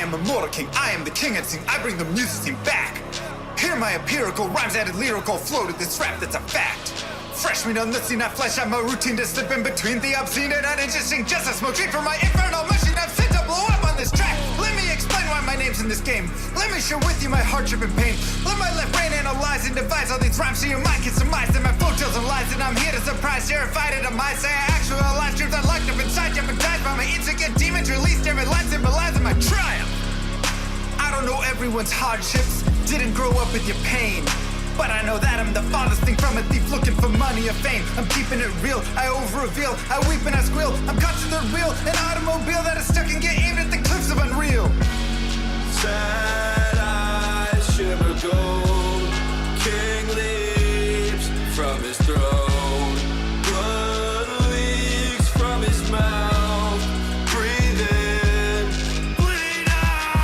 am immortal king, I am the king and sing, I bring the music scene back. Hear my empirical rhymes added lyrical flow to this rap that's a fact. Fresh meat on the scene, I flesh out my routine to slip in between the obscene and uninteresting. Just a smoke treat for my infernal machine, I've sent to blow up on this track. Let me explain why my name's in this game. Let me share with you my hardship and pain. Let my left brain analyze and devise all these rhymes so your mind can surmise that my flow tells and lies. And I'm here to surprise, terrified at a mind. Say I actualize dreams I locked up inside, jeopardized by my intricate demons. Released every line symbolizing my triumph. I don't know everyone's hardships, didn't grow up with your pain. But I know that I'm the farthest thing from a thief looking for money or fame. I'm keeping it real, I over-reveal, I weep and I squeal. I'm cut to the real, an automobile that is stuck and get aimed at the cliffs of unreal. Sad eyes shimmer gold, king leaps from his throne. Blood leaks from his mouth, breathe in, bleed out.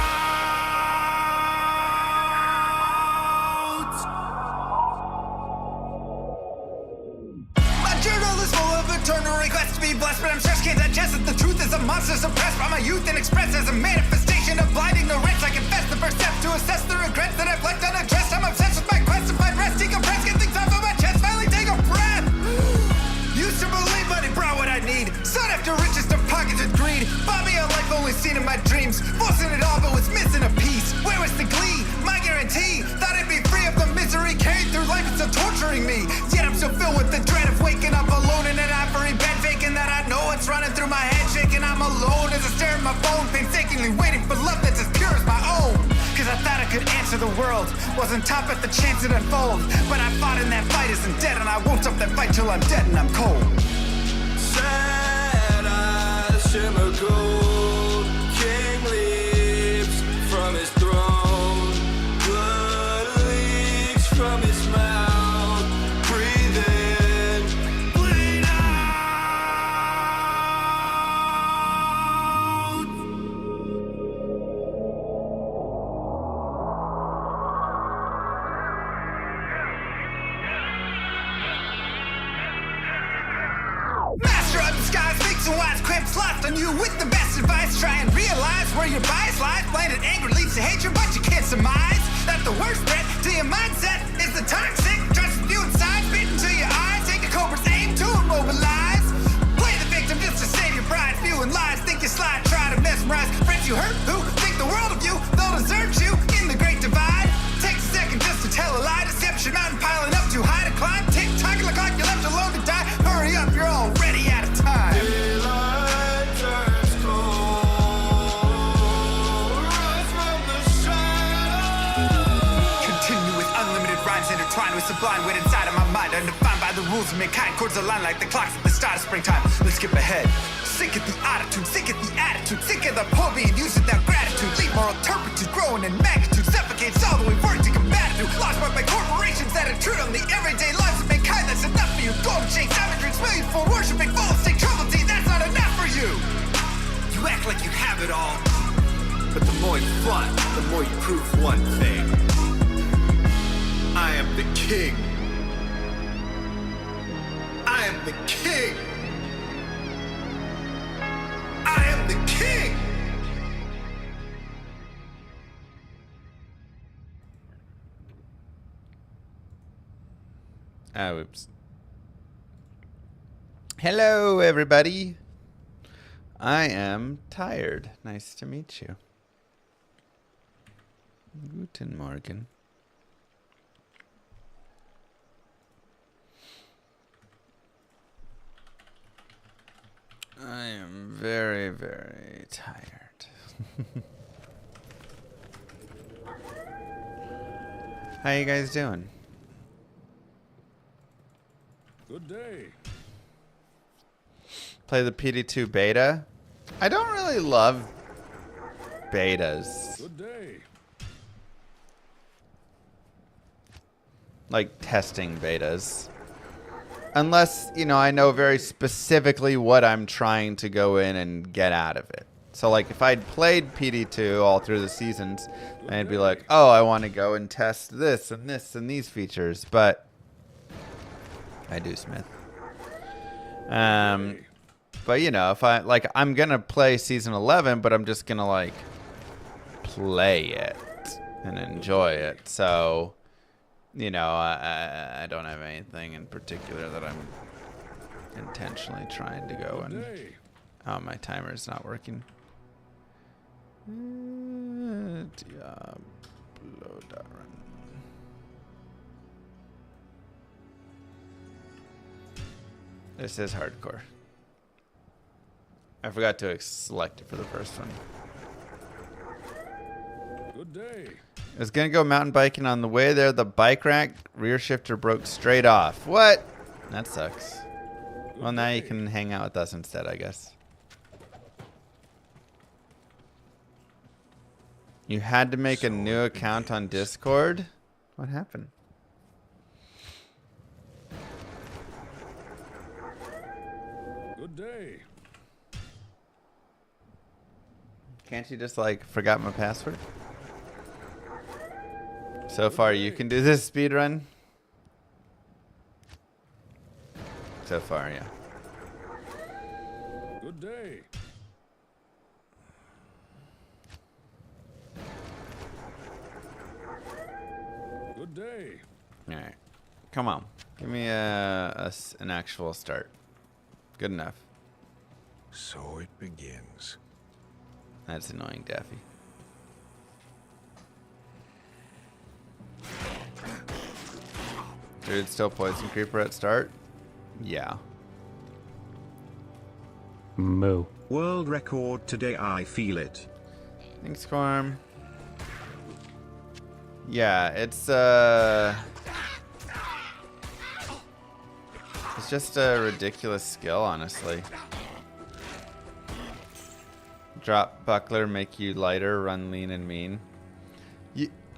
My journal is full of eternal requests to be blessed, but I'm stressed, can't digest it. The truth is a monster suppressed by my youth and expressed as a manifestation of blind ignorance. I confess the first step to assess the regrets that I've left unaddressed. I'm obsessed with my quest to find rest, decompress, get things off of my chest, finally take a breath. Used to believe money brought what I need, sought after riches to pockets with greed. Bought me a life only seen in my dreams, forcing it all but was missing a piece. Where was the glee, my guarantee? Thought I'd be free of the misery carried through life, it's still torturing me. Yet I'm so filled with the dread of waking up alone in an ivory bed, faking that I know what's running through my head, shaking I'm alone as I stare at my phone, painstakingly waiting for love that's as pure as my own. Cause I thought I could answer the world, wasn't top at the chance it unfold. But I fought in that fight isn't dead, and I won't stop that fight till I'm dead and I'm cold. Sad eyes shimmer gold, king leaps from his throne. Blood leaks from his mouth, breathe in, bleed out. Master of the skies, makes and wise crimps lost on you with the best advice. Try and realize where your bias lies. Blinded anger leads to hatred, but you can't surmise that the worst threat to your mindset is the toxic trust you inside, spit into your eyes. Take a cobra's aim to immobilize. Play the victim just to save your pride. Spewing lies, think you slide, try to mesmerize friends you hurt who think the world of you. They'll desert you in the great divide. Takes a second just to tell a lie. Deception mountain piling up too high to climb. Tick tock like you're left alone to die. Hurry up, you're already out of time. Daylight turns cold, rise from the shadows. Continue with unlimited rhymes intertwined with sublime wit inside of my mind, undefined by the rules of mankind. Chords align like the clocks at the start of springtime. Let's skip ahead. Sick of the attitude, sick of the attitude, sick of the poor being used without gratitude. Leave moral turpitude growing in magnitude, suffocates all the way work to combat it. Lost by corporations that intrude on the everyday lives of mankind. That's enough for you. Golden chain, savageries, millions for worshiping, false state trouble tea. That's not enough for you. You act like you have it all, but the more you flaunt, the more you prove one thing. I am the king. I am the king. I am the king. Oops. Hello, everybody. I am tired. Nice to meet you. Guten Morgen. I am very, very tired. How you guys doing? Good day. Play the PD2 beta? I don't really love betas. Good day. Like testing betas. Unless, you know, I know very specifically what I'm trying to go in and get out of it. So, like, if I'd played PD2 all through the seasons, I'd be like, oh, I want to go and test this and these features. But I do, Smith. But, you know, if I, like, I'm going to play Season 11, but I'm just going to, like, play it and enjoy it. So, you know, I don't have anything in particular that I'm intentionally trying to go and... Oh, my timer's not working. Diablo.run. This is hardcore. I forgot to select it for the first one. Good day. I was gonna go mountain biking. On the way there, the bike rack rear shifter broke straight off. What? That sucks. Well, now you can hang out with us instead, I guess. You had to make a new account on Discord? What happened? Good day. Can't you just, like, forgot my password? So far, you can do this speedrun? So far, yeah. Good day. Good day. All right. Come on. Give me an actual start. Good enough. So it begins. That's annoying, Daffy. Druid still poison creeper at start? Yeah. Moo. World record today, I feel it. Thanks, Corm. Yeah, it's just a ridiculous skill, honestly. Drop buckler, make you lighter, run lean and mean.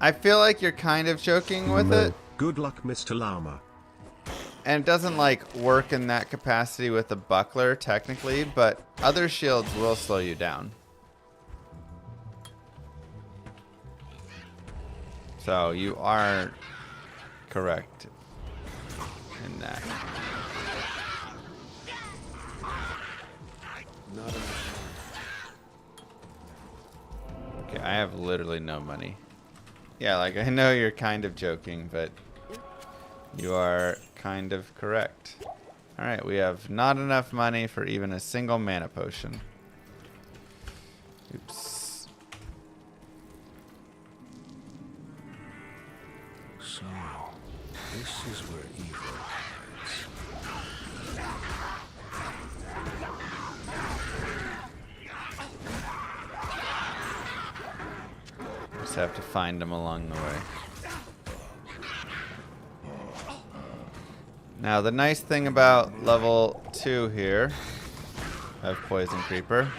I feel like you're kind of joking with it. Good luck, Mr. Llama. And it doesn't like work in that capacity with the buckler technically, but other shields will slow you down. So you are correct in that. Not enough. Okay, I have literally no money. Yeah, like I know you're kind of joking, but you are kind of correct. Alright, we have not enough money for even a single mana potion. Oops. So, this is where evil hides. Just have to find them along the way. Now, the nice thing about level 2 here of Poison Creeper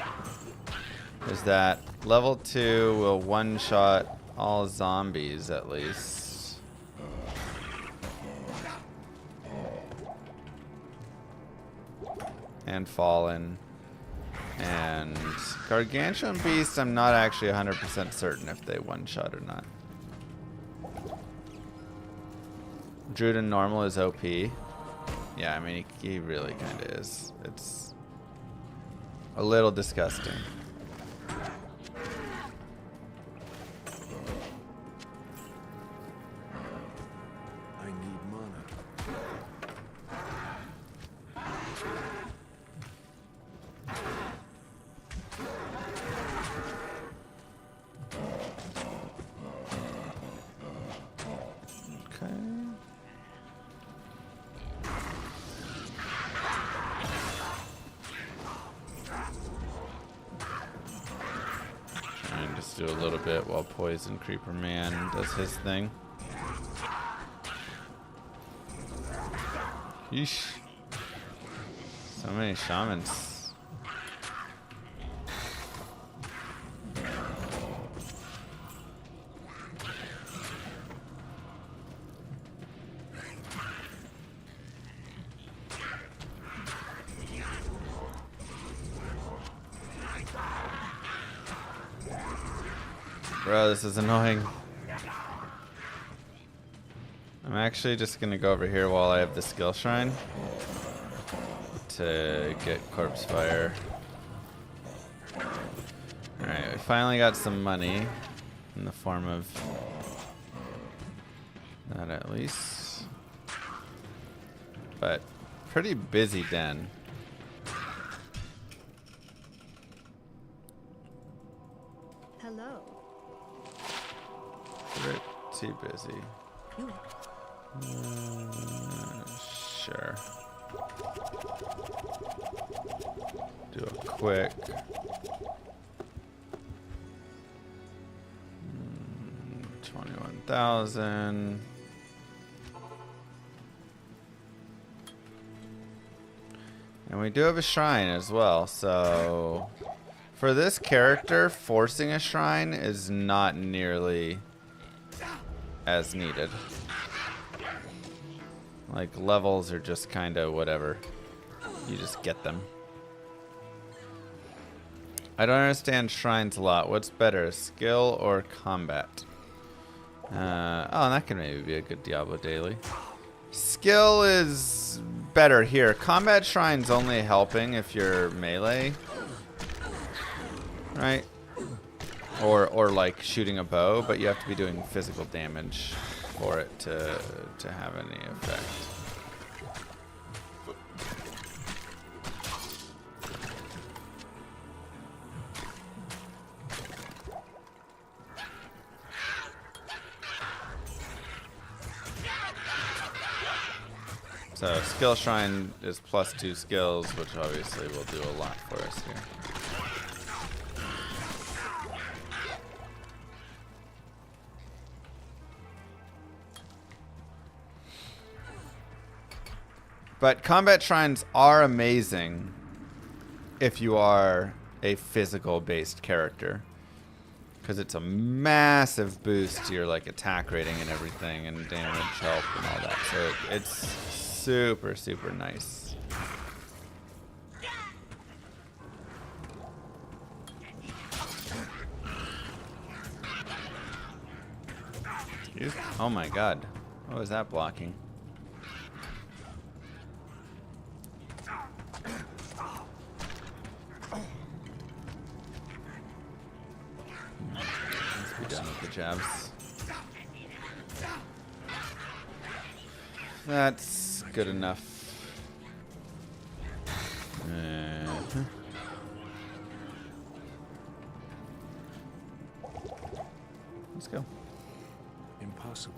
is that level 2 will one-shot all zombies, at least. And Fallen. And Gargantuan Beast, I'm not actually 100% certain if they one-shot or not. Druid and normal is OP. Yeah, I mean, he really kind of is. It's a little disgusting. I need mana. Okay. Trying to just do a little bit while Poison Creeper Man does his thing. Yeesh. So many shamans. Bro, this is annoying. I'm actually just gonna go over here while I have the skill shrine to get corpse fire. Alright, we finally got some money. in the form of that at least. But pretty busy den. Hello. Pretty busy. Sure. Do a quick. 21,000. And we do have a shrine as well, so for this character, forcing a shrine is not nearly as needed. Like, levels are just kind of whatever. You just get them. I don't understand shrines a lot. What's better, skill or combat? Oh, that can maybe be a good Diablo daily. Skill is better here. Combat shrine's only helping if you're melee, right? Or like shooting a bow, but you have to be doing physical damage for it to have any effect. So skill shrine is +2 skills, which obviously will do a lot for us here. But combat shrines are amazing if you are a physical based character, because it's a massive boost to your like attack rating and everything, and damage help and all that. So it's super, super nice. Oh my god. What was that blocking? Let's be done with the jabs. That's good enough. Let's go. Impossible.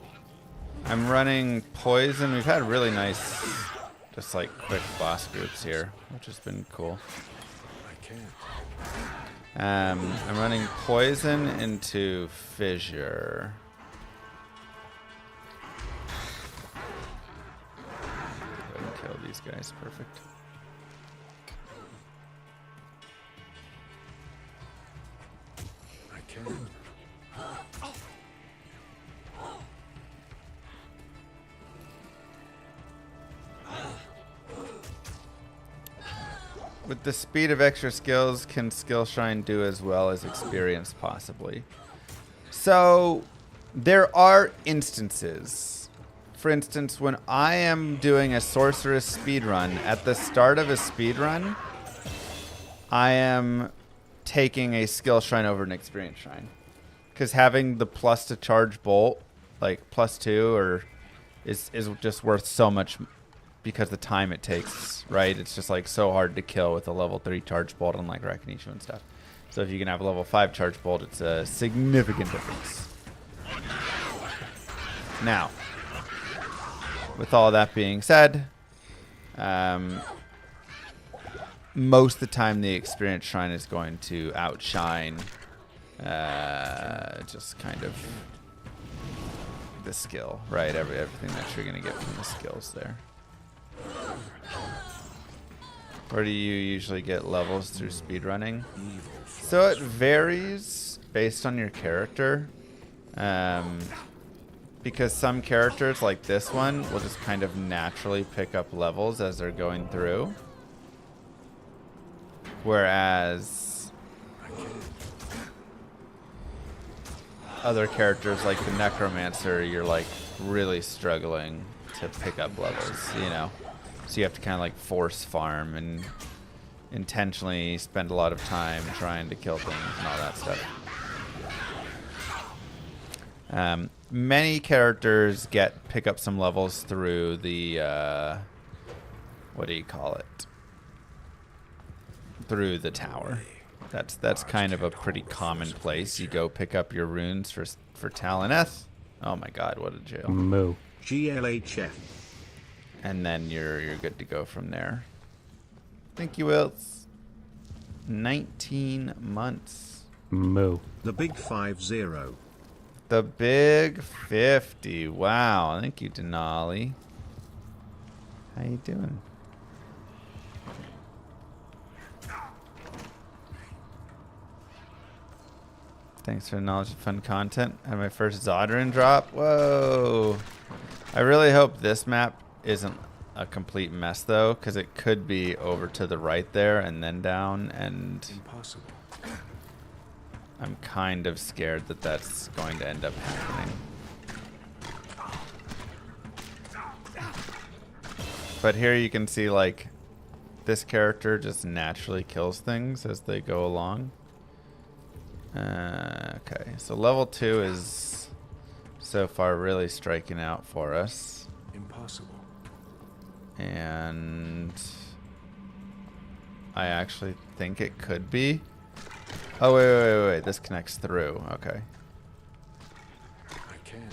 I'm running poison. We've had really nice, just like quick boss groups here, which has been cool. I can't. I'm running poison into fissure. Go ahead and kill these guys. Perfect. I can't. With the speed of extra skills, can skill shine do as well as experience possibly? So there are instances. For instance, when I am doing a sorceress speedrun, at the start of a speedrun, I am taking a skill shrine over an experience shrine. Because having the plus to charge bolt, like +2, or is just worth so much because the time it takes, right? It's just like so hard to kill with a level 3 charge bolt on like Rakinishu and stuff. So if you can have a level 5 charge bolt, it's a significant difference. Now, with all that being said, most of the time the experience shrine is going to outshine just kind of the skill, right? Everything that you're going to get from the skills there. Where do you usually get levels through speedrunning? So it varies based on your character. Because some characters, like this one, will just kind of naturally pick up levels as they're going through. Whereas other characters, like the Necromancer, you're like really struggling to pick up levels, you know? So you have to kind of like force farm and intentionally spend a lot of time trying to kill things and all that stuff. Many characters pick up some levels through the what do you call it? Through the tower. That's kind of a pretty common place. You go pick up your runes for Taloneth. Oh my God, what a jail. Moo. GLHF. And then you're good to go from there. Thank you, Wilts. 19 months. Moo. The big 50. The big 50. Wow. Thank you, Denali. How you doing? Thanks for the knowledge and fun content. I had my first Zodran drop. Whoa. I really hope this map isn't a complete mess, though, because it could be over to the right there and then down, and Impossible. I'm kind of scared that that's going to end up happening. But here you can see, like, this character just naturally kills things as they go along. Okay, so level 2 is so far really striking out for us. Impossible. And I actually think it could be. Oh, wait. This connects through. Okay. I can.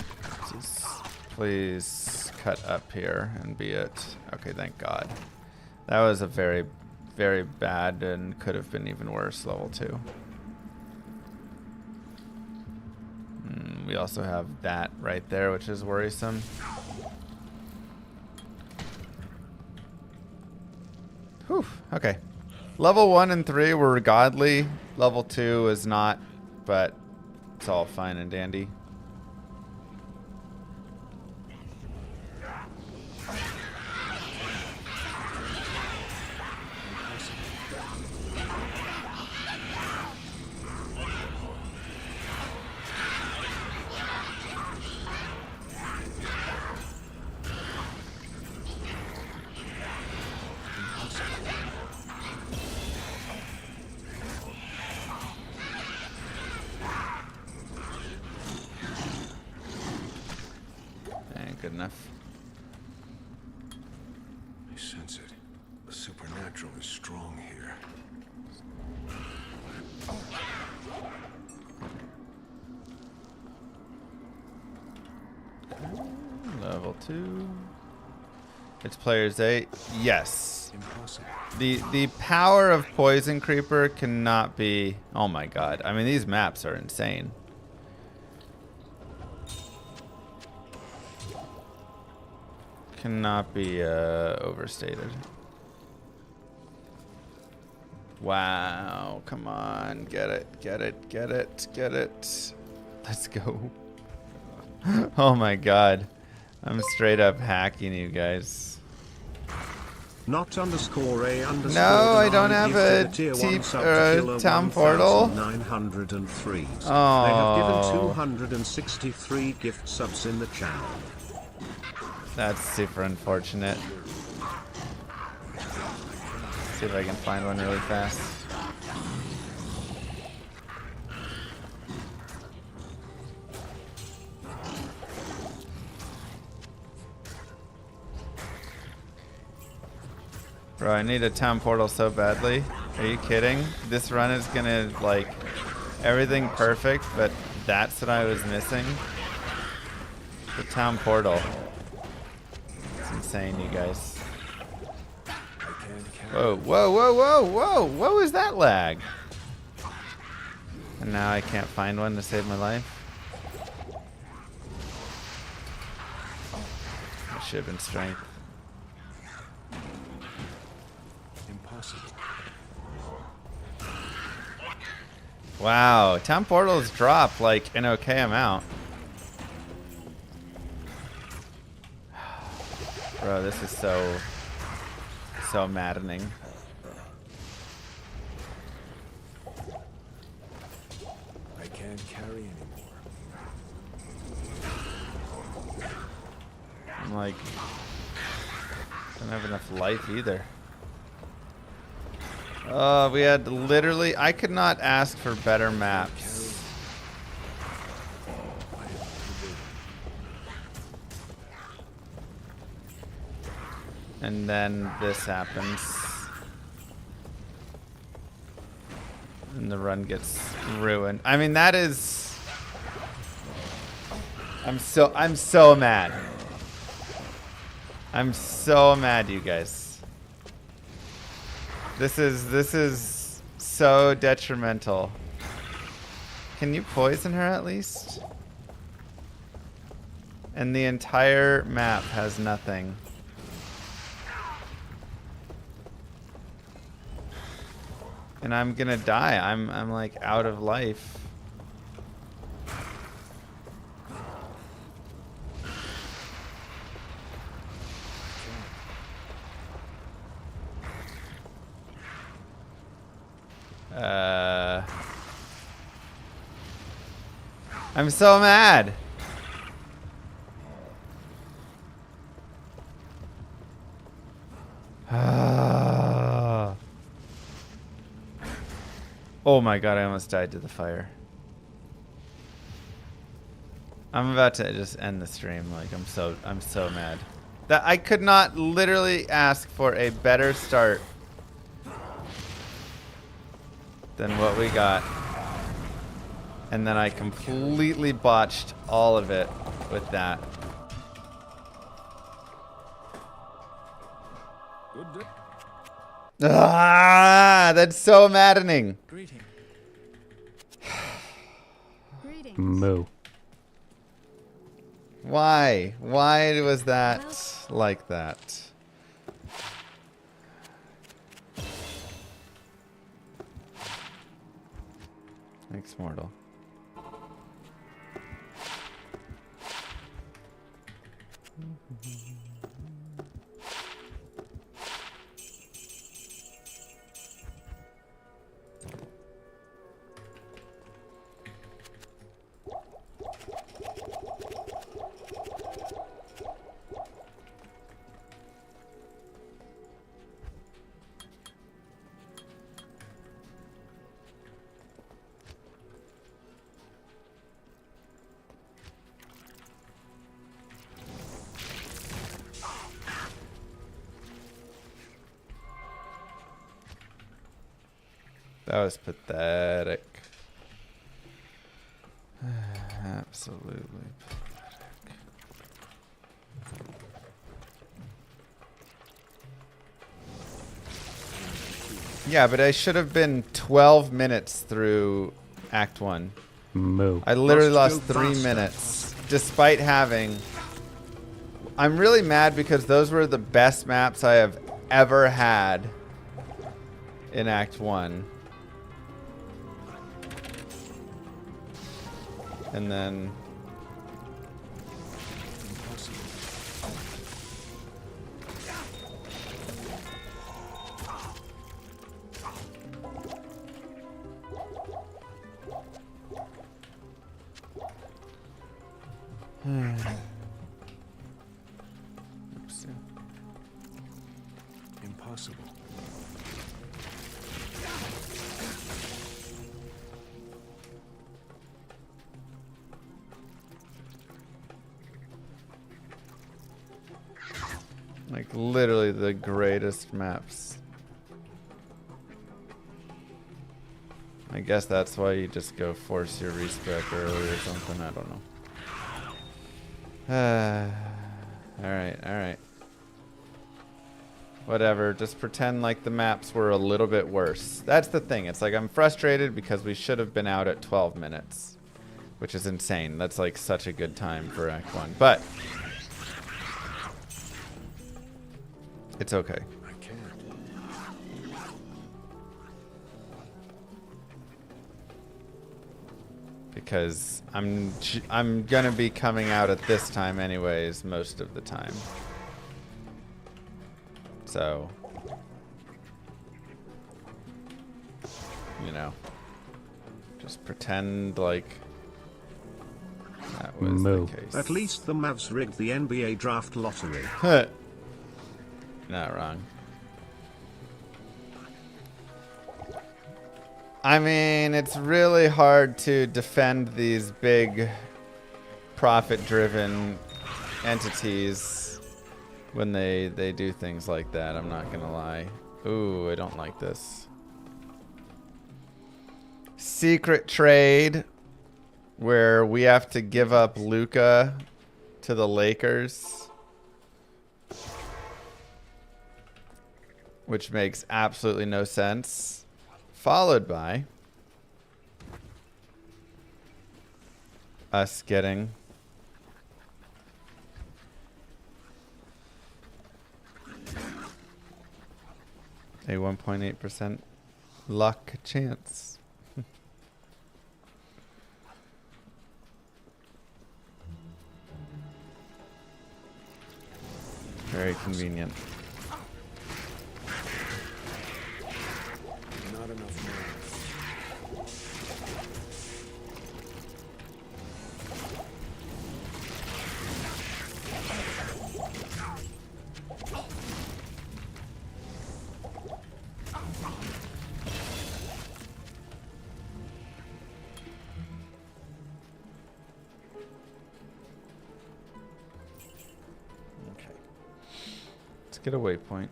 Please cut up here and be it. Okay, thank God. That was a very, very bad and could have been even worse level 2. We also have that right there, which is worrisome. Whew, okay. Level 1 and 3 were godly. Level 2 is not, but it's all fine and dandy. Good enough. I sense it. The supernatural is strong here. Level 2. It's players 8. Yes. Impossible. The power of Poison Creeper cannot be... Oh my God. I mean, these maps are insane. Cannot be overstated. Wow. Come on. Get it. Let's go. Oh my God. I'm straight up hacking you guys. Not underscore a underscore. No, I don't have a tier 1 sub to killer town portal. 903. Oh. They have given 263 gift subs in the channel. That's super unfortunate. See if I can find one really fast. Bro, I need a town portal so badly. Are you kidding? This run is gonna, like, everything perfect, but that's what I was missing. The town portal. It's insane, you guys. Whoa. What was that lag? And now I can't find one to save my life. That should have been strength. Impossible. Wow, town portals drop like an okay amount. Bro, this is so maddening. I can't carry anymore. I'm like, don't have enough life either. We had literally, I could not ask for better maps. And then this happens. And the run gets ruined. I mean, that is... I'm so mad. I'm so mad, you guys. This is so detrimental. Can you poison her at least? And the entire map has nothing. And I'm gonna die. I'm like out of life. I'm so mad. Oh my god, I almost died to the fire. I'm about to just end the stream. Like I'm so mad. That I could not literally ask for a better start than what we got. And then I completely botched all of it with that. Good day. Ah, that's so maddening. Greetings. Greetings. Moo. Why? Why was that like that? Thanks, Mortal. That was pathetic. Absolutely pathetic. Yeah, but I should have been 12 minutes through Act 1. Moo. I literally Must lost go 3 faster. minutes, despite having... I'm really mad because those were the best maps I have ever had in Act 1. And then... Oops. Impossible. Like, literally the greatest maps. I guess that's why you just go force your respec early or something. I don't know. Alright, alright. Whatever, just pretend like the maps were a little bit worse. That's the thing. It's like I'm frustrated because we should have been out at 12 minutes. Which is insane. That's like such a good time for Act 1. But... it's okay. I can't. Because I'm gonna be coming out at this time anyways most of the time. So, you know, just pretend like that was Moo. the case. At least the Mavs rigged the NBA draft lottery. Not wrong. I mean, it's really hard to defend these big profit-driven entities when they do things like that. I'm not gonna lie. Ooh, I don't like this. Secret trade where we have to give up Luka to the Lakers, which makes absolutely no sense. Followed by us getting a 1.8% luck chance. Very convenient. Not enough money. Okay. Let's get a waypoint.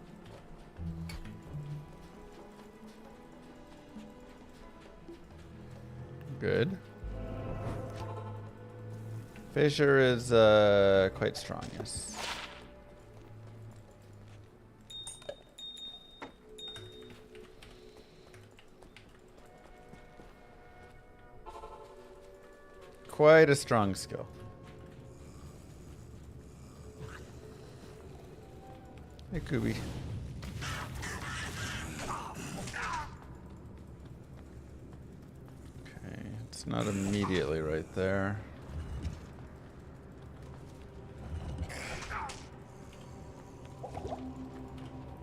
Good. Fissure is quite strong, yes. Quite a strong skill. Hey, Kubi. Okay, it's not immediately right there.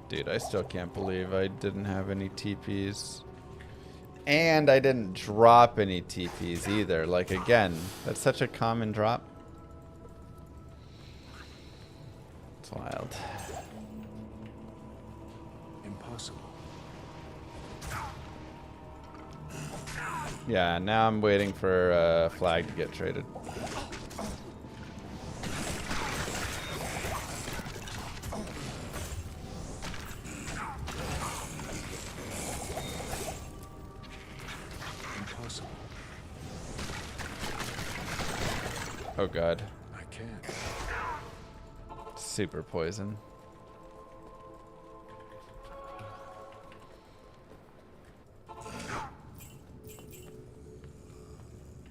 Dude, I still can't believe I didn't have any TPs. And I didn't drop any TPs either. Like, again, that's such a common drop. It's wild. Impossible. Yeah, now I'm waiting for flag to get traded. Impossible. Oh god. I can't. Super poison.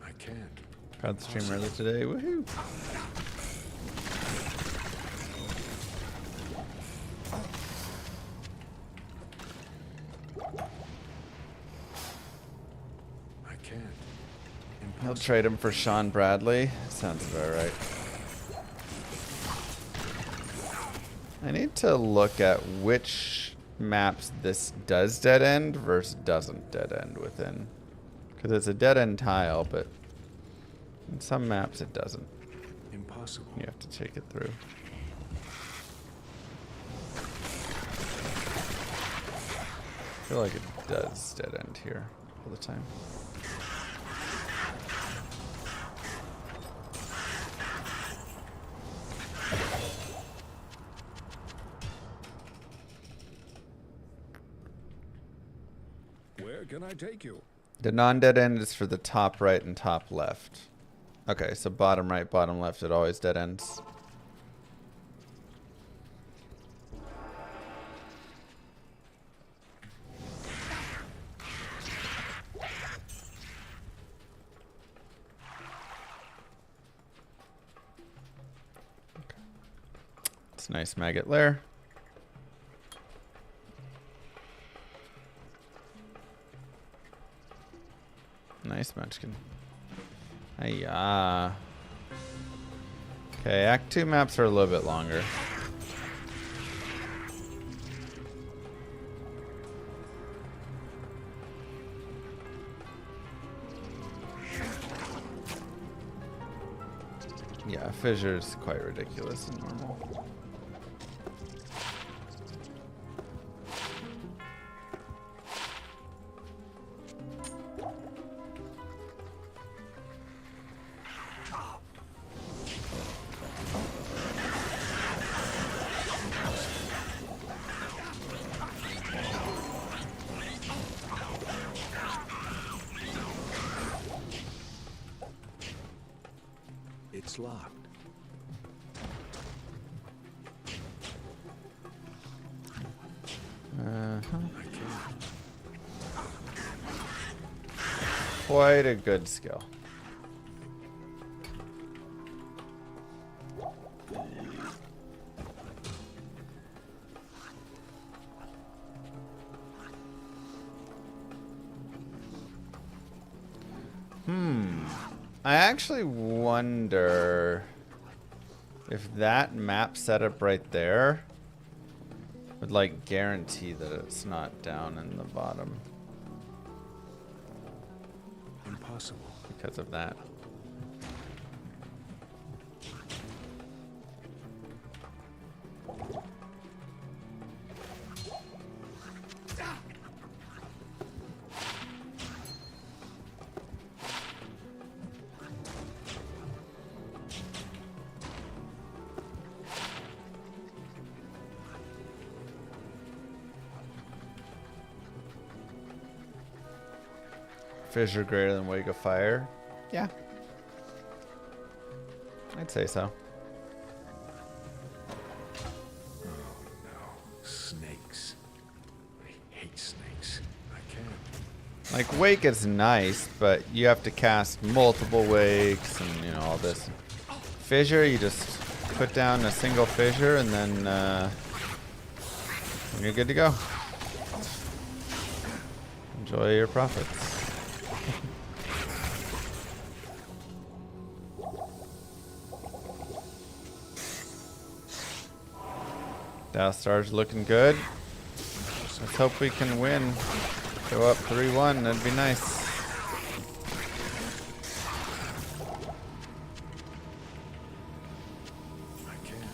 I can't. Got the stream early today. Woohoo! I can't. He'll trade him for Sean Bradley. Sounds about right. I need to look at which maps this does dead end versus doesn't dead end within. Because it's a dead end tile, but in some maps it doesn't. Impossible. You have to take it through. I feel like it does dead end here all the time. Where can I take you? The non-dead end is for the top right and top left. Okay, so bottom right, bottom left, it always dead ends. It's a nice maggot lair. Nice munchkin. Hiya. Okay, Act 2 maps are a little bit longer. Yeah, Fissure's quite ridiculous and normal. It's locked. I can't. Quite a good skill. I actually wonder if that map setup right there would like guarantee that it's not down in the bottom Impossible. because of that. Fissure greater than Wake of Fire? Yeah. I'd say so. Oh no. Snakes. I hate snakes. I can't. Like, Wake is nice, but you have to cast multiple Wakes and, you know, all this. Fissure, you just put down a single Fissure and then you're good to go. Enjoy your profits. Death Star's looking good. Let's hope we can win. Go up 3-1, that'd be nice. I can't.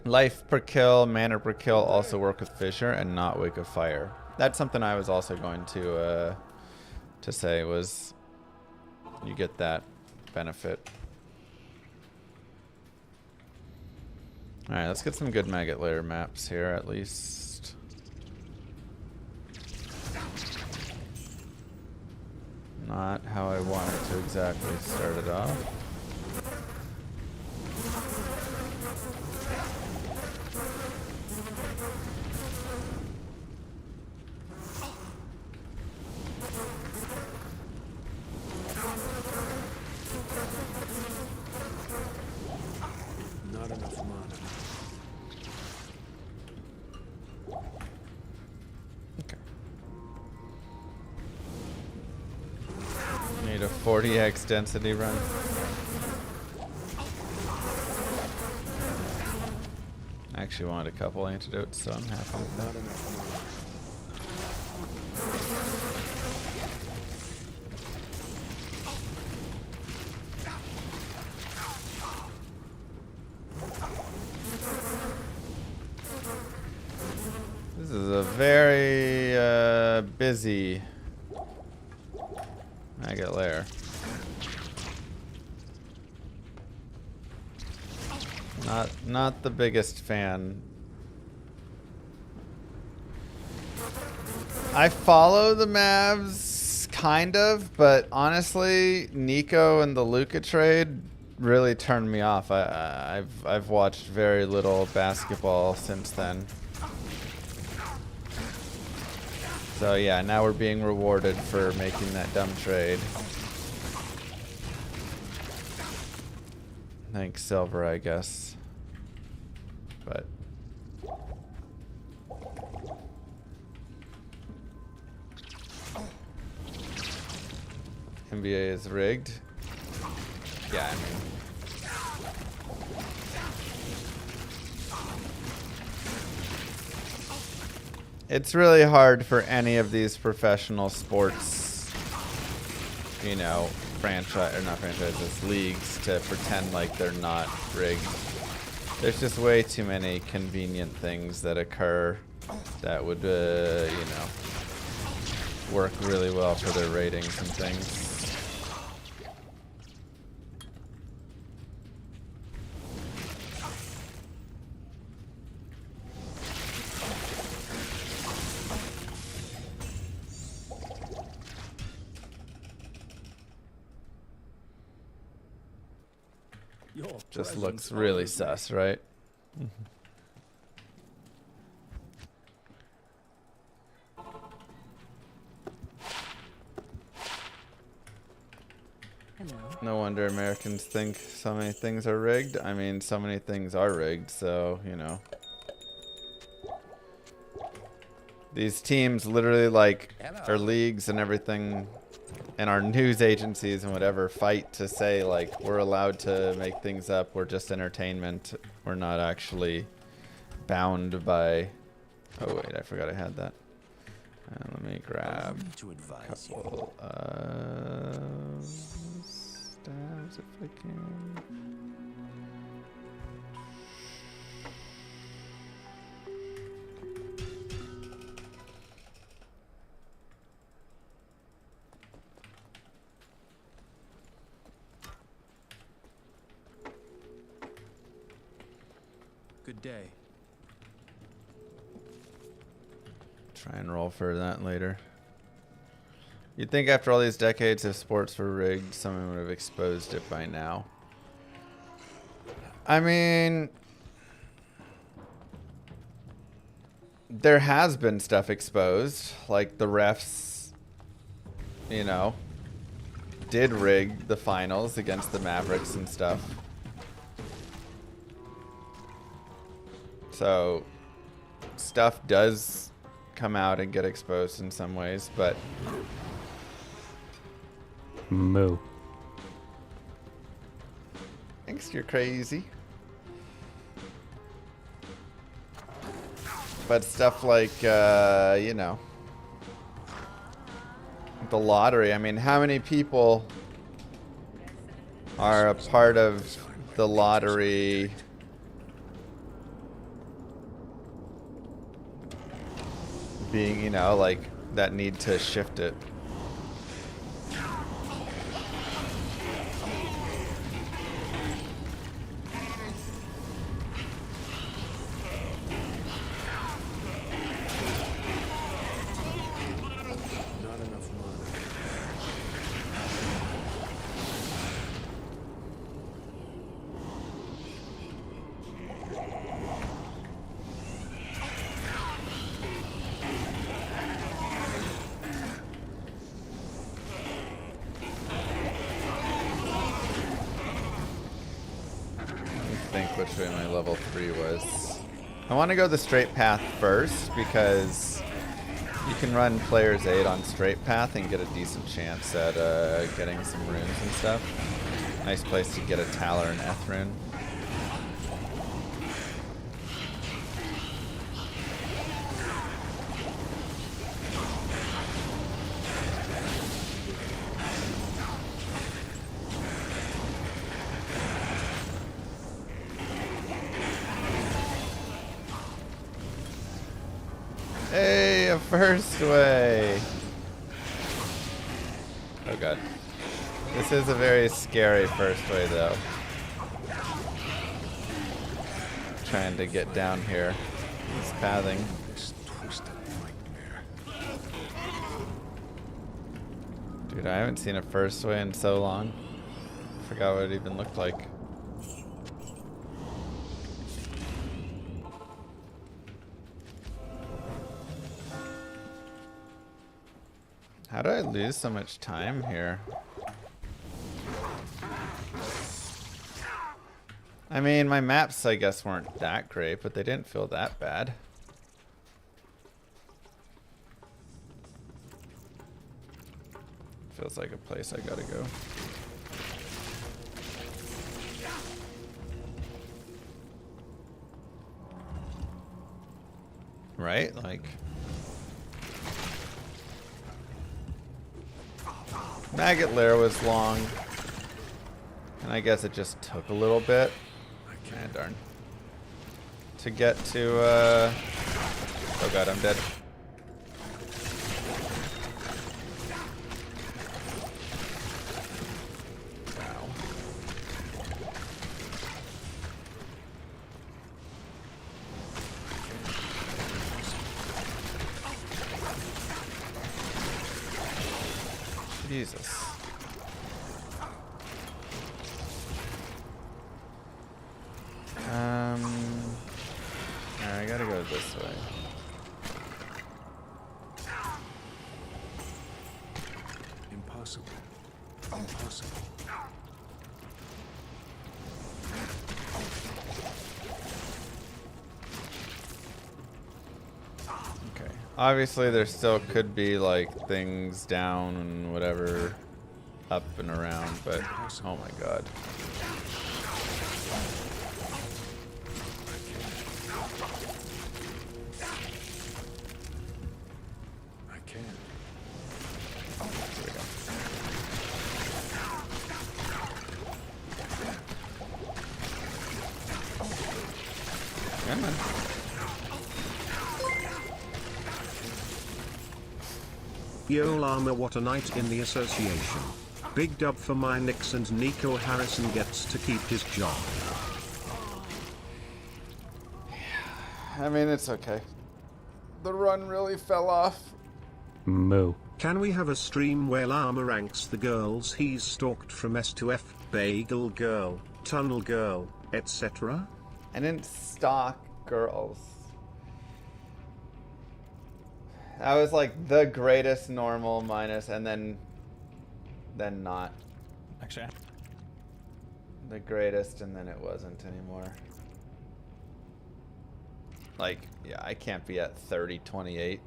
Life per kill, mana per kill also work with Fissure and not Wake of Fire. That's something I was also going to say was you get that benefit. Alright, let's get some good Maggot Layer maps here at least. Not how I wanted to exactly start it off. Not enough mana. Okay. Need a 40x density run. I actually wanted a couple antidotes, so I'm happy with that. Not enough mana. This is a very busy Maggot Lair. Not the biggest fan. I follow the Mavs kind of, but honestly, Nico and the Luka trade really turned me off. I've watched very little basketball since then. So yeah, now we're being rewarded for making that dumb trade. Thanks, Silver, I guess. But NBA is rigged. Yeah, I mean, it's really hard for any of these professional sports, you know, franchise or not franchises, leagues to pretend like they're not rigged. There's just way too many convenient things that occur that would, you know, work really well for their ratings and things. Just looks really sus, right? No wonder Americans think so many things are rigged. I mean, so many things are rigged, so, you know. These teams literally, like, our leagues and everything, and our news agencies and whatever fight to say, like, we're allowed to make things up. We're just entertainment. We're not actually bound by... Oh, wait, I forgot I had that. Let me grab a couple stabs if I can. Good day. Try and roll for that later. You'd think after all these decades, if sports were rigged, someone would have exposed it by now. I mean, there has been stuff exposed, like the refs, you know, did rig the finals against the Mavericks and stuff. So, stuff does come out and get exposed in some ways, but... Moo. Thanks, you're crazy. But stuff like, you know, the lottery. I mean, how many people are a part of the lottery being, you know, like, that need to shift it? Which way my level 3 was. I want to go the straight path first because you can run player's aid on straight path and get a decent chance at getting some runes and stuff. Nice place to get a Talar and Eth rune. Hey, a first way. Oh god. This is a very scary first way though. Trying to get down here. This pathing. Dude, I haven't seen a first way in so long. Forgot what it even looked like. How do I lose so much time here? I mean, my maps, I guess, weren't that great, but they didn't feel that bad. Feels like a place I gotta go. Right? Like... Maggot Lair was long, and I guess it just took a little bit. Ah, darn. To get to, oh god, I'm dead. Wow. Jesus. Impossible. Okay. Obviously, there still could be like things down and whatever, up and around, but oh my god. I can't. Here we go. Come on. Yo Llama, what a night in the association. Big dub for my Knicks and Nico Harrison gets to keep his job. I mean, it's okay. The run really fell off. Moo. Can we have a stream where Llama ranks the girls he's stalked from S to F, Bagel Girl, Tunnel Girl, etc.? I didn't stalk girls. I was like the greatest normal minus and then not. Actually, The greatest and then it wasn't anymore. Like, yeah, I can't be at 30-28.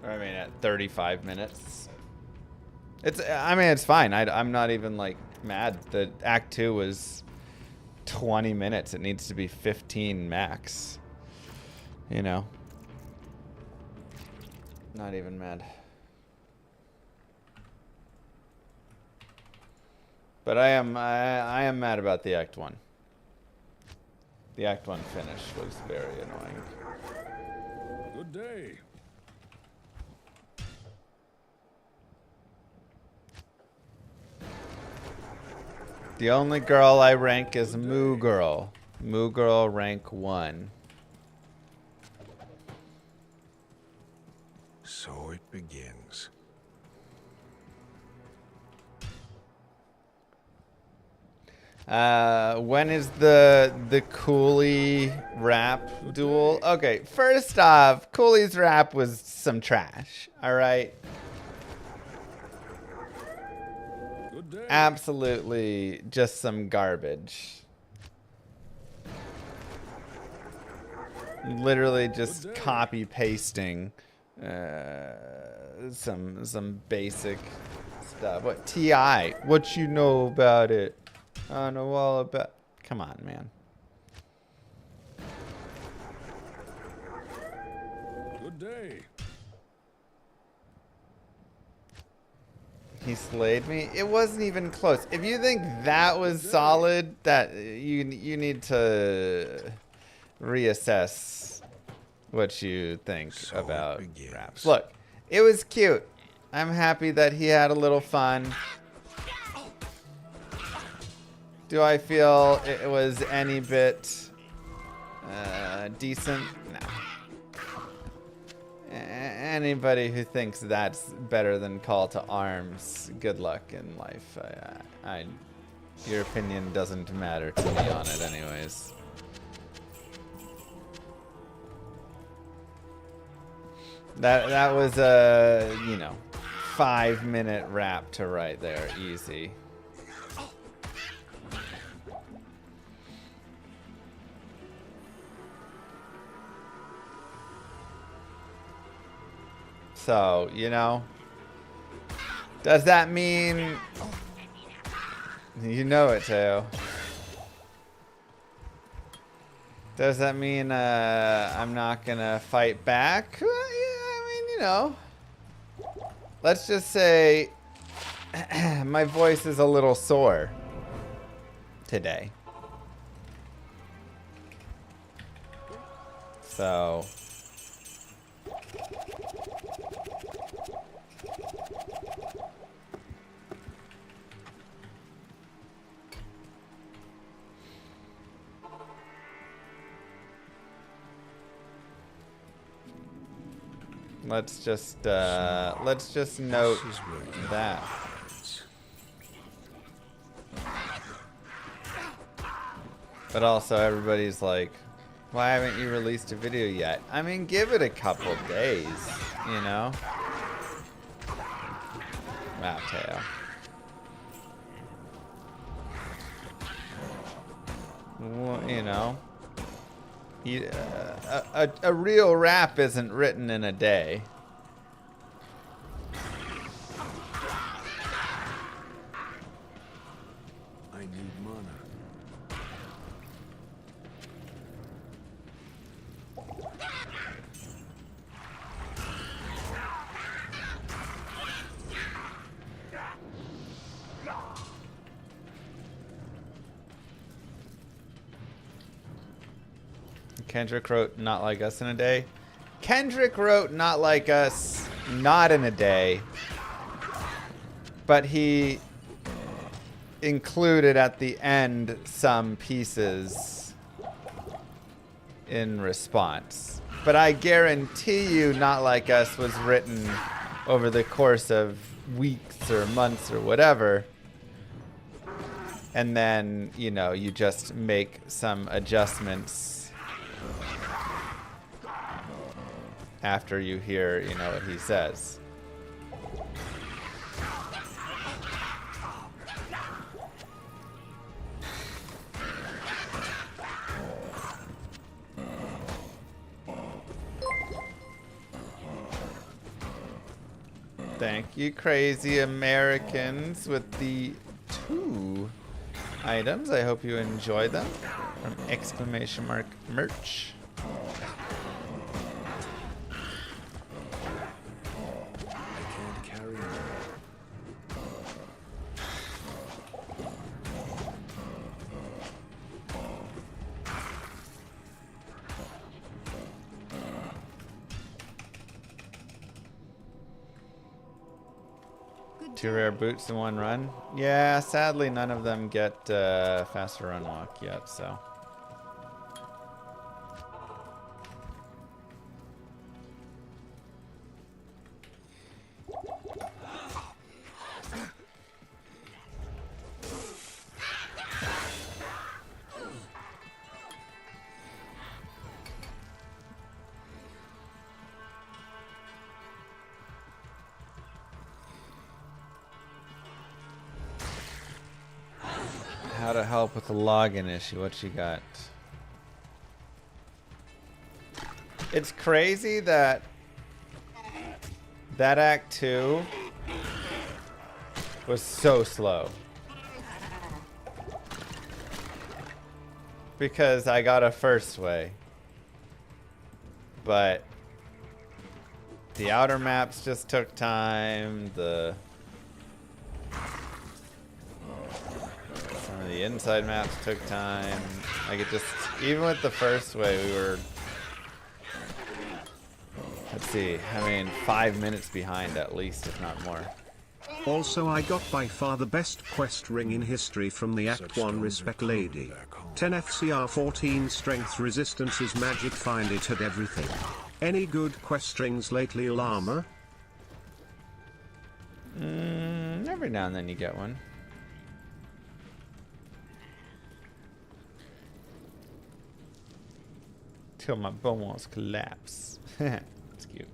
I mean, at 35 minutes. I mean, it's fine. I'm not even, like, mad. The Act 2 was 20 minutes. It needs to be 15 max. You know? Not even mad. But I am mad about the Act 1. The Act 1 finish was very annoying. Good day. The only girl I rank is Moo Girl. Moo Girl rank 1. So it begins. When is the Cooley rap duel? Okay, first off, Cooley's rap was some trash. All right. Good day. Absolutely just some garbage. Literally just copy pasting some basic stuff. What TI? What you know about it? I know all about. Come on, man. Good day. He slayed me. It wasn't even close. If you think that was solid, that you need to reassess what you think So it about begins. raps. Look, it was cute. I'm happy that he had a little fun. Do I feel it was any bit decent? No. Anybody who thinks that's better than Call to Arms, good luck in life. Your opinion doesn't matter to me on it anyways. That was a, 5-minute rap to write there, easy. So, does that mean you know it, Teo? Does that mean I'm not gonna fight back? Well, yeah, I mean, let's just say my voice is a little sore today. So let's just note that. But also everybody's like, Why haven't you released a video yet? I mean, give it a couple days, you know? Wow, Teo. Well, you know, a real rap isn't written in a day. I need mana. Kendrick wrote Not Like Us in a day. Kendrick wrote Not Like Us not in a day, but he included at the end some pieces in response. But I guarantee you Not Like Us was written over the course of weeks or months or whatever. And then, you know, you just make some adjustments after you hear, you know, what he says. Thank you, Crazy Americans, with the 2 items. I hope you enjoy them. From exclamation mark merch. Two rare boots in one run. Yeah, sadly none of them get faster run walk yet, so. How to help with the login issue. What you got? It's crazy that Act 2 was so slow. Because I got a first way. But the outer maps just took time. The inside maps took time. Like it just, even with the first way, we were, let's see, I mean, 5 minutes behind at least, if not more. Also, I got by far the best quest ring in history from the Act 1 Respect Lady. 10 FCR 14 Strength Resistance is magic, find it at everything. Any good quest rings lately, Llama? Every now and then you get one. Till my bones collapse. That's cute.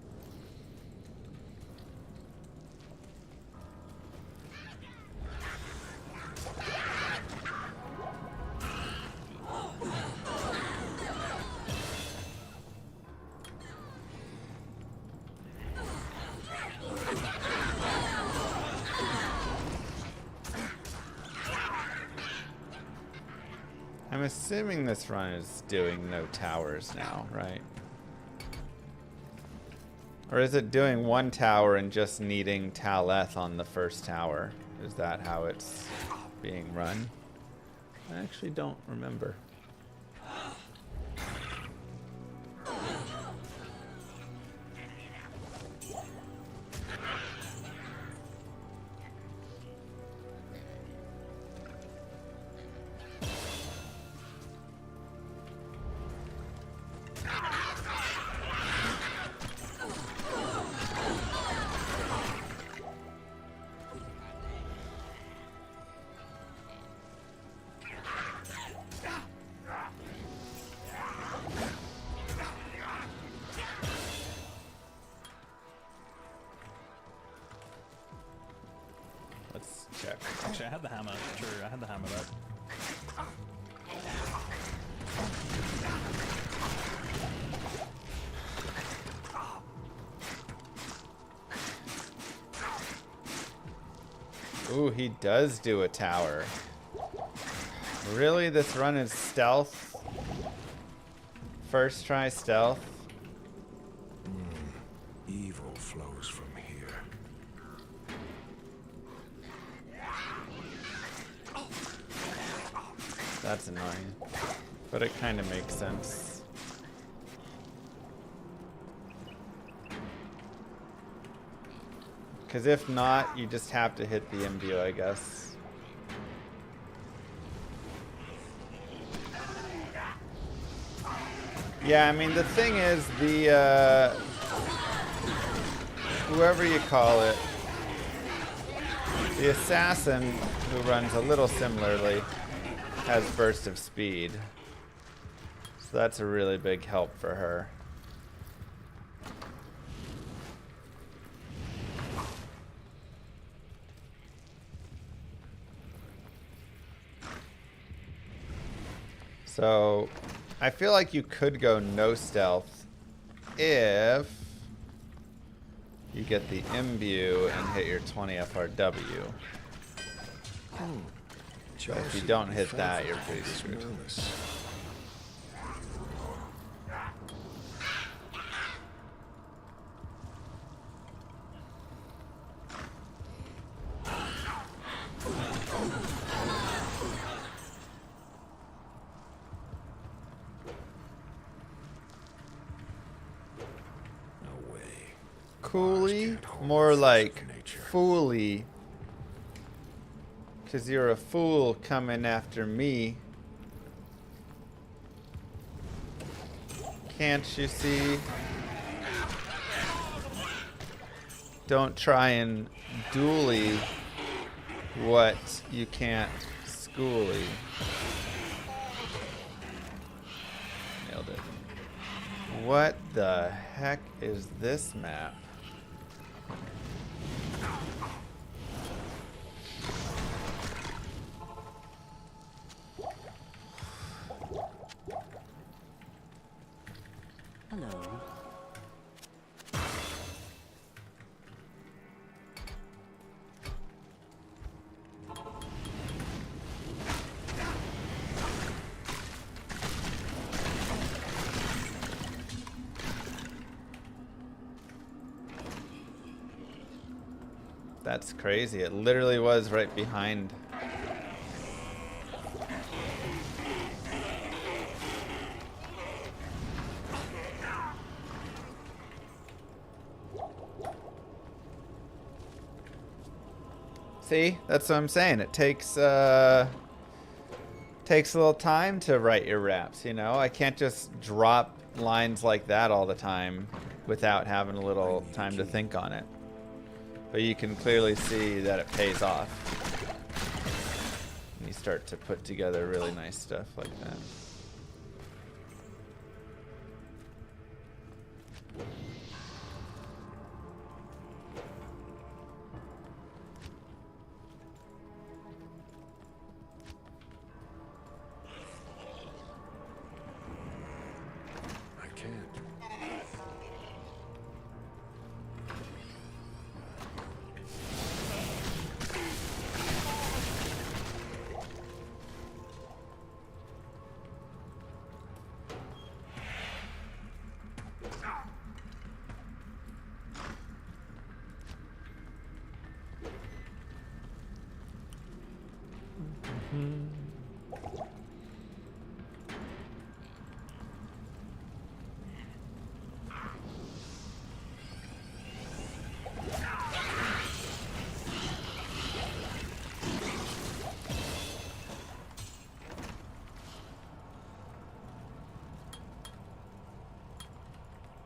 I'm assuming this run is doing no towers now, right? Or is it doing one tower and just needing Taleth on the first tower? Is that how it's being run? I actually don't remember. had the hammer. Sure, I had the hammer up. Ooh, he does do a tower. Really? This run is stealth? First try stealth? Evil flows from here. That's annoying. But it kind of makes sense. Because if not, you just have to hit the imbue, I guess. Yeah, I mean, the thing is, the, whoever you call it, the assassin who runs a little similarly has burst of speed. So that's a really big help for her. So I feel like you could go no stealth if you get the imbue and hit your 20 FRW. But if you don't hit that, you're pretty screwed. Coolly? More like fooly. Because you're a fool coming after me. Can't you see? Don't try and dually what you can't schooly. Nailed it. What the heck is this map? Hello. That's crazy. It literally was right behind. See, that's what I'm saying. It takes takes a little time to write your raps, you know? I can't just drop lines like that all the time without having a little time to think on it. But you can clearly see that it pays off. And you start to put together really nice stuff like that.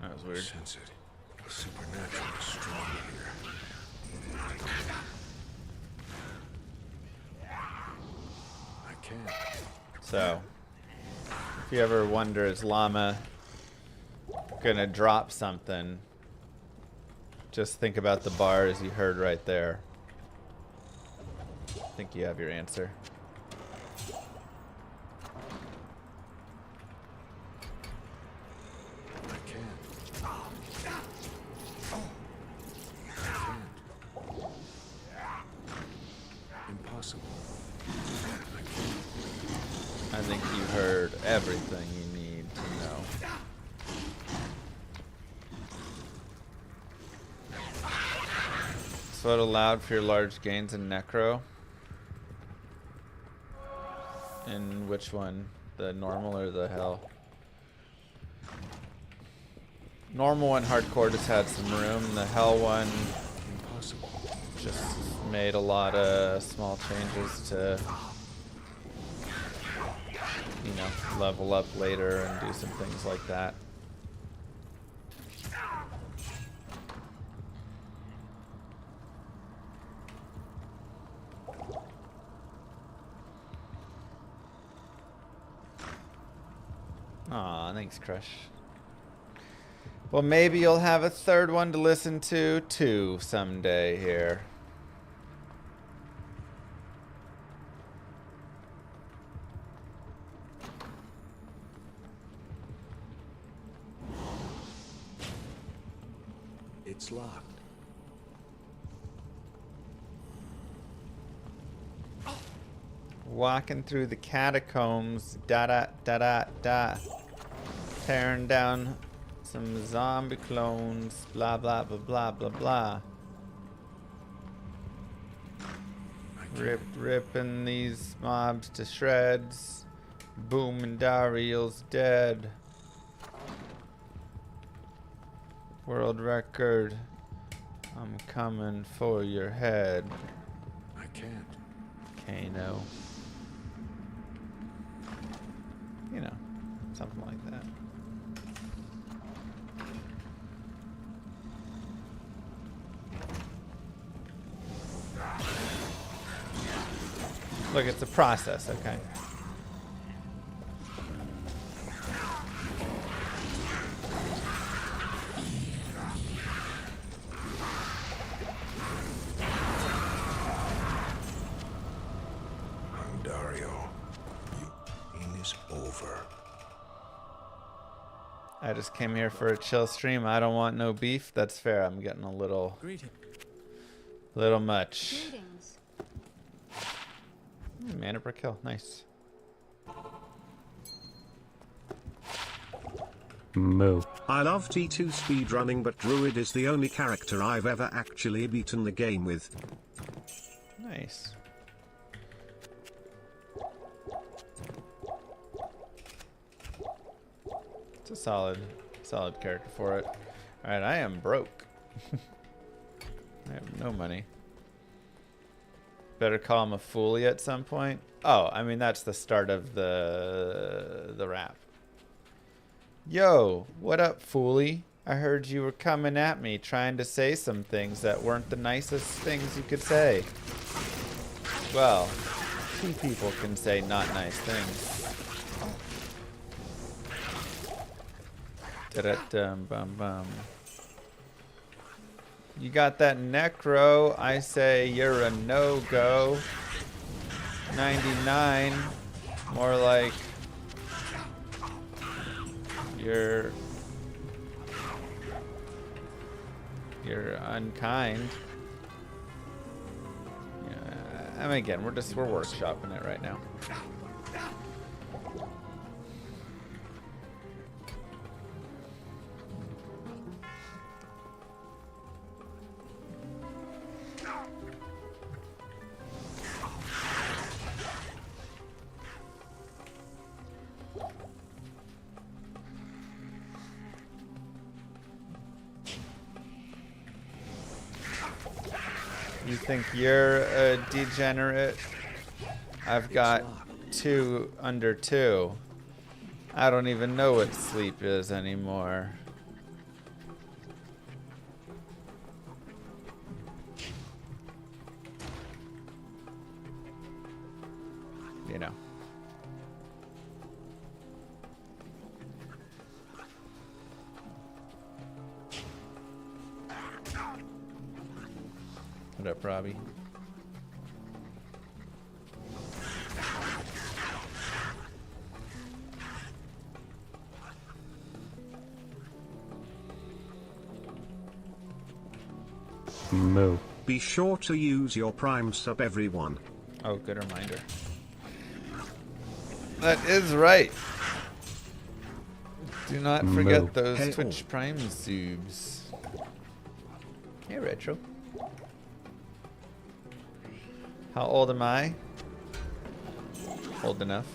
That was weird. Sense it. Supernatural is strong here. I can't. So, if you ever wonder, is Llama gonna drop something? Just think about the bars you heard right there. think you have your answer. I can't. Impossible. I think you heard everything you need to know. So it allowed for your large gains in Necro. In which one? The normal or the hell? Normal one, hardcore, just had some room. The hell one Impossible. just made a lot of small changes to, you know, level up later and do some things like that. Aw, thanks, Crush. Well, maybe you'll have a third one to listen to, too, someday here. It's locked. Walking through the catacombs, da-da-da-da-da. Tearing down some zombie clones, blah, blah, blah, blah, blah, blah. Ripping these mobs to shreds. Boom, and Dariel's dead. World record. I'm coming for your head. I can't. Kano. You know, something like that. Look, it's a process, okay? Dario, it is over. I just came here for a chill stream. I don't want no beef. That's fair. I'm getting a little much. Greetings. Mana per kill. Nice. Moo. I love T2 speedrunning, but Druid is the only character I've ever actually beaten the game with. Nice. It's a solid character for it. Alright, I am broke. I have no money. Better call him a foolie at some point. Oh, I mean, that's the start of the rap. Yo, what up, foolie? I heard you were coming at me trying to say some things that weren't the nicest things you could say. Well, two people can say not nice things. Da-da-dum-bum-bum. You got that necro, I say you're a no-go. 99, more like you're unkind. Yeah, I mean, again, we're workshopping it right now. You think you're a degenerate? I've got 2 under 2. I don't even know what sleep is anymore. You know. What up, Robbie? Moo. Be sure to use your Prime sub, everyone. Oh, good reminder. That is right. Do not forget Moo. those Hey, Twitch Prime subs. Hey, Retro. How old am I? Old enough.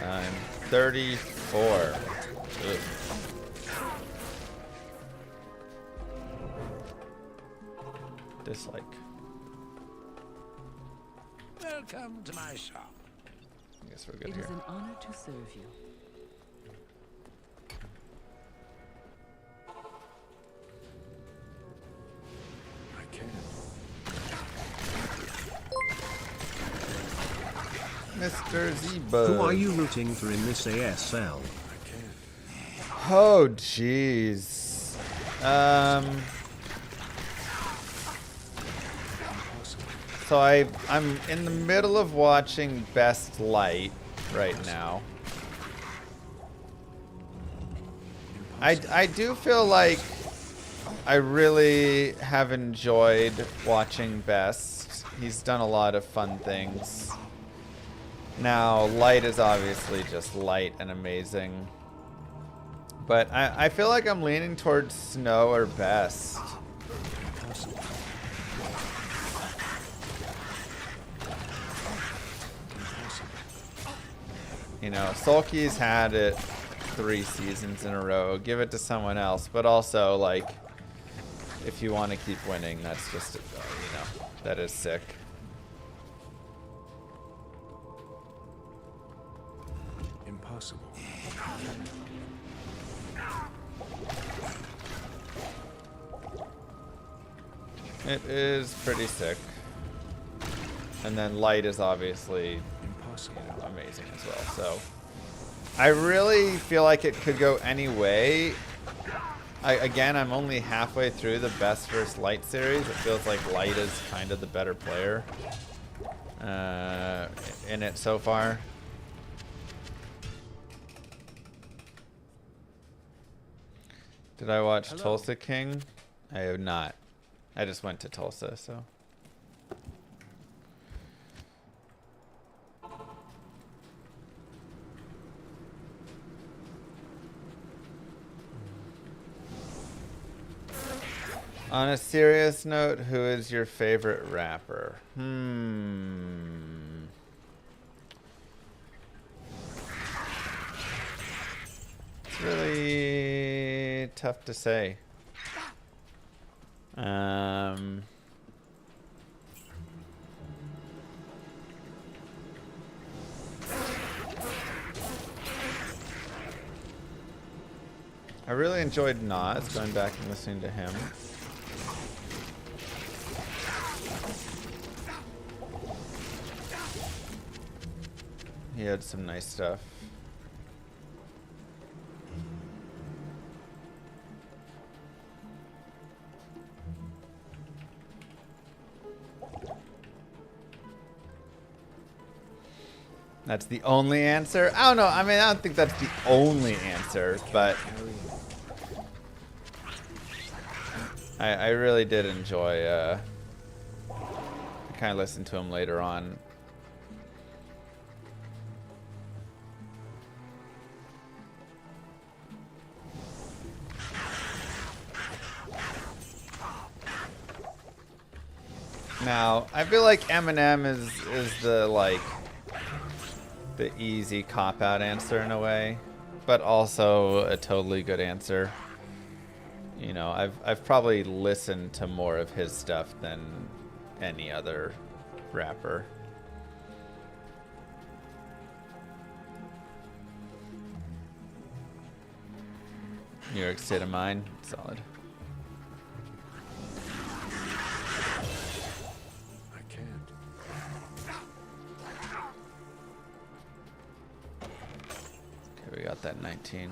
I'm 34. Ugh. Dislike. Welcome to my shop. I guess we're good It here. is an honor to serve you. I can. Mr. Zebug. Who are you rooting for in this ASL? I can. Oh, jeez. So I'm in the middle of watching Best Light right now. I do feel like I really have enjoyed watching Best. He's done a lot of fun things. Now, Light is obviously just light and amazing. But I feel like I'm leaning towards Snow or Best. You know, Sulky's had it 3 seasons in a row. Give it to someone else. But also, like, if you want to keep winning, that's just, you know, that is sick. Impossible. It is pretty sick. And then Light is obviously Impossible. amazing as well. So I really feel like it could go any way. Again, I'm only halfway through the Best vs. Light series. It feels like Light is kind of the better player in it so far. Did I watch Tulsa King? I have not. I just went to Tulsa, so. On a serious note, who is your favorite rapper? It's really tough to say. I really enjoyed Nas, going back and listening to him. He had some nice stuff. That's the only answer? I don't know. I mean, I don't think that's the only answer, but I really did enjoy, I kind of listened to him later on. Now, I feel like Eminem is the, like, the easy cop-out answer in a way, but also a totally good answer. You know, I've probably listened to more of his stuff than any other rapper. New York State of Mind, solid. I can't. Okay, we got that 19.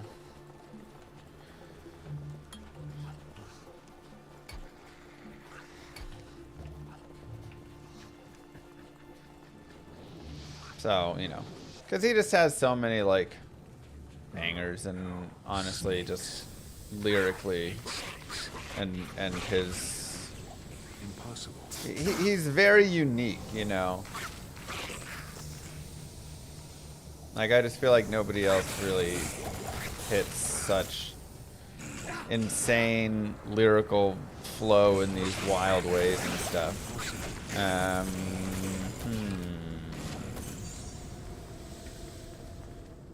So, you know, because he just has so many, like, bangers and honestly just lyrically and his... Impossible. He's very unique, you know. Like, I just feel like nobody else really hits such insane lyrical flow in these wild ways and stuff.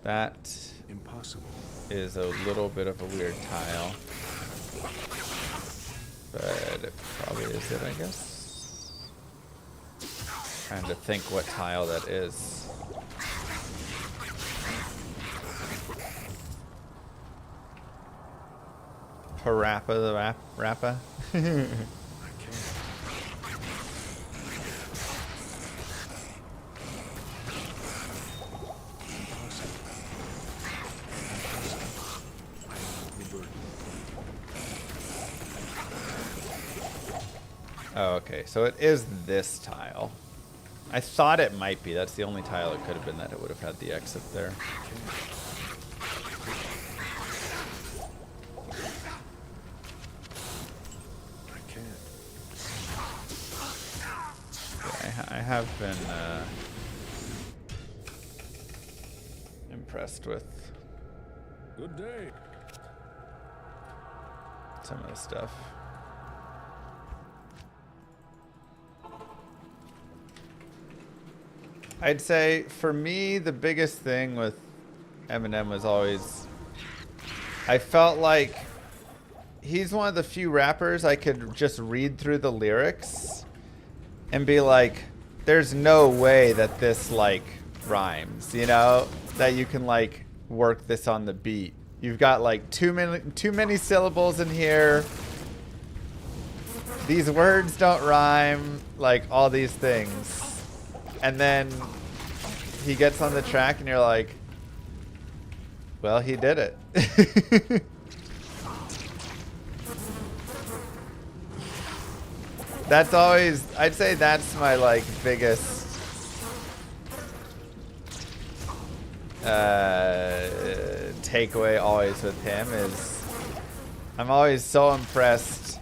That Impossible. is a little bit of a weird tile. But it probably is it, I guess. Trying to think what tile that is. Parappa the Rappa? I can't. Oh, okay. So it is this tile. I thought it might be. That's the only tile it could have been that it would have had the exit there. I can't. Yeah, I have been impressed with Good day. some of the stuff. I'd say for me the biggest thing with Eminem was always I felt like he's one of the few rappers I could just read through the lyrics and be like, there's no way that this like rhymes, you know, that you can like work this on the beat. You've got like too many syllables in here. These words don't rhyme, like all these things. And then he gets on the track and you're like, well, he did it. That's always, I'd say that's my like biggest takeaway always with him is I'm always so impressed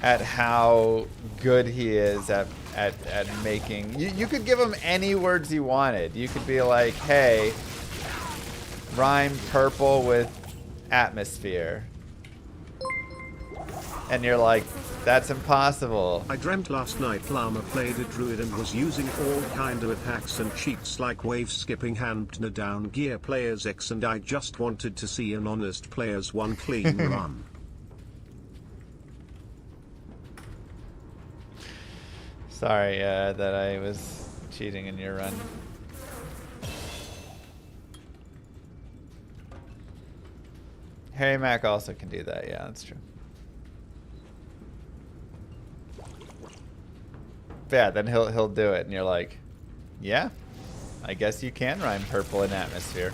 at how good he is at making, you could give him any words you wanted. You could be like, hey, rhyme purple with atmosphere. And you're like, that's impossible. I dreamt last night Llama played a druid and was using all kind of attacks and cheats like wave skipping Hampner down gear players X, and I just wanted to see an honest players one clean run. Sorry that I was cheating in your run. Harry Mack also can do that, yeah, that's true. Yeah, then he'll do it, and you're like, yeah, I guess you can rhyme purple in atmosphere.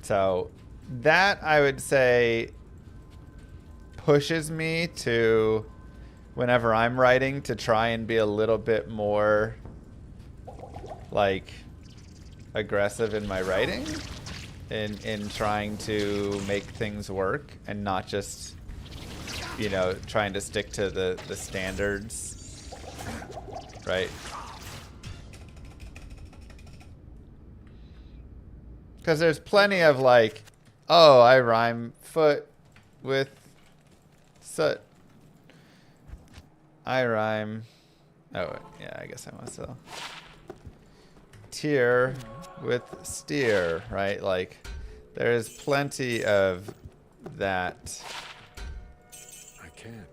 So that I would say pushes me to, whenever I'm writing, to try and be a little bit more like aggressive in my writing. In trying to make things work and not just, you know, trying to stick to the standards, right? Because there's plenty of like, oh, I rhyme foot with soot. I rhyme, oh yeah, I guess I must have. Tier with steer, right? Like there's plenty of that. I can't.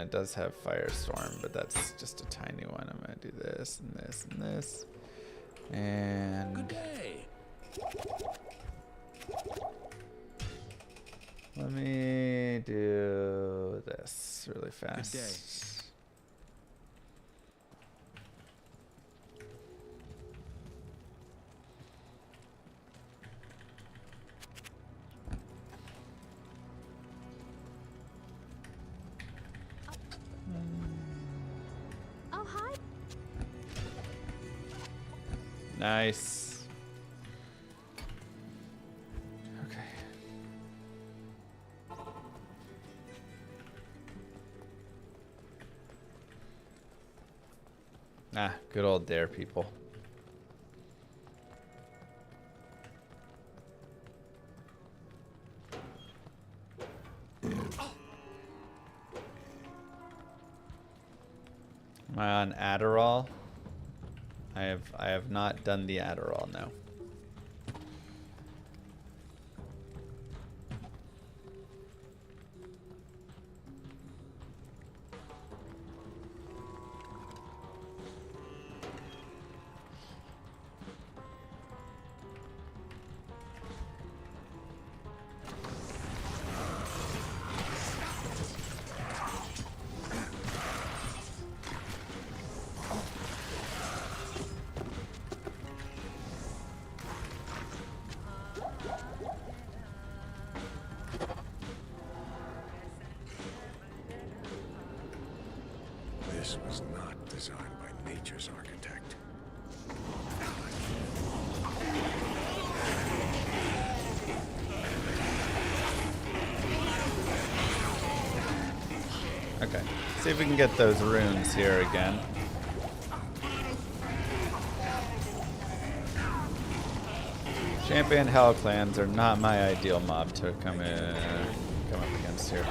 It does have firestorm, but that's just a tiny one. I'm gonna do this and this and this. And Good day. let me do this really fast. Good day. Nice. Okay. Ah, good old dare people. Am I on Adderall? I have not done the Adderall, no. This was not designed by nature's architect. Okay. See if we can get those runes here again. Champion Hell clans are not my ideal mob to come up against here.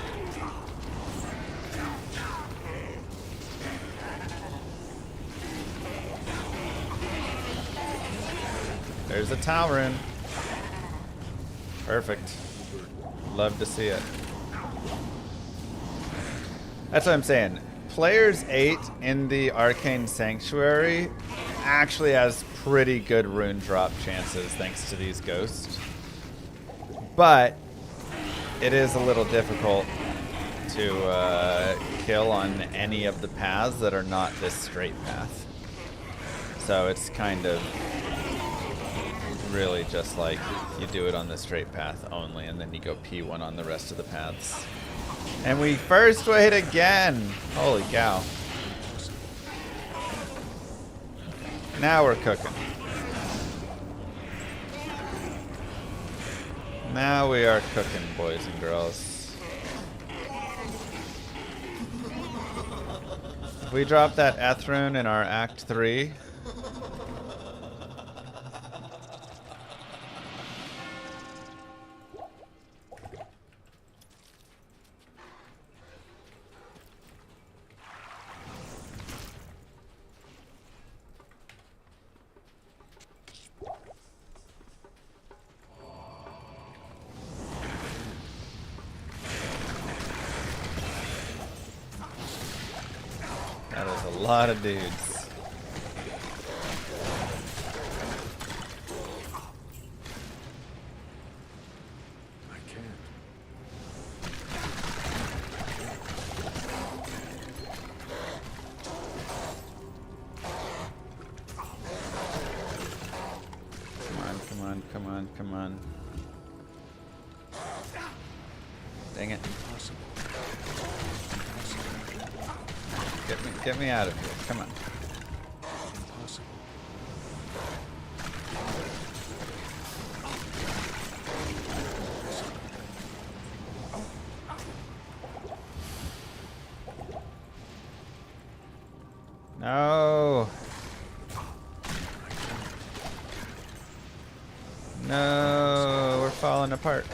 There's a Tau rune. Perfect. Love to see it. That's what I'm saying. Players 8 in the Arcane Sanctuary actually has pretty good rune drop chances thanks to these ghosts. But it is a little difficult to kill on any of the paths that are not this straight path. So it's kind of really just like you do it on the straight path only, and then you go P1 on the rest of the paths. And we first hit again. Holy cow. Now we're cooking. Now we are cooking, boys and girls. If we drop that Ethrune in our Act 3, that is a lot of dudes. I can't. Come on, come on, come on. Dang it. Get me out of here. Come on. Impossible. No. No, we're falling apart.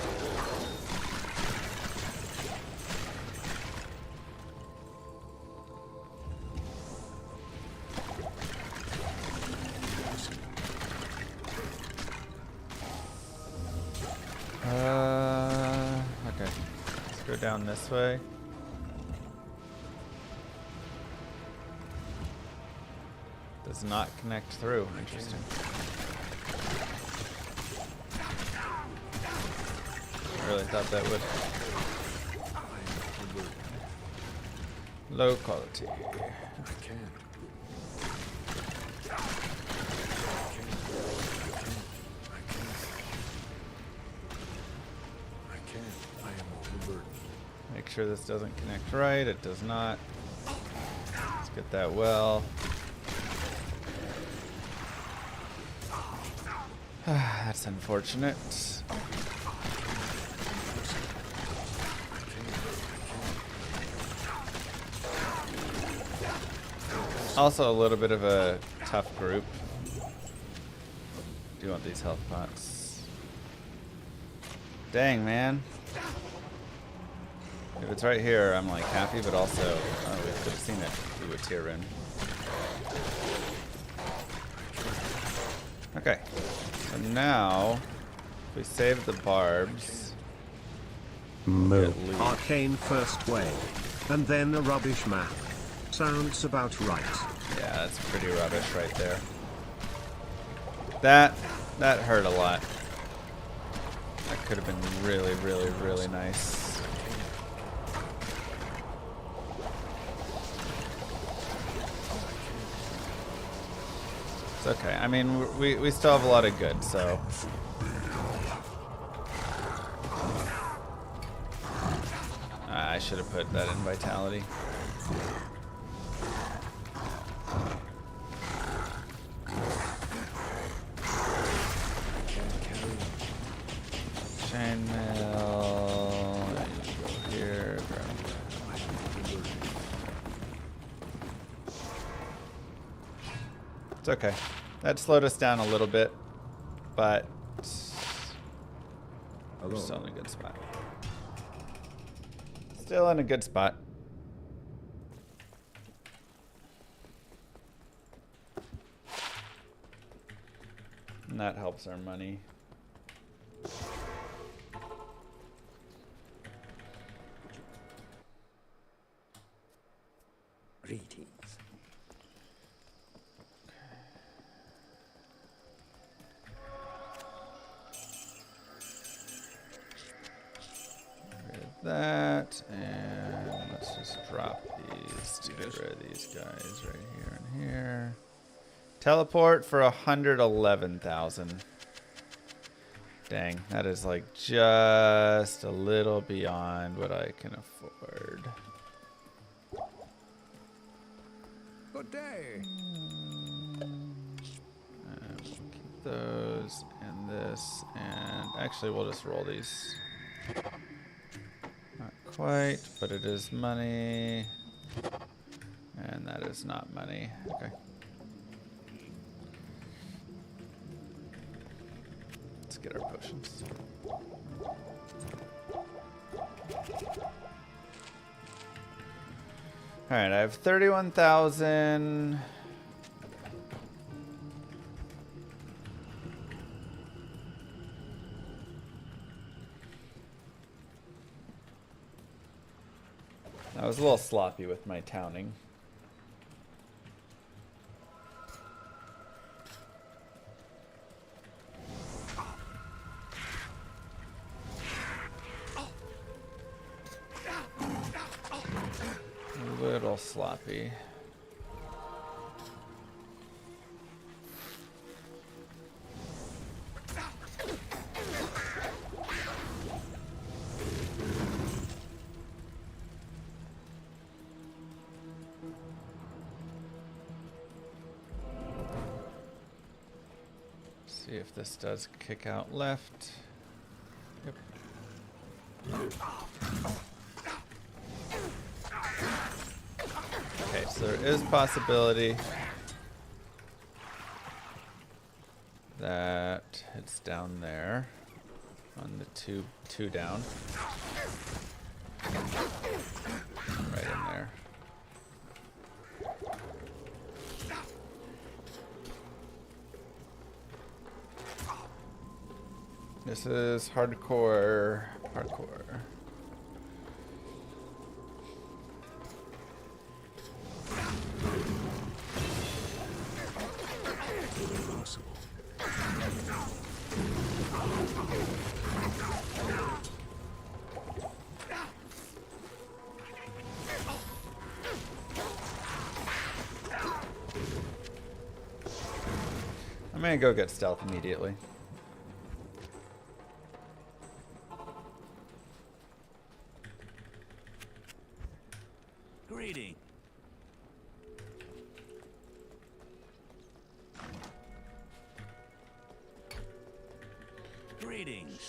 Okay. Let's go down this way. Does not connect through. Interesting. I really thought that would. Low quality. I can't. I am overburdened. Make sure this doesn't connect right. It does not. Let's get that well. That's unfortunate. Also a little bit of a tough group. Do you want these health pots? Dang, man. If it's right here, I'm like happy, but also, oh, we could have seen it. We would tear in. Okay. So now, if we save the barbs. Move. Arcane first wave. And then a rubbish map. Sounds about right. Yeah, that's pretty rubbish right there. That hurt a lot. That could have been really, really, really nice. It's okay. I mean, we still have a lot of good, so. I should have put that in vitality. Chainmail. Go here. It's okay. That slowed us down a little bit, but we're still in a good spot. Still in a good spot. And that helps our money. Greetings. That, and let's just drop these to get rid of these guys right here and here. Teleport for 111,000. Dang, that is like just a little beyond what I can afford. Good day. And we'll keep those and this, and actually we'll just roll these. Not quite, but it is money. And that is not money. Okay. Let's get our potions. Alright, I have 31,000. I was a little sloppy with my towning. A little sloppy. See if this does kick out left. Yep. Okay, so there is possibility that it's down there on the two down. Right in there. This is hardcore parkour. I'm gonna go get stealth immediately. Greeting. Greetings.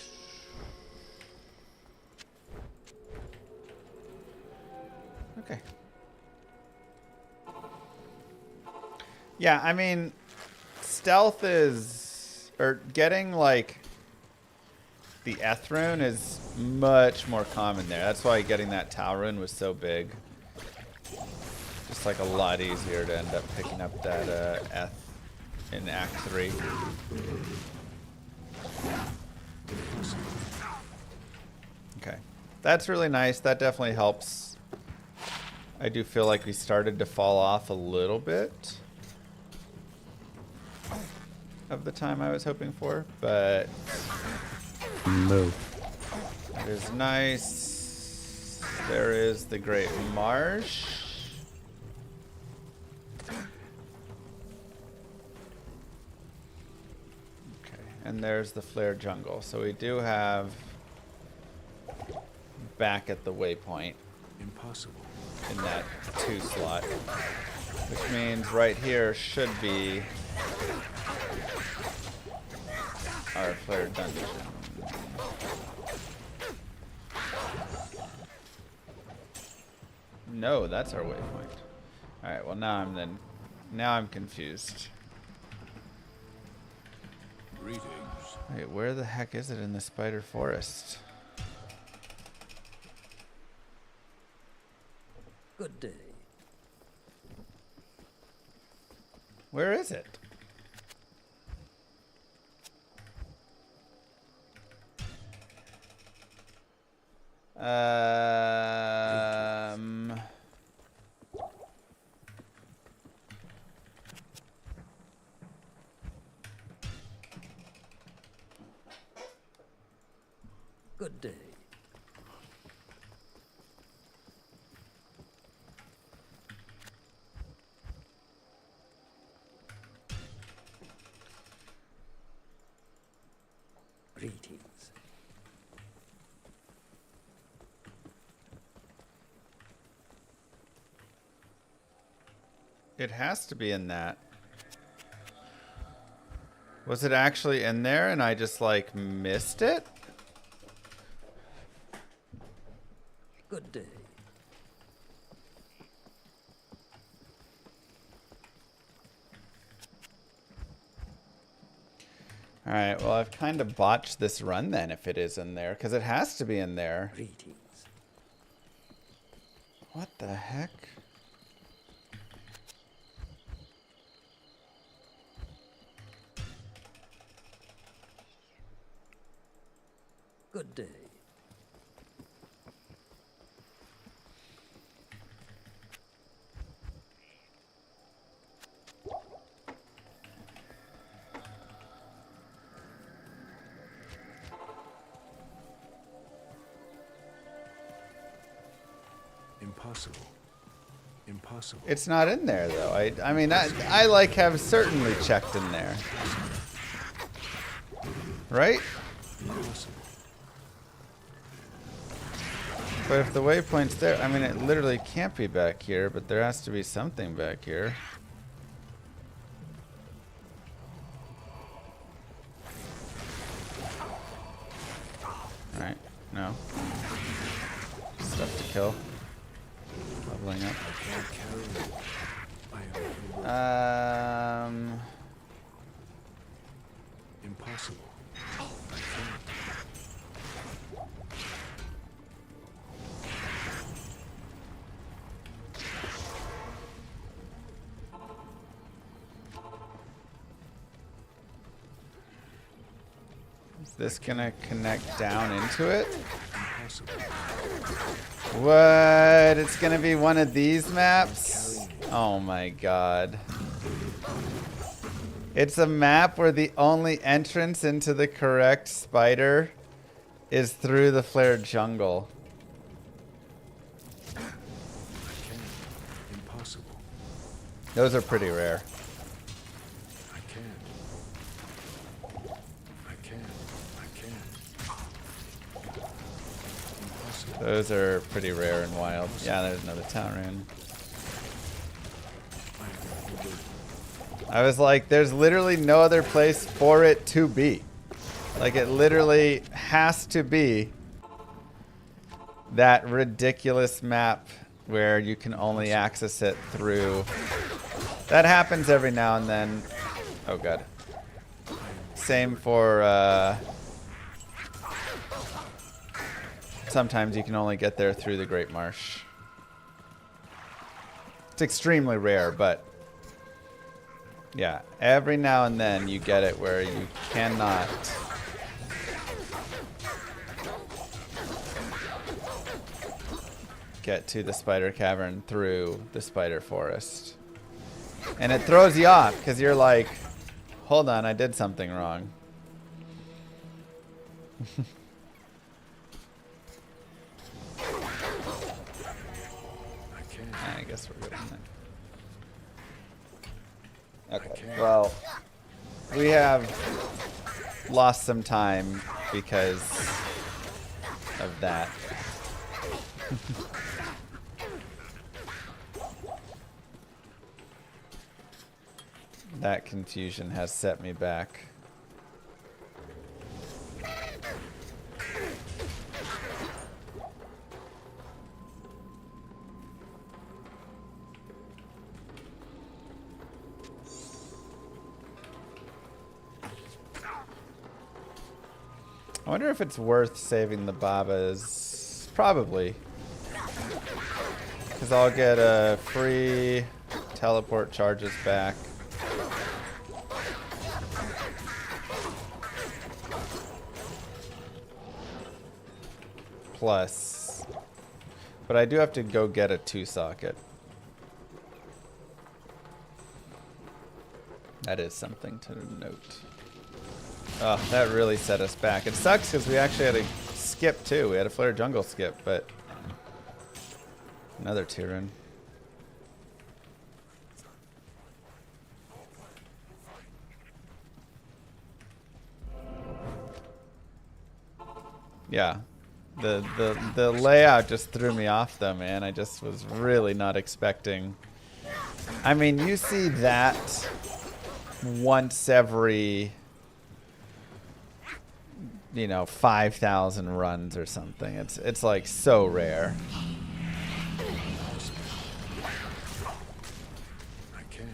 Okay. Yeah, I mean, stealth is, or getting like the Eth rune is much more common there. That's why getting that Tau rune was so big. Just like a lot easier to end up picking up that Eth in Act 3. Okay. That's really nice. That definitely helps. I do feel like we started to fall off a little bit of the time I was hoping for, but No. it is nice. There is the Great Marsh. Okay, and there's the Flare Jungle. So we do have back at the waypoint Impossible. in that 2 slot, which means right here should be our Flare Dungeon. No, that's our waypoint. Alright, well now I'm confused. Greetings. Wait, where the heck is it in the Spider Forest? Good day. Where is it? Good day. Greetings. It has to be in that. Was it actually in there and I just like missed it? Good day. Alright, well I've kind of botched this run then if it is in there, because it has to be in there. Greetings. What the heck? Good day. Impossible. Impossible. It's not in there though. I mean I like have certainly checked in there. Right? Impossible. But if the waypoint's there, I mean it literally can't be back here, but there has to be something back here. Alright, no. Stuff to kill. Leveling up. Impossible. Is this gonna connect down into it? Impossible. What? It's gonna be one of these maps? Oh my god. It's a map where the only entrance into the correct spider is through the flared jungle. Impossible. Those are pretty rare. I can't. I can't. I can't. Impossible. Those are pretty rare and wild. Yeah, there's another town rune. I was like, there's literally no other place for it to be. Like, it literally has to be that ridiculous map where you can only access it through. That happens every now and then. Oh god. Same for sometimes you can only get there through the Great Marsh. It's extremely rare, but yeah, every now and then you get it where you cannot get to the spider cavern through the spider forest. And it throws you off because you're like, hold on, I did something wrong. I guess we're good on that. Okay, well, we have lost some time because of that. That confusion has set me back. I wonder if it's worth saving the Babas. Probably. Because I'll get a free teleport charges back. Plus. But I do have to go get a 2-socket. That is something to note. Oh, that really set us back. It sucks because we actually had a skip too. We had a Flare Jungle skip, but another Tyrann. Yeah. The layout just threw me off though, man. I just was really not expecting. I mean, you see that once every, you know, 5,000 runs or something. It's like so rare. I can't.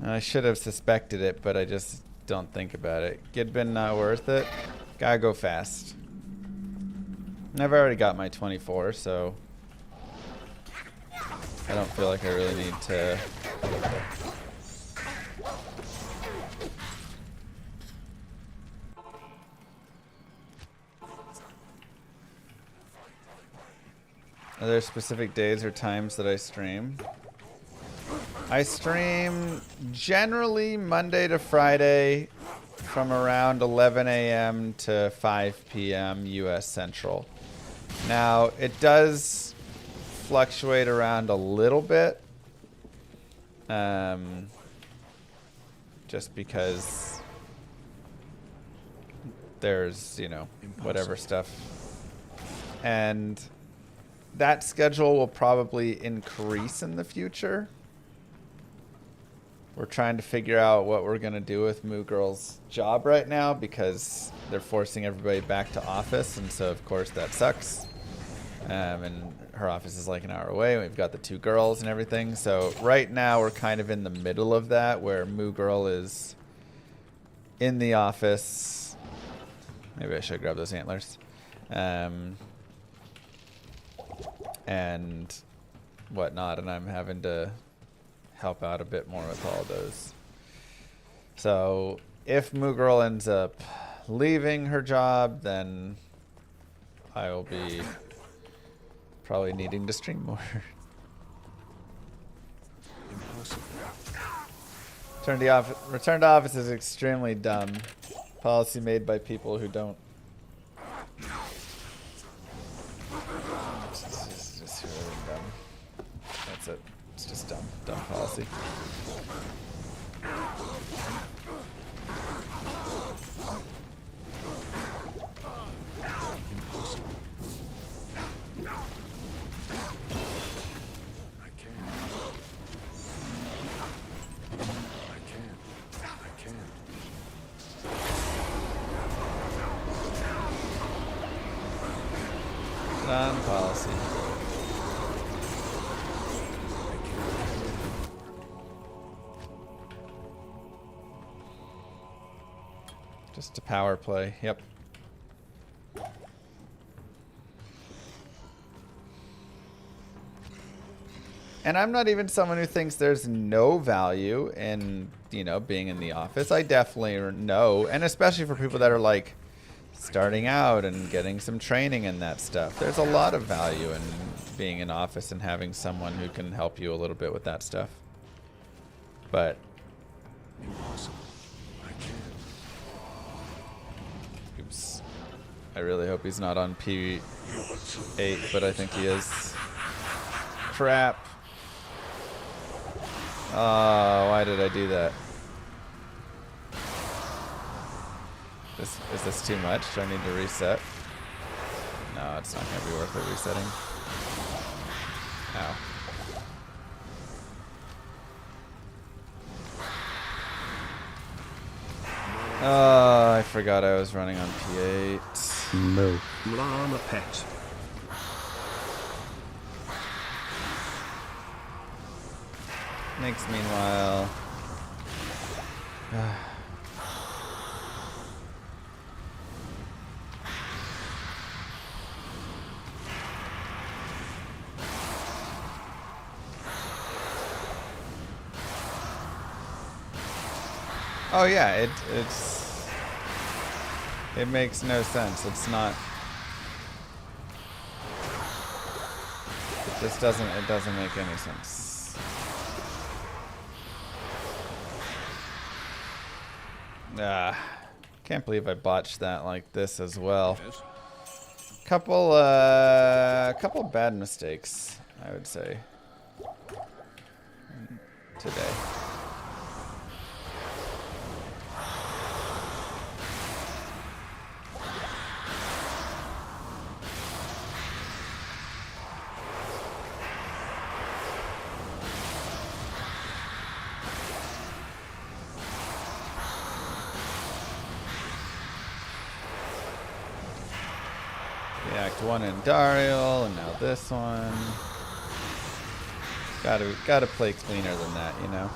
I should have suspected it, but I just don't think about it. Gidbin not worth it. Gotta go fast. I've already got my 24, so I don't feel like I really need to. Are there specific days or times that I stream? I stream generally Monday to Friday from around 11 a.m. to 5 p.m. U.S. Central. Now, it does fluctuate around a little bit. Just because there's, you know, whatever stuff. And that schedule will probably increase in the future. We're trying to figure out what we're going to do with Moo Girl's job right now because they're forcing everybody back to office, and so of course that sucks. And her office is like an hour away. We've got the 2 girls and everything. So right now we're kind of in the middle of that where Moo Girl is in the office. Maybe I should grab those antlers. And whatnot, and I'm having to help out a bit more with all those. So if Moo Girl ends up leaving her job, then I will be probably needing to stream more. Return to office is extremely dumb. Policy made by people who don't. It's just really dumb. That's it. It's just dumb. Dumb policy. on policy. Just a power play. Yep. And I'm not even someone who thinks there's no value in, you know, being in the office. I definitely know, and especially for people that are like starting out and getting some training in that stuff. There's a lot of value in being in office and having someone who can help you a little bit with that stuff. But Impossible. I can't. oops. I really hope he's not on P8, but I think he is. Crap. Oh, why did I do that? Is this too much? Do I need to reset? No, it's not going to be worth it resetting. Ow. Oh, I forgot I was running on P8. Moo. Llama pet. Next, meanwhile. Oh yeah, it makes no sense. It's not. It doesn't make any sense. Can't believe I botched that like this as well. Couple bad mistakes, I would say, today. Act 1 in Dario, and now this one. Gotta play cleaner than that, you know.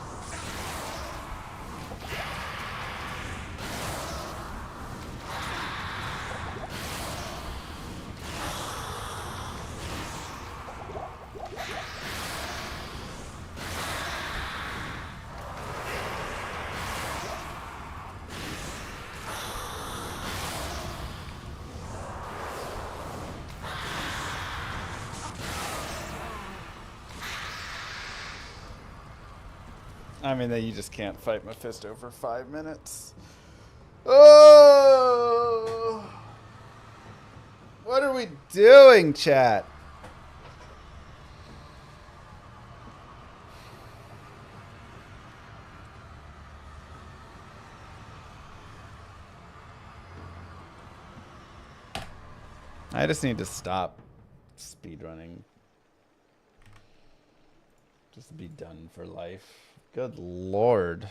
I mean, that you just can't fight Mephisto for 5 minutes. Oh! What are we doing, chat? I just need to stop speedrunning. Just be done for life. Good lord.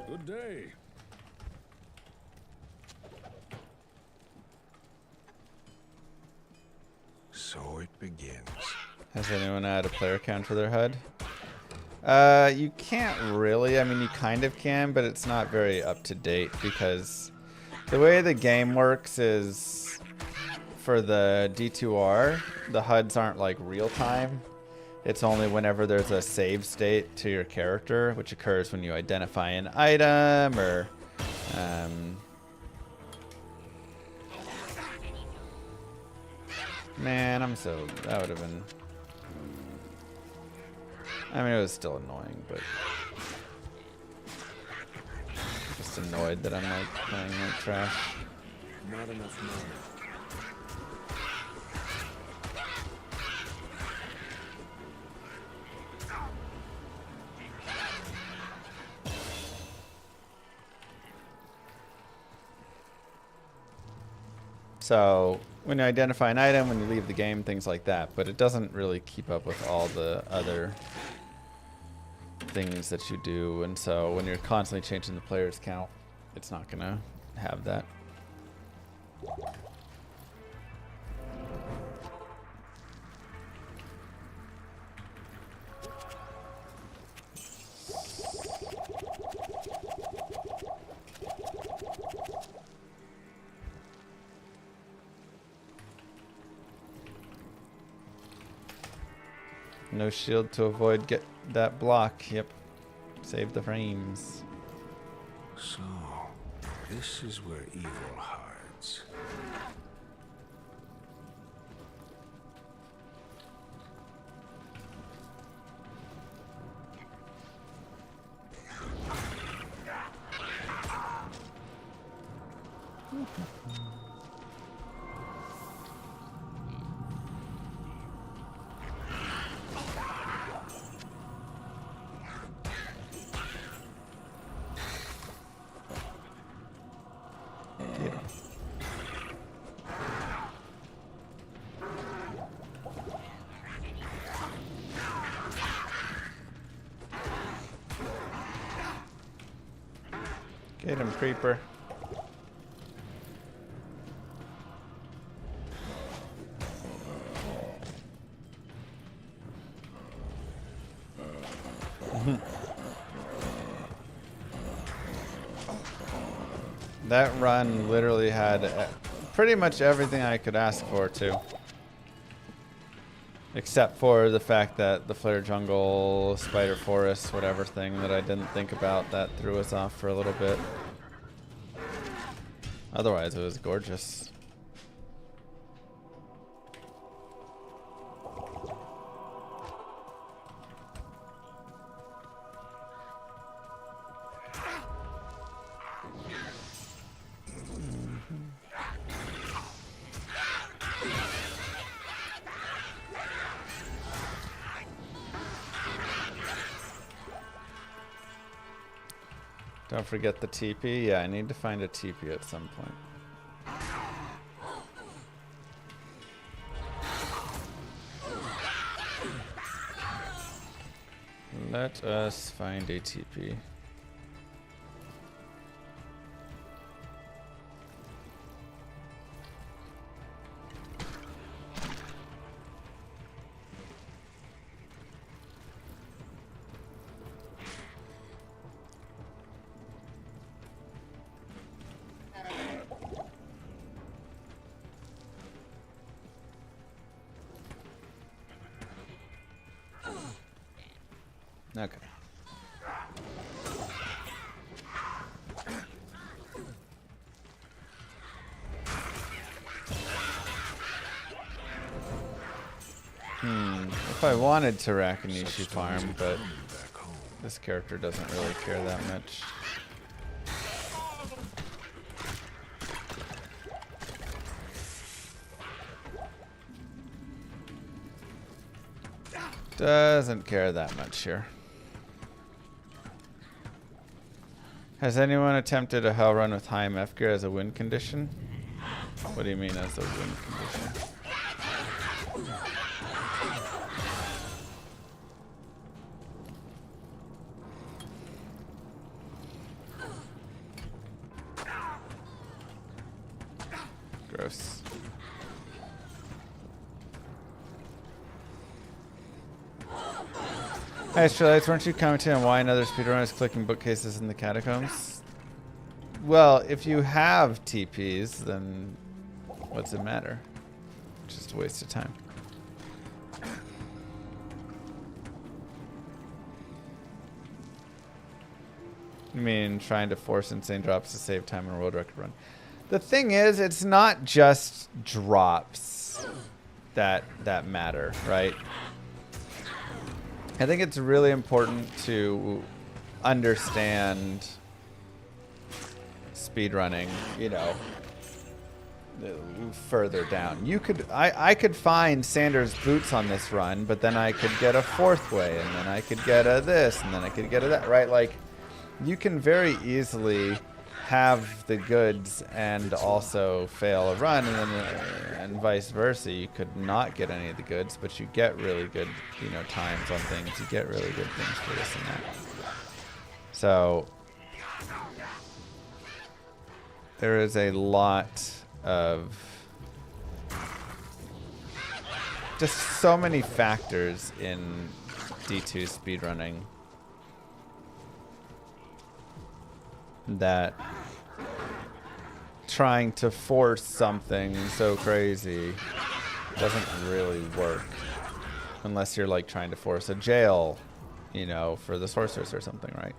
Good day. So it begins. Has anyone had a player count for their HUD? You can't really. I mean, you kind of can, but it's not very up to date because the way the game works is for the D2R, the HUDs aren't like real time. It's only whenever there's a save state to your character, which occurs when you identify an item or man, that would have been, I mean, it was still annoying, but just annoyed that I'm like playing like trash. Not enough money. So when you identify an item, when you leave the game, things like that, but it doesn't really keep up with all the other things that you do, and so when you're constantly changing the player's count, it's not gonna have that. No shield to avoid get that block. Yep. Save the frames. So, this is where evil hides. Get him, creeper. That run literally had pretty much everything I could ask for, too. Except for the fact that the Flare Jungle, Spider Forest, whatever thing that I didn't think about, that threw us off for a little bit. Otherwise, it was gorgeous. Don't forget the TP. Yeah, I need to find a TP at some point. Let us find a TP. Okay. If I wanted to Rakanishi farm, but this character doesn't really care that much. Doesn't care that much here. Has anyone attempted a hell run with high MF gear as a win condition? What do you mean as a win condition? Gross. Hey, Strelites, weren't you commenting on why another speedrunner is clicking bookcases in the catacombs? Well, if you have TPs, then what's it matter? Just a waste of time. You mean trying to force insane drops to save time in a world record run? The thing is, it's not just drops that matter, right? I think it's really important to understand speedrunning, you know, further down. You could, I could find Sanders' boots on this run, but then I could get a fourth way, and then I could get a this, and then I could get a that, right? Like, you can very easily have the goods and also fail a run, and vice versa. You could not get any of the goods, but you get really good, you know, times on things. You get really good things for this and that. So there is a lot of just so many factors in D2 speedrunning that trying to force something so crazy doesn't really work unless you're like trying to force a jail, you know, for the sorceress or something, right?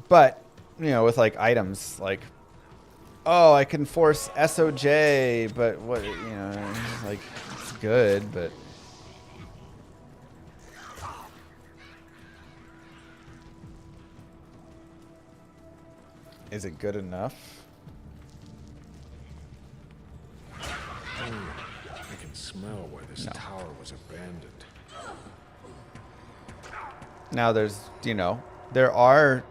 But you know, with like items, like, oh, I can force SOJ, but what, you know, like, it's good, but is it good enough? I can smell where this tower was abandoned. Now there's, you know, there are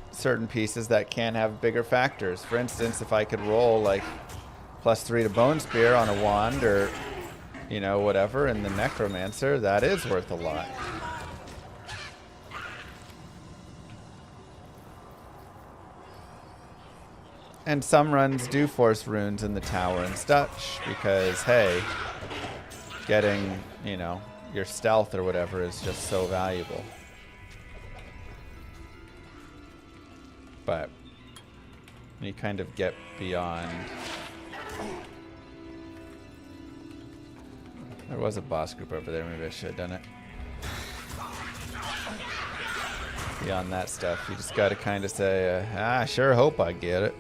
certain pieces that can have bigger factors. For instance, if I could roll like +3 to Bone Spear on a wand or, you know, whatever in the Necromancer, that is worth a lot. And some runs do force runes in the tower and such because, hey, getting, you know, your stealth or whatever is just so valuable. But you kind of get beyond. There was a boss group over there. Maybe I should have done it. Beyond that stuff, you just got to kind of say, I sure hope I get it.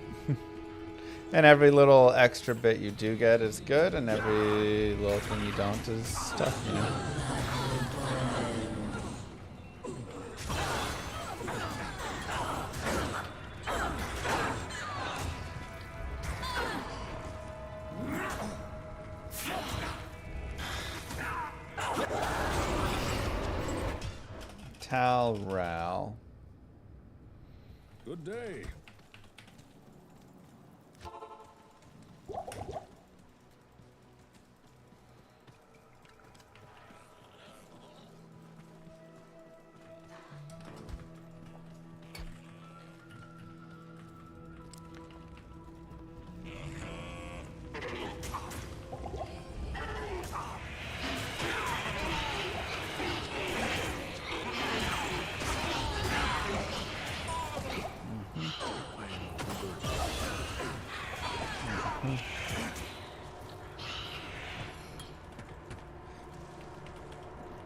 And every little extra bit you do get is good, and every little thing you don't is tough, you know? Tal-Ral. Good day.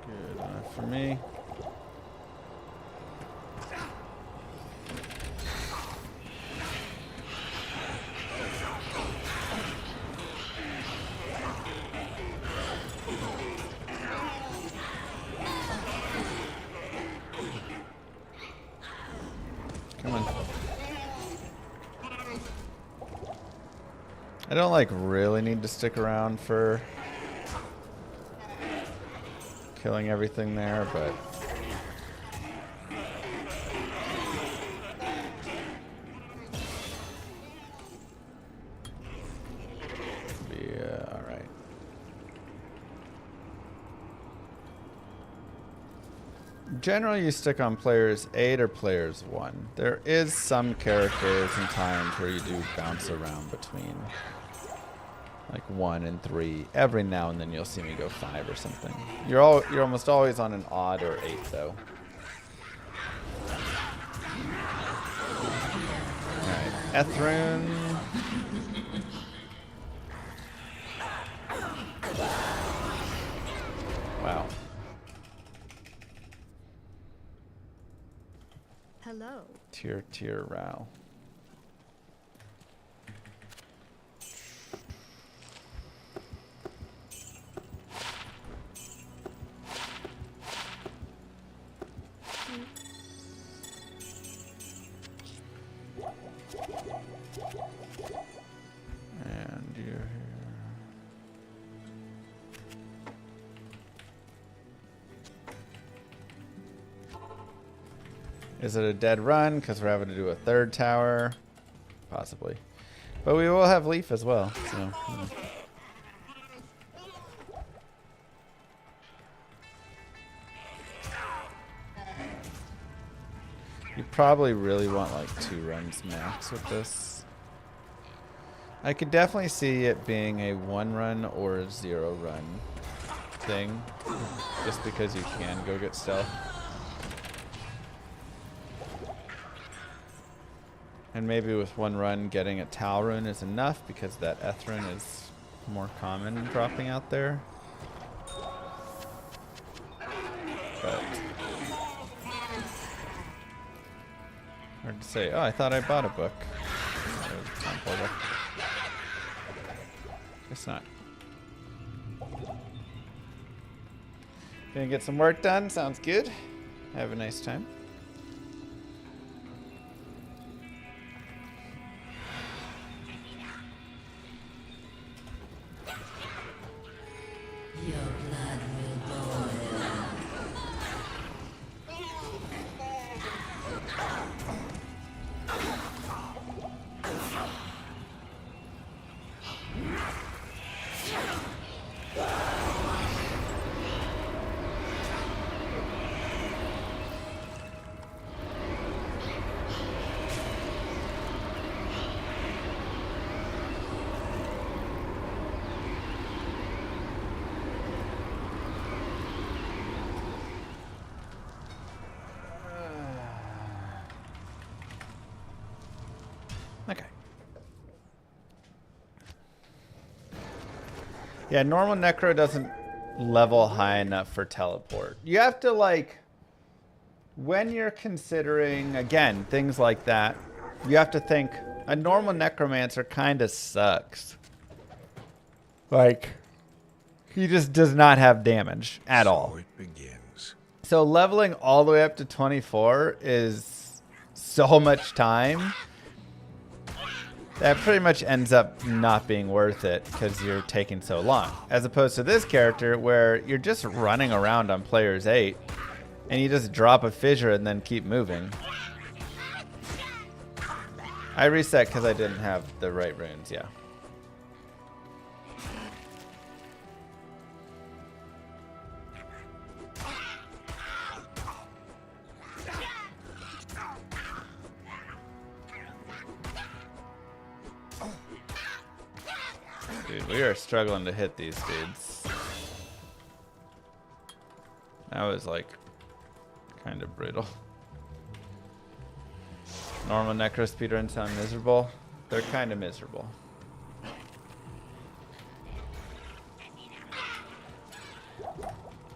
Good enough for me. Come on. I don't like really need to stick around for killing everything there, but be all right. Generally, you stick on players 8 or players 1. There is some characters and times where you do bounce around between like 1 and 3. Every now and then you'll see me go 5 or something. You're almost always on an odd or 8 though. Alright, Ethrune. Wow. Hello. Tier Ral. And you're here. Is it a dead run because we're having to do a third tower? Possibly. But we will have Leaf as well, so... You probably really want like 2 runs max with this. I could definitely see it being a 1 run or a 0 run thing, just because you can go get stealth. And maybe with 1 run getting a Tal rune is enough because that Eth rune is more common dropping out there. But hard to say. Oh, I thought I bought a book. Guess not. Gonna get some work done. Sounds good. Have a nice time. Okay. Yeah, normal Necro doesn't level high enough for teleport. You have to, like, when you're considering, again, things like that, you have to think, a normal Necromancer kind of sucks. Like, he just does not have damage at all. So it begins. So leveling all the way up to 24 is so much time. That pretty much ends up not being worth it because you're taking so long. As opposed to this character where you're just running around on players 8 and you just drop a fissure and then keep moving. I reset because I didn't have the right runes, yeah. Dude, we are struggling to hit these dudes. That was like kind of brutal. Normal Necro speedrun sound miserable. They're kind of miserable.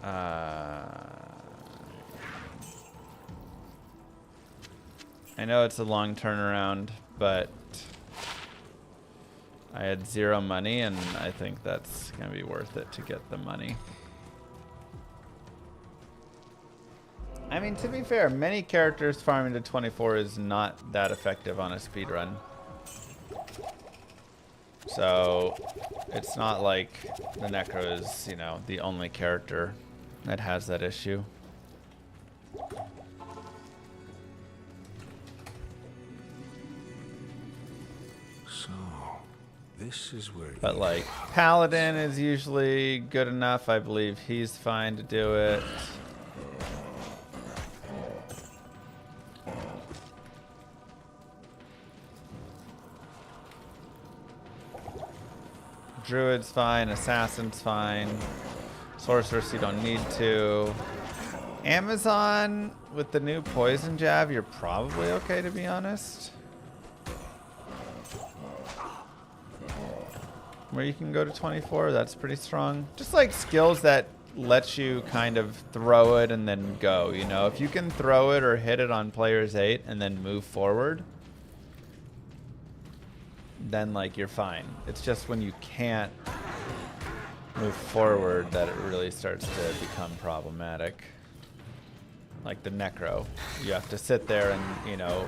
I know it's a long turnaround, but I had 0 money, and I think that's going to be worth it to get the money. I mean, to be fair, many characters farming to 24 is not that effective on a speedrun. So, it's not like the Necro is, you know, the only character that has that issue. So, this is where. But like, Paladin is usually good enough. I believe he's fine to do it. Druid's fine, Assassin's fine. Sorceress, you don't need to. Amazon, with the new poison jab, you're probably okay, to be honest. Where you can go to 24, that's pretty strong. Just like skills that let you kind of throw it and then go, you know? If you can throw it or hit it on players 8 and then move forward, then like you're fine. It's just when you can't move forward that it really starts to become problematic. Like the Necro. You have to sit there and, you know,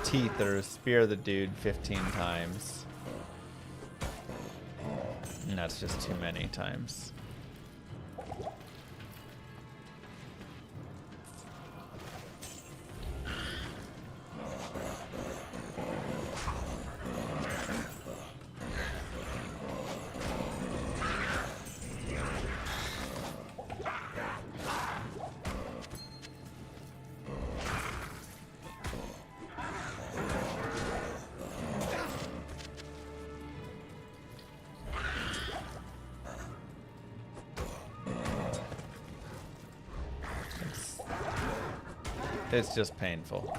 teeth or spear the dude 15 times. And that's just too many times. It's just painful.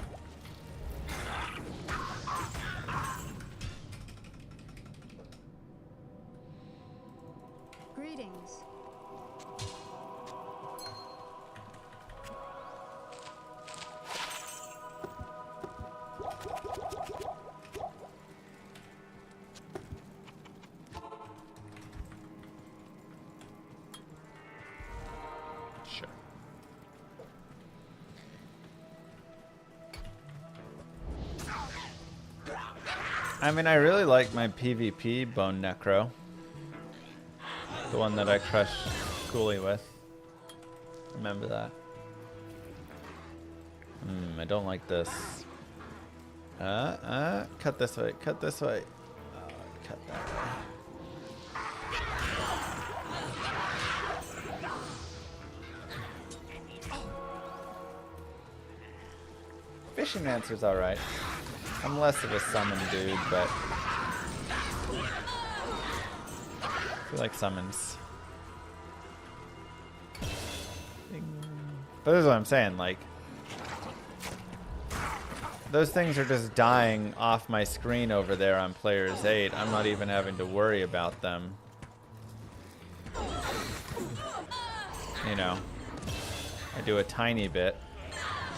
Greetings. Sure. I mean, I really like my PvP Bone Necro. The one that I crushed Ghoulie with. Remember that. I don't like this. Cut this way, cut this way. Cut that way. Fishing Dancer's alright. I'm less of a summon dude, but I feel like summons. But this is what I'm saying, like, those things are just dying off my screen over there on Players 8. I'm not even having to worry about them. You know, I do a tiny bit.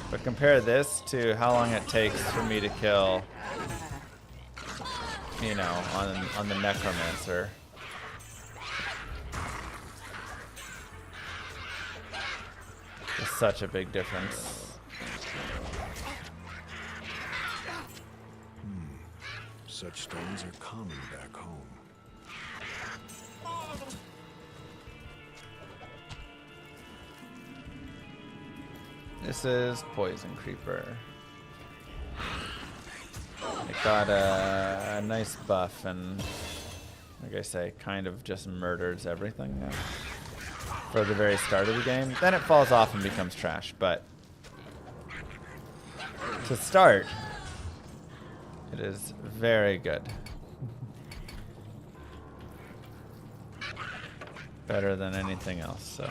But compare this to how long it takes for me to kill, you know, on the Necromancer. It's such a big difference. Such stones are common back home. This is Poison Creeper. It got a nice buff and, like I say, kind of just murders everything for the very start of the game. Then it falls off and becomes trash, but to start, it is very good. Better than anything else, so.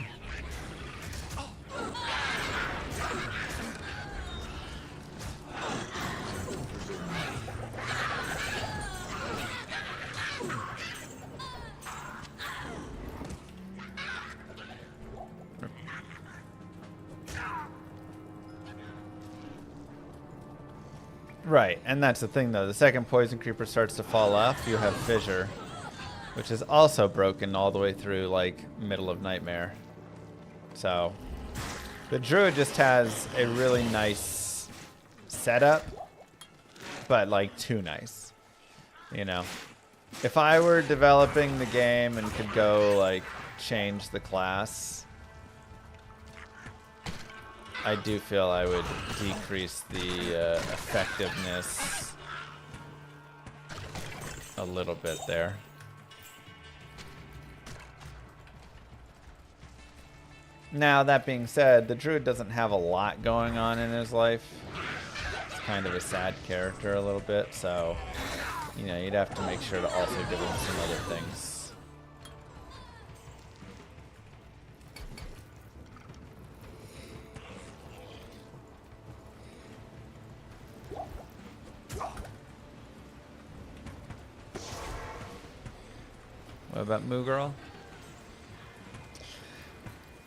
Right, and that's the thing though. The second Poison Creeper starts to fall off, you have Fissure, which is also broken all the way through, like, middle of Nightmare. So, the Druid just has a really nice setup, but, like, too nice. You know? If I were developing the game and could go, like, change the class, I do feel I would decrease the effectiveness a little bit there. Now, that being said, the Druid doesn't have a lot going on in his life. He's kind of a sad character a little bit, so, you know, you'd have to make sure to also give him some other things. What about Moo Girl?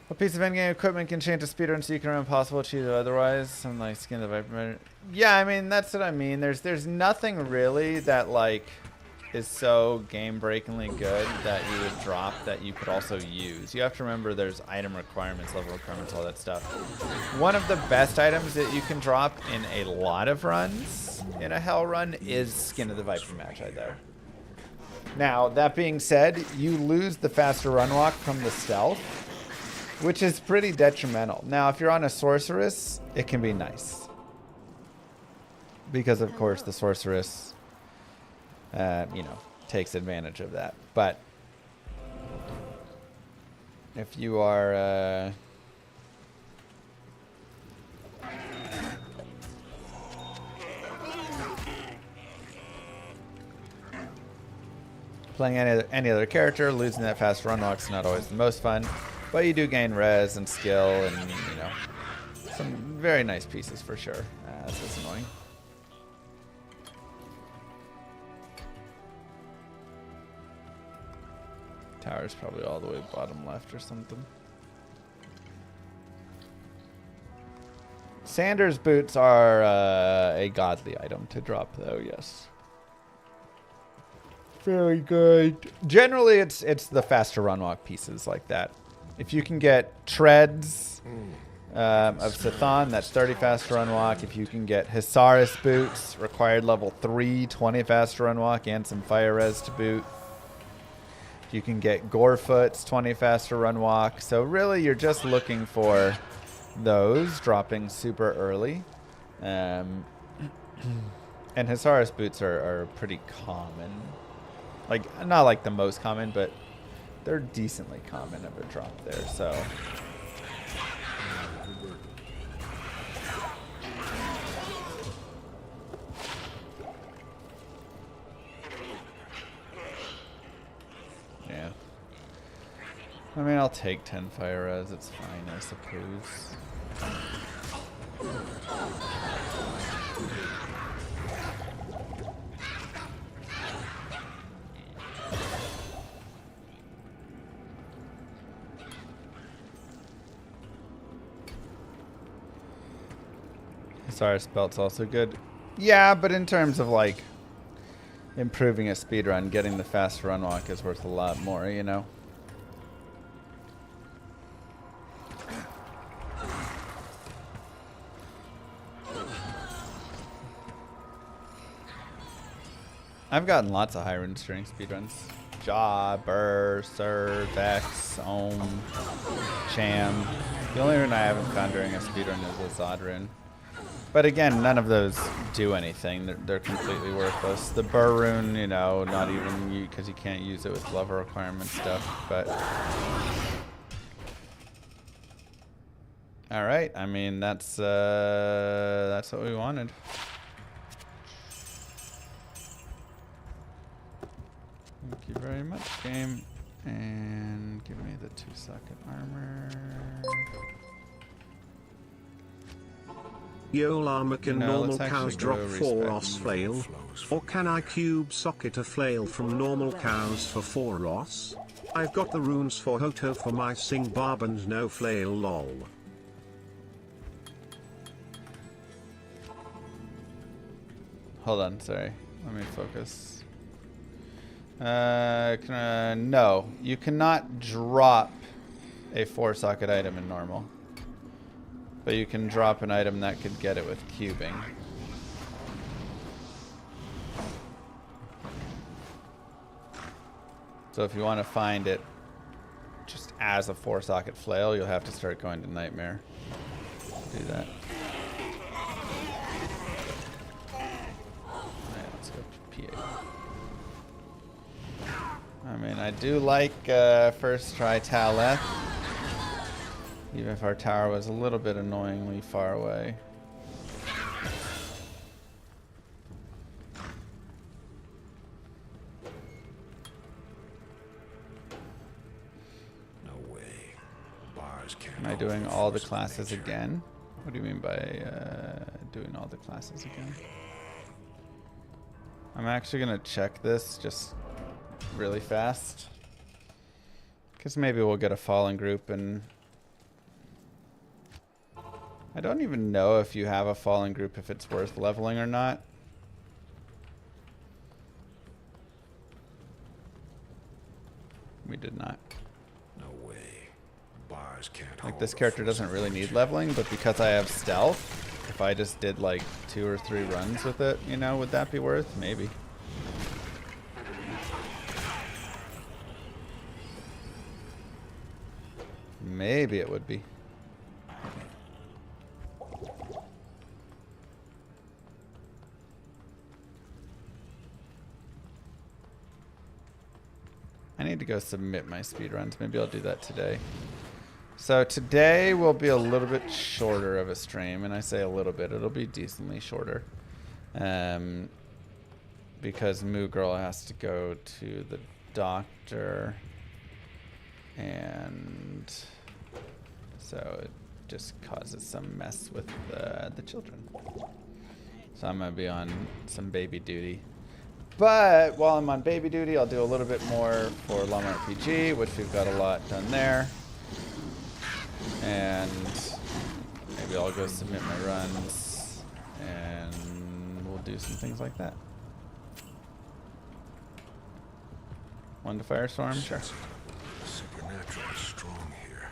What piece of endgame equipment can change to speedrun so you can run impossible achieve otherwise? Some like Skin of the Viper. Yeah, I mean that's what I mean. There's nothing really that like is so game breakingly good that you would drop that you could also use. You have to remember there's item requirements, level requirements, all that stuff. One of the best items that you can drop in a lot of runs in a hell run is Skin of the Viper Magi there. Now, that being said, you lose the faster run walk from the stealth, which is pretty detrimental. Now, if you're on a sorceress, it can be nice. Because, of course, the sorceress, you know, takes advantage of that. But if you are... playing any other character, losing that fast run walk's not always the most fun, but you do gain res and skill and, you know, very nice pieces for sure. This is annoying. Tower's probably all the way bottom left or something. Sanders boots are a godly item to drop, though. Yes. Very good. Generally, it's the faster run walk pieces like that. If you can get treads of Sithon, that's 30 faster run walk. If you can get Hisaris boots, required level 3, 20 faster run walk, and some fire res to boot. You can get Gorefoots, 20 faster run walk. So really, you're just looking for those dropping super early. And Hisaris boots are pretty common. Like, not like the most common, but they're decently common of a drop there, so. Yeah. I mean, I'll take 10 fire res, it's fine, I suppose. Hisaris belt's also good. Yeah, but in terms of like improving a speedrun, getting the fast run walk is worth a lot more, you know? I've gotten lots of high rune string speedruns. Jaw, Burr, Sir, Vex, Ohm, Cham. The only rune I haven't found during a speedrun is a Zod rune. But again, none of those do anything. They're completely worthless. The Burr rune, you know, not even because you can't use it with level requirement stuff. But all right, I mean that's what we wanted. Thank you very much, game. And give me the 2-socket armor. Yo llama, can normal let's cows actually go drop 4 respect. Ross flail? Or can I cube socket a flail from normal cows for 4 Ross? I've got the runes for Hoto for my sing barb and no flail lol. Hold on, sorry. Let me focus. No, you cannot drop a 4-socket item in normal. But you can drop an item that could get it with cubing. So if you want to find it just as a 4-socket flail, you'll have to start going to Nightmare to do that. Alright, let's go to PA. I mean, I do like first try Taleth. Even if our tower was a little bit annoyingly far away. No way. Bars can't. Am I doing all the classes again? What do you mean by doing all the classes again? I'm actually gonna check this just really fast. Because maybe we'll get a fallen group and I don't even know if you have a fallen group if it's worth leveling or not. We did not. No way. Bars can't. Like this character doesn't really need leveling, but because I have stealth, if I just did like 2 or 3 runs with it, you know, would that be worth? Maybe. Maybe it would be. I need to go submit my speedruns. Maybe I'll do that today. So today will be a little bit shorter of a stream, and I say a little bit. It'll be decently shorter. Because Moo Girl has to go to the doctor. And so just causes some mess with the children. So I'm going to be on some baby duty. But while I'm on baby duty, I'll do a little bit more for Llama RPG, which we've got a lot done there. And maybe I'll go submit my runs, and we'll do some things like that. One to Firestorm? Sure. Supernatural is strong here.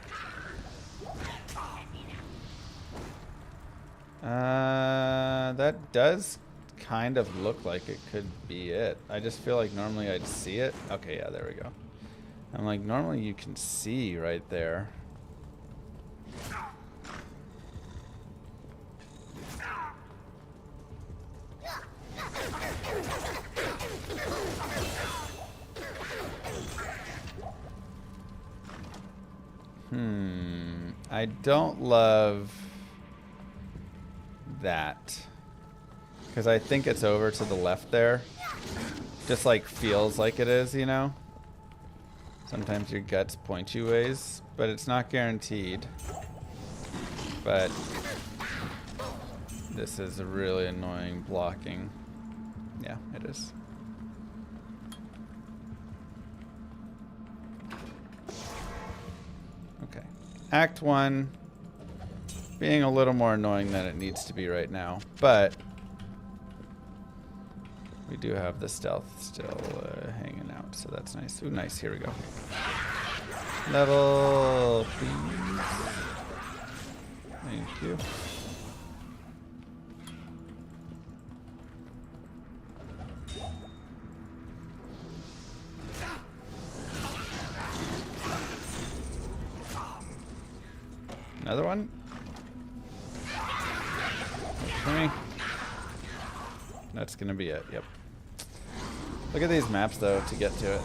That does kind of look like it could be it. I just feel like normally I'd see it. Okay, yeah, there we go. I'm like, normally you can see right there. I don't love that. Because I think it's over to the left there. Just like feels like it is, you know? Sometimes your guts point you ways, but it's not guaranteed. But this is a really annoying blocking. Yeah, it is. Okay. Act 1 being a little more annoying than it needs to be right now, but we do have the stealth still hanging out, so that's nice. Ooh, nice. Here we go. Level, please. Thank you. Another one? Okay. That's gonna be it, yep. Look at these maps though to get to it.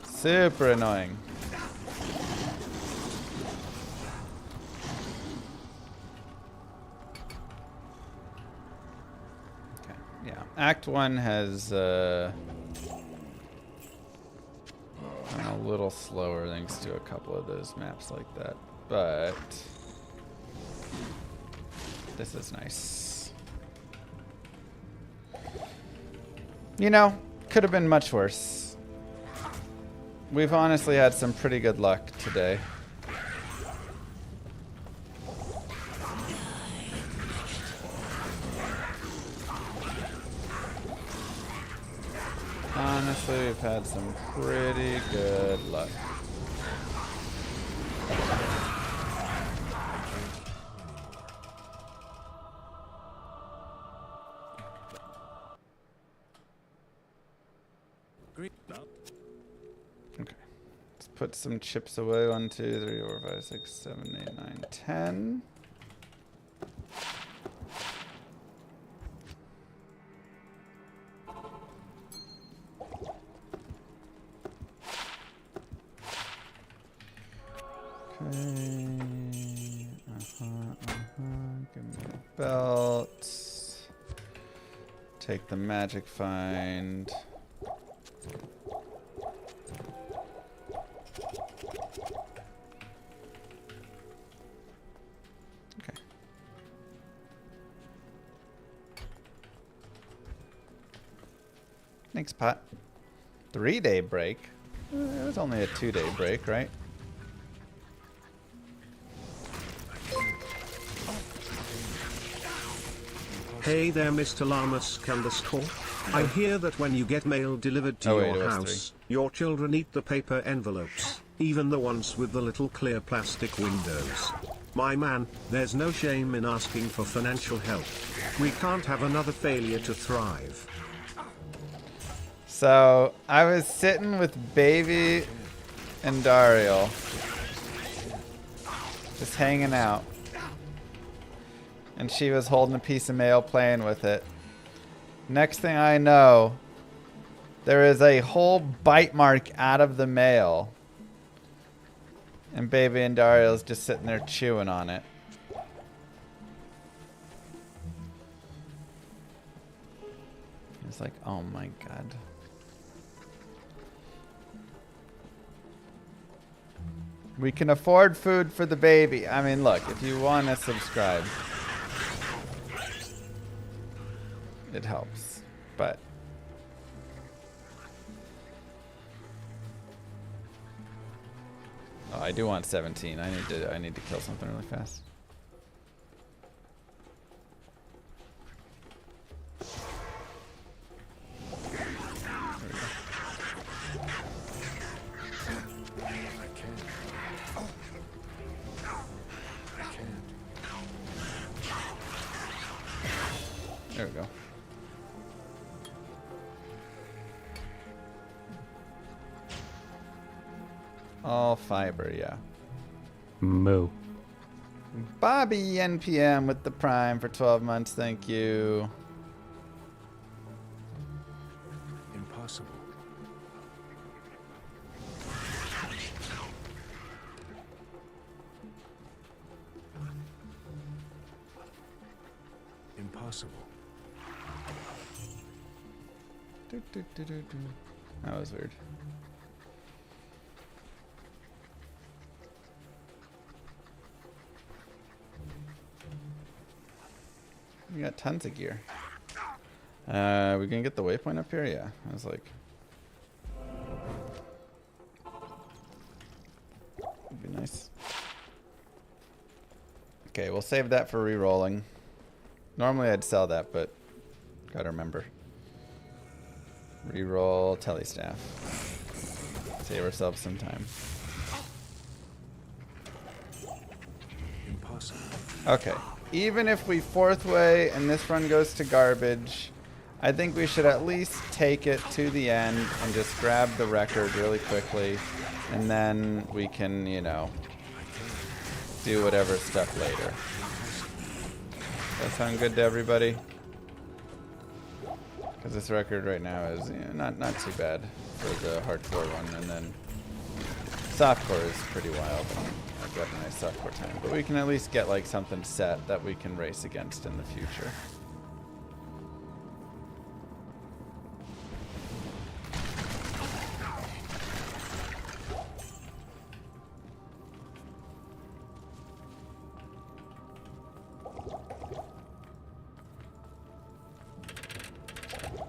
Super annoying. Okay, yeah. Act 1 has I'm a little slower thanks to a couple of those maps like that, but this is nice. You know, could have been much worse. We've honestly had some pretty good luck today. Honestly, we've had some pretty good luck. Okay. Let's put some chips away. 1, 2, 3, 4, 5, 6, 7, 8, 9, 10. Okay. Give me a belt. Take the magic find. Okay. Thanks, Pot. 3-day break. It was only a 2-day break, right? Hey there, Mr. Llamas Candescore. I hear that when you get mail delivered to your house, your children eat the paper envelopes, even the ones with the little clear plastic windows. My man, there's no shame in asking for financial help. We can't have another failure to thrive. So, I was sitting with Baby and Dario, just hanging out. And she was holding a piece of mail, playing with it. Next thing I know, there is a whole bite mark out of the mail. And Baby and Dario's just sitting there chewing on it. It's like, oh my god. We can afford food for the baby. I mean, look, if you want to subscribe, it helps. But oh, I do want 17. I need to kill something really fast. There we go. All fiber, yeah. Moo. Bobby NPM with the Prime for 12 months. Thank you. Impossible. Impossible. That was weird. We got tons of gear. We gonna get the waypoint up here? Yeah. I was like, that'd be nice. Okay, we'll save that for re-rolling. Normally I'd sell that, but gotta remember. Reroll telestaff. Save ourselves some time. Impossible. Okay. Even if we fourth way and this run goes to garbage, I think we should at least take it to the end and just grab the record really quickly. And then we can, you know, do whatever stuff later. That sound good to everybody? Because this record right now is, you know, not too bad for the hardcore one, and then softcore is pretty wild. I've got a nice softcore time, but we can at least get like something set that we can race against in the future.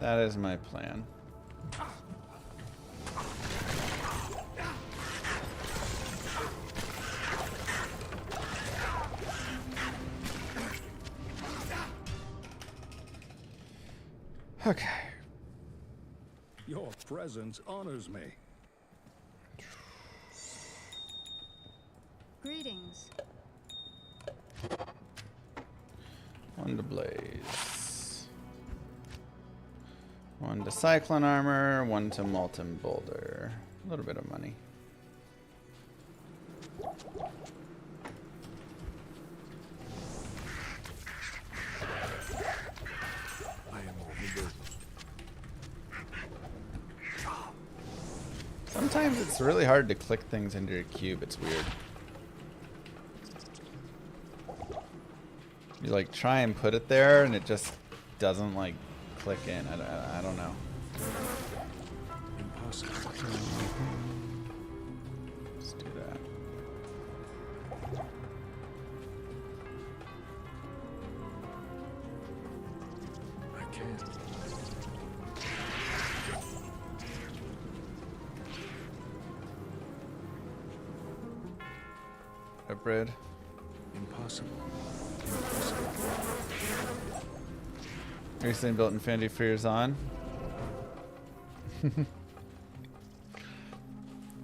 That is my plan. Okay. Your presence honors me. Greetings. One to blaze. One to cyclone armor, one to molten boulder. A little bit of money. I am overburdened. Sometimes it's really hard to click things into your cube. It's weird. You like try and put it there and it just doesn't like click in. I don't know. Impossible. Let's do that. I can't. Upgrade. Impossible. Recently built Infinity Fears on.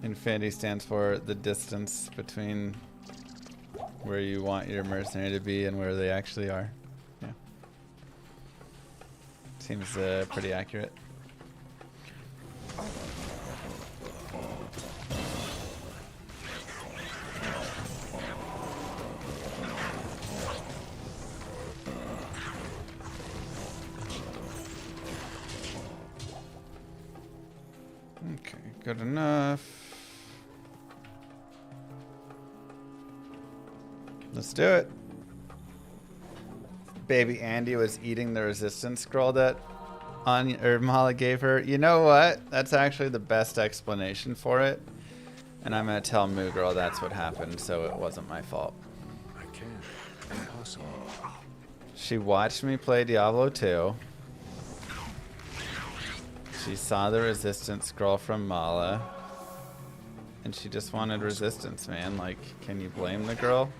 Infinity stands for the distance between where you want your mercenary to be and where they actually are. Yeah. Seems pretty accurate. Okay, good enough. Let's do it. Baby Andy was eating the resistance scroll that Mala gave her. You know what? That's actually the best explanation for it. And I'm gonna tell Moo Girl that's what happened, so it wasn't my fault. I can't. Impossible. She watched me play Diablo 2. She saw the resistance scroll from Mala. And she just wanted resistance, man. Like, can you blame the girl?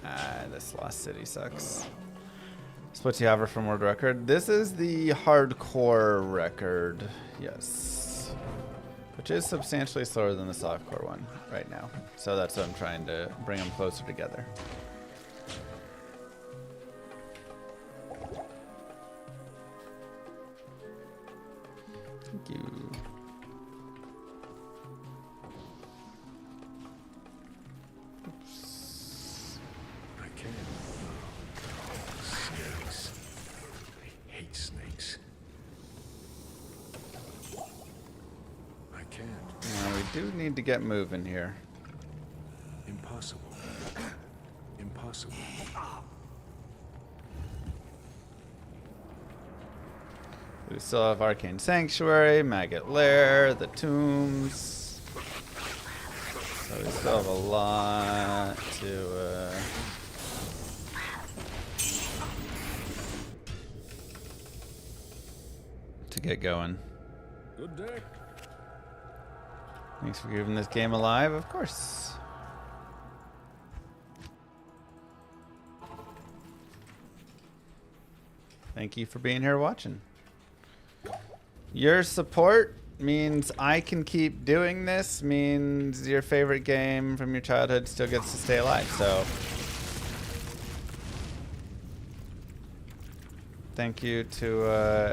Ah, this Lost City sucks. Split Tiavra from World Record. This is the hardcore record, yes. Which is substantially slower than the softcore one right now. So that's what I'm trying to bring them closer together. Thank you. I can't. Snakes. I hate snakes. I can't. Now we do need to get moving here. Impossible. Impossible. We still have Arcane Sanctuary, Maggot Lair, the Tombs. So we still have a lot to get going. Good day. Thanks for keeping this game alive, of course. Thank you for being here watching. Your support means I can keep doing this, means your favorite game from your childhood still gets to stay alive, so thank you to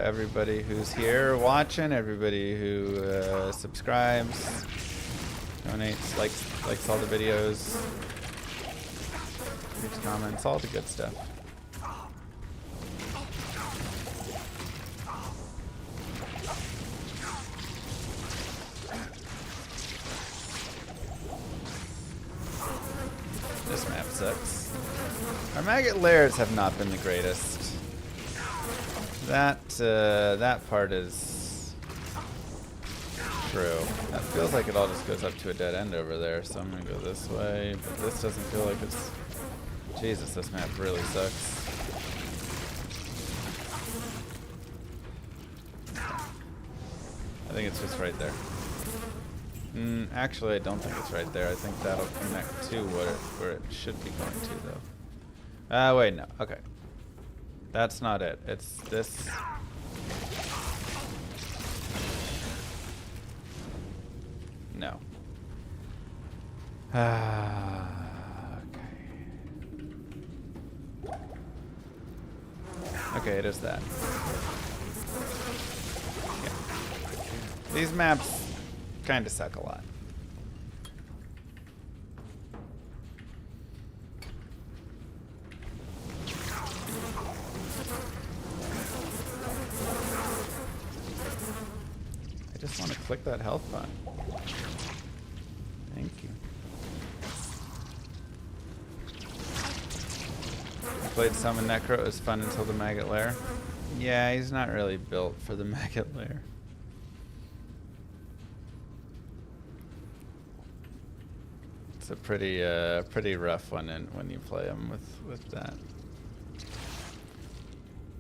everybody who's here watching, everybody who subscribes, donates, likes all the videos, leaves comments, all the good stuff. This map sucks. Our maggot lairs have not been the greatest. That part is true. That feels like it all just goes up to a dead end over there, so I'm gonna go this way, but this doesn't feel like it's... Jesus, this map really sucks. I think it's just right there. Actually, I don't think it's right there. I think that'll connect to where it should be going to, though. Wait, no. Okay. That's not it. It's this. No. Okay. Okay, it is that. Yeah. These maps kind of suck a lot. I just want to click that health button. Thank you. I played Summon Necro. It was fun until the Maggot Lair. Yeah, he's not really built for the Maggot Lair. It's a pretty rough one when you play him with that.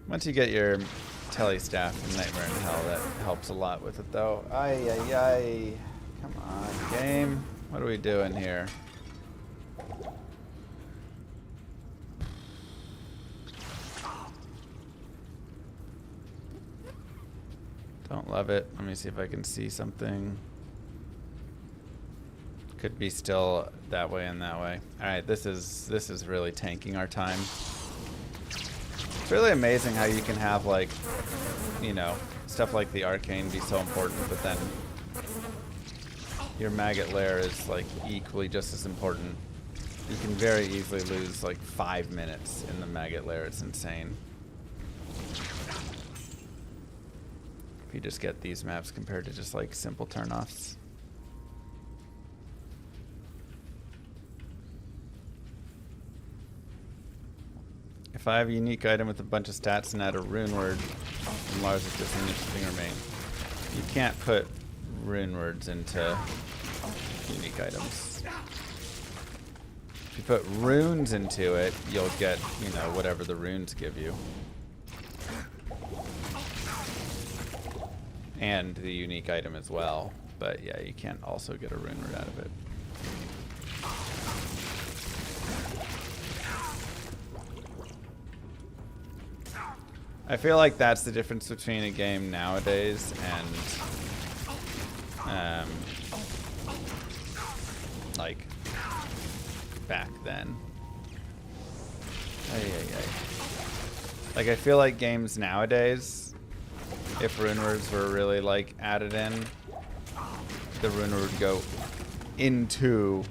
Once you get your Telly staff from Nightmare in Hell, that helps a lot with it, though. Ay, ay, ay. Come on, game. What are we doing here? Don't love it. Let me see if I can see something. Could be still that way and that way. All right, this is really tanking our time. It's really amazing how you can have, like, you know, stuff like the arcane be so important, but then your Maggot Lair is like equally just as important. You can very easily lose like 5 minutes in the Maggot Lair. It's insane. If you just get these maps compared to just like simple turnoffs. If I have a unique item with a bunch of stats and add a rune word, enlarge it does an interesting remain. You can't put rune words into unique items. If you put runes into it, you'll get, you know, whatever the runes give you. And the unique item as well. But yeah, you can't also get a rune word out of it. I feel like that's the difference between a game nowadays and like back then. Like I feel like games nowadays, if rune words were really like added in, the rune word would go into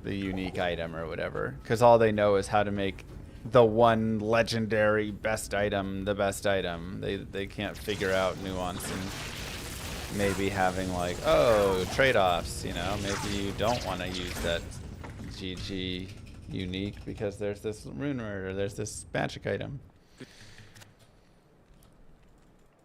the unique item or whatever, because all they know is how to make the one legendary best item the best item. They can't figure out nuance and maybe having like, oh, trade-offs, you know, maybe you don't want to use that GG unique because there's this rune word or there's this magic item.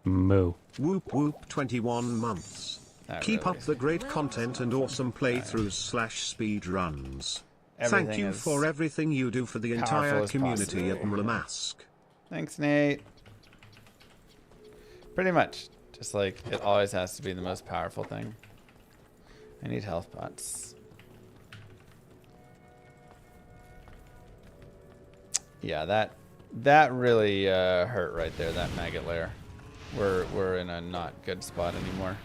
Moo. Whoop whoop 21 months. Keep up the great content and awesome playthroughs / speedruns. Thank you for everything you do for the entire community at Mlamask. Thanks, Nate. Pretty much. Just like it always has to be the most powerful thing. I need health pots. Yeah, that really hurt right there, that maggot lair. We're in a not good spot anymore.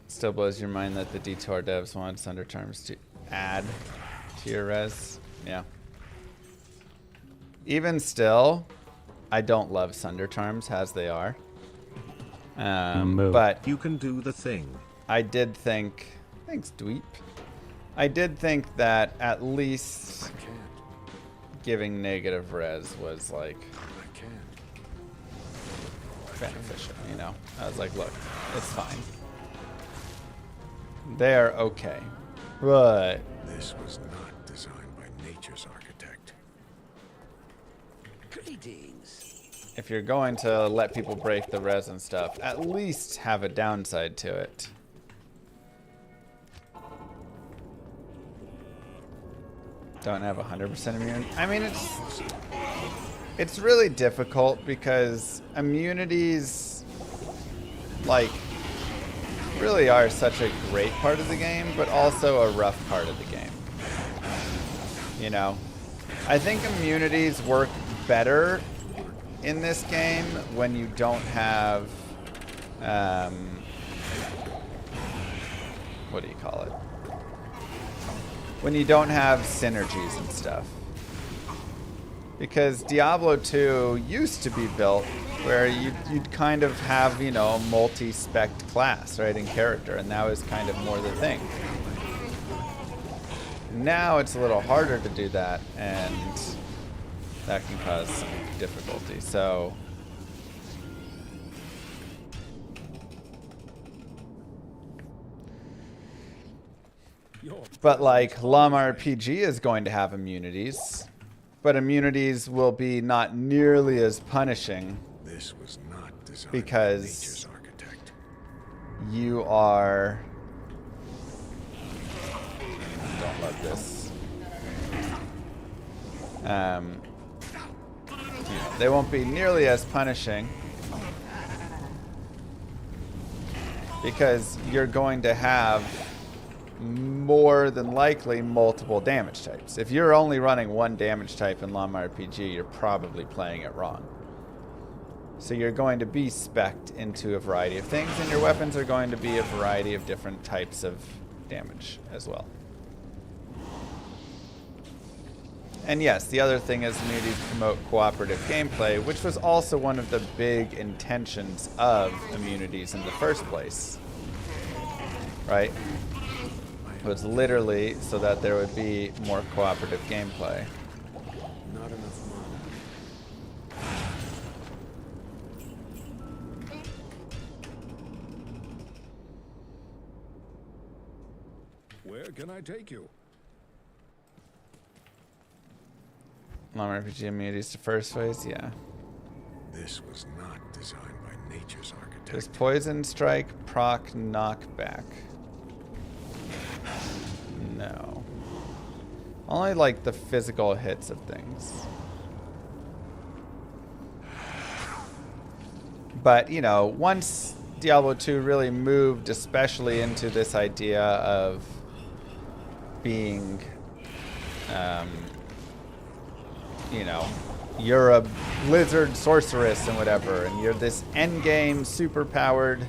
Still blows your mind that the Detour devs want Sunder Terms to add to your res. Yeah. Even still, I don't love Sunder Terms as they are. But you can do the thing. I did think, thanks Dweep. I did think that at least giving negative res was like beneficial, you know? I was like, look, it's fine. They're okay, but this was not designed by nature's architect. Greetings. If you're going to let people break the res and stuff, at least have a downside to it. Don't have 100% immune. I mean, it's really difficult because immunities, like, really are such a great part of the game, but also a rough part of the game. You know, I think immunities work better in this game when you don't have, what do you call it? When you don't have synergies and stuff. Because Diablo 2 used to be built where you'd kind of have, you know, a multi-spec class, right, in character, and that was kind of more the thing. Now it's a little harder to do that, and that can cause some difficulty, so... But, like, LUM RPG is going to have immunities, but immunities will be not nearly as punishing. This was not designed because by nature's architect. You are... Don't love this. You know, they won't be nearly as punishing because you're going to have more than likely multiple damage types. If you're only running one damage type in LUM RPG, you're probably playing it wrong. So you're going to be spec'd into a variety of things, and your weapons are going to be a variety of different types of damage as well. And yes, the other thing is immunities promote cooperative gameplay, which was also one of the big intentions of immunities in the first place. Right? It was literally so that there would be more cooperative gameplay. Not enough mana. Where can I take you? Long RPG immunities to first phase, yeah. This was not designed by nature's architect. Does poison strike proc knockback? No. Only like the physical hits of things. But, you know, once Diablo 2 really moved especially into this idea of being, you know, you're a lizard sorceress and whatever, and you're this endgame super-powered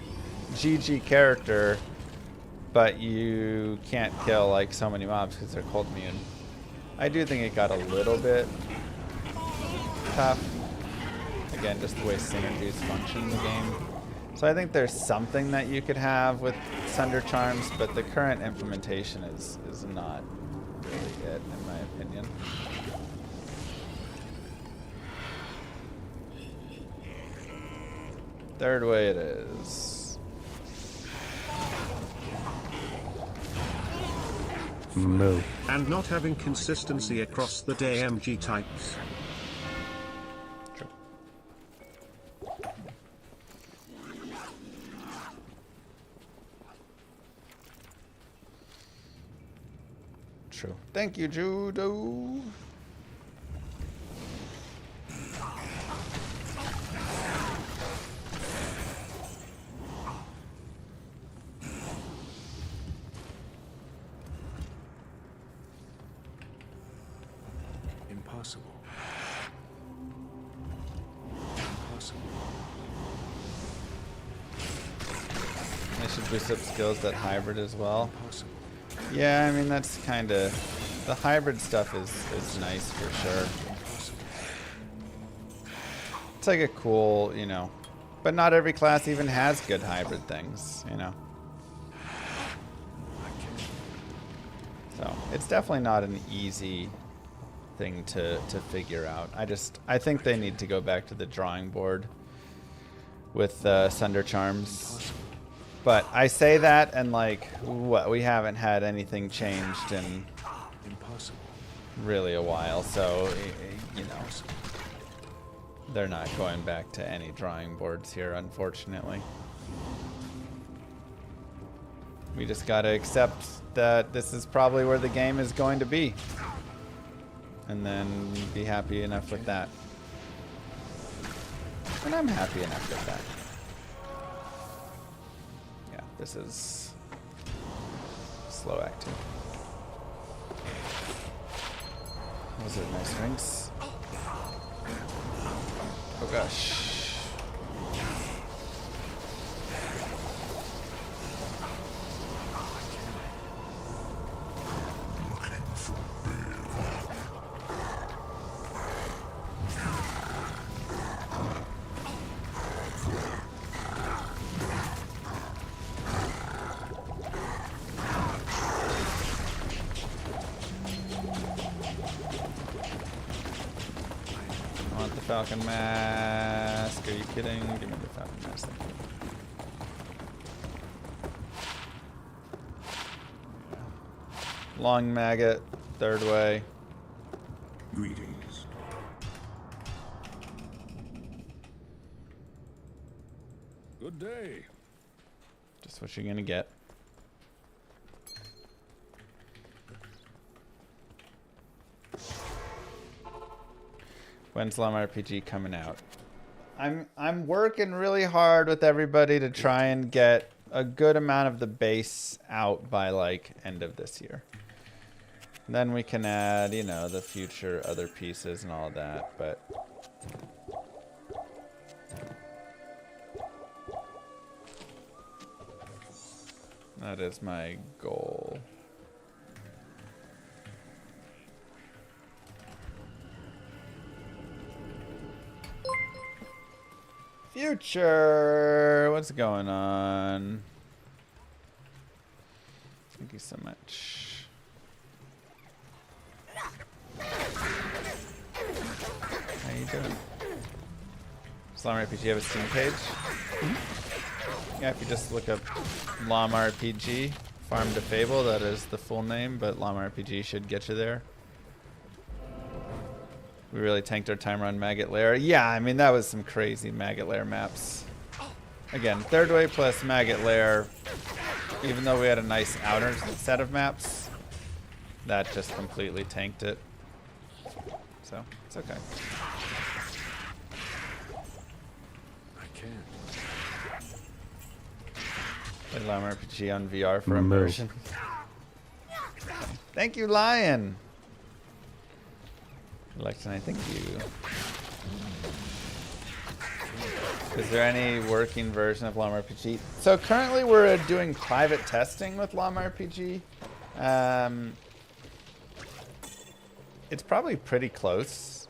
GG character, but you can't kill like so many mobs because they're cold immune. I do think it got a little bit tough. Again, just the way synergies function in the game. So I think there's something that you could have with Sunder Charms, but the current implementation is not really it, in my opinion. Third way it is. Moo. And not having consistency across the DMG types. True. True. Thank you, Judo. Impossible. Impossible. I should boost up skills that hybrid as well. Impossible. Yeah, I mean, that's kind of... The hybrid stuff is nice for sure. It's like a cool, you know... But not every class even has good hybrid things, you know? So, it's definitely not an easy thing to figure out. I think they need to go back to the drawing board with Sunder Charms. But I say that, and like, what, we haven't had anything changed in really a while, so, you know, they're not going back to any drawing boards here, unfortunately. We just gotta accept that this is probably where the game is going to be. And then be happy enough with that. And I'm happy enough with that. Yeah, this is slow acting. Was it nice drinks? Oh gosh. Falcon mask. Are you kidding? Give me the Falcon mask. Thank you. Long maggot. Third way. Greetings. Good day. Just what you're gonna get. When's Lum RPG coming out? I'm working really hard with everybody to try and get a good amount of the base out by like end of this year. And then we can add, you know, the future other pieces and all of that, but that is my goal. Future, what's going on? Thank you so much. How you doing? Slum RPG have a Steam page? Yeah, if you just look up Llama RPG, Farm to Fable, that is the full name, but Llama RPG should get you there. We really tanked our timer on Maggot Lair. Yeah, I mean, that was some crazy Maggot Lair maps. Again, third wave plus Maggot Lair, even though we had a nice outer set of maps, that just completely tanked it. So, it's okay. I can't. Play Llama RPG on VR for immersion. Thank you, Lion. Election, I thank you. Is there any working version of Llama RPG? So currently we're doing private testing with Llama RPG. It's probably pretty close.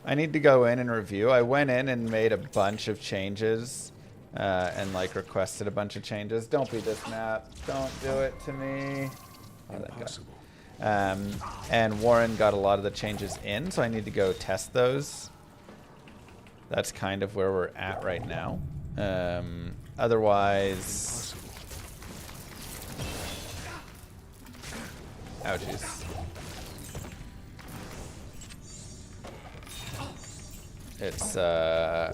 I need to go in and review. I went in and made a bunch of changes and like requested a bunch of changes. Don't be this map. Don't do it to me. Oh, that guy. And Warren got a lot of the changes in, so I need to go test those. That's kind of where we're at right now. Otherwise... Ouchies. It's, yeah,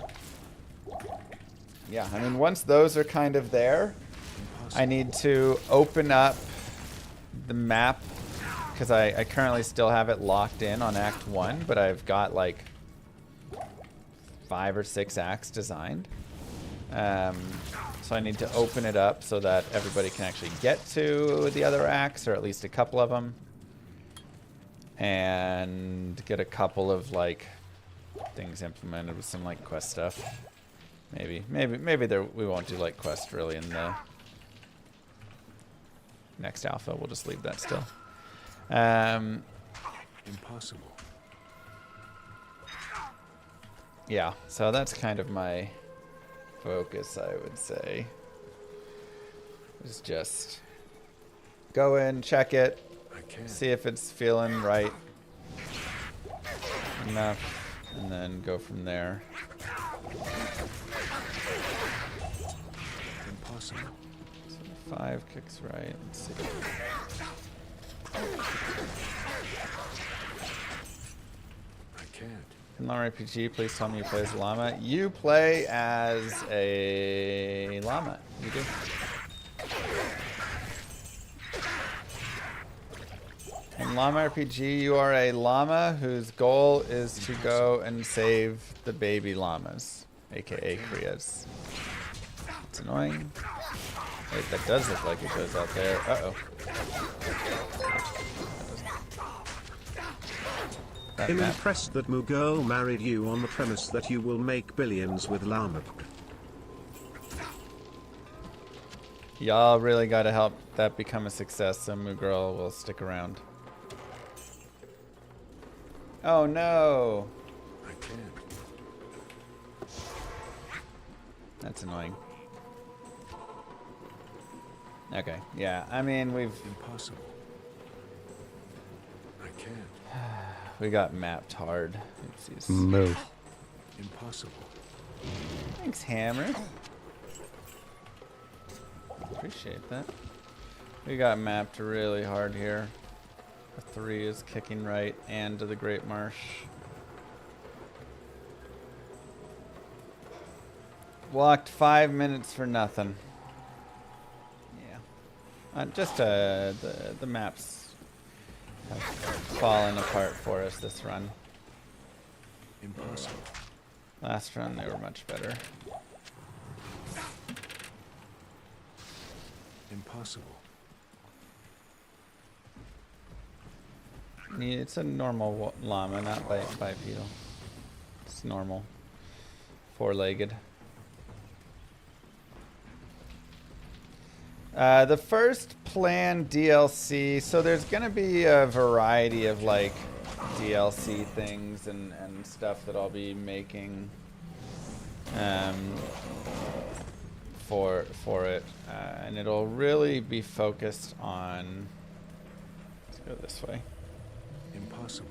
I mean, once those are kind of there, I need to open up the map, because I currently still have it locked in on Act 1, but I've got, like, 5 or 6 acts designed. So I need to open it up so that everybody can actually get to the other acts, or at least a couple of them. And get a couple of, like, things implemented with some, like, quest stuff. Maybe we won't do, like, quest really in the next alpha. We'll just leave that still. Impossible. Yeah, so that's kind of my focus, I would say. Is just go in, check it, see if it's feeling right enough, and then go from there. Impossible. So 5 kicks right. Let's see. I can't. In Llama RPG, please tell me you play as a llama. You play as a llama. You do. In Llama RPG, you are a llama whose goal is to go and save the baby llamas, aka Kriyas. It's annoying. Wait, that does look like it goes out there. Uh-oh. I'm impressed that Mugirl married you on the premise that you will make billions with llama. Y'all really gotta help that become a success so Mugirl will stick around. Oh no! I can't. That's annoying. Okay, yeah, I mean, Impossible. I can't. we got mapped hard. Oopsies. Moo. Impossible. Thanks, Hammer. Appreciate that. We got mapped really hard here. The 3 is kicking right and to the Great Marsh. Walked 5 minutes for nothing. Yeah. The maps have fallen apart for us this run. Impossible. Last run they were much better. Impossible. Yeah, it's a normal llama, not bipedal. It's normal. 4-legged. The first planned DLC, so there's gonna be a variety of like DLC things and stuff that I'll be making for it, and it'll really be focused on. Let's go this way. Impossible.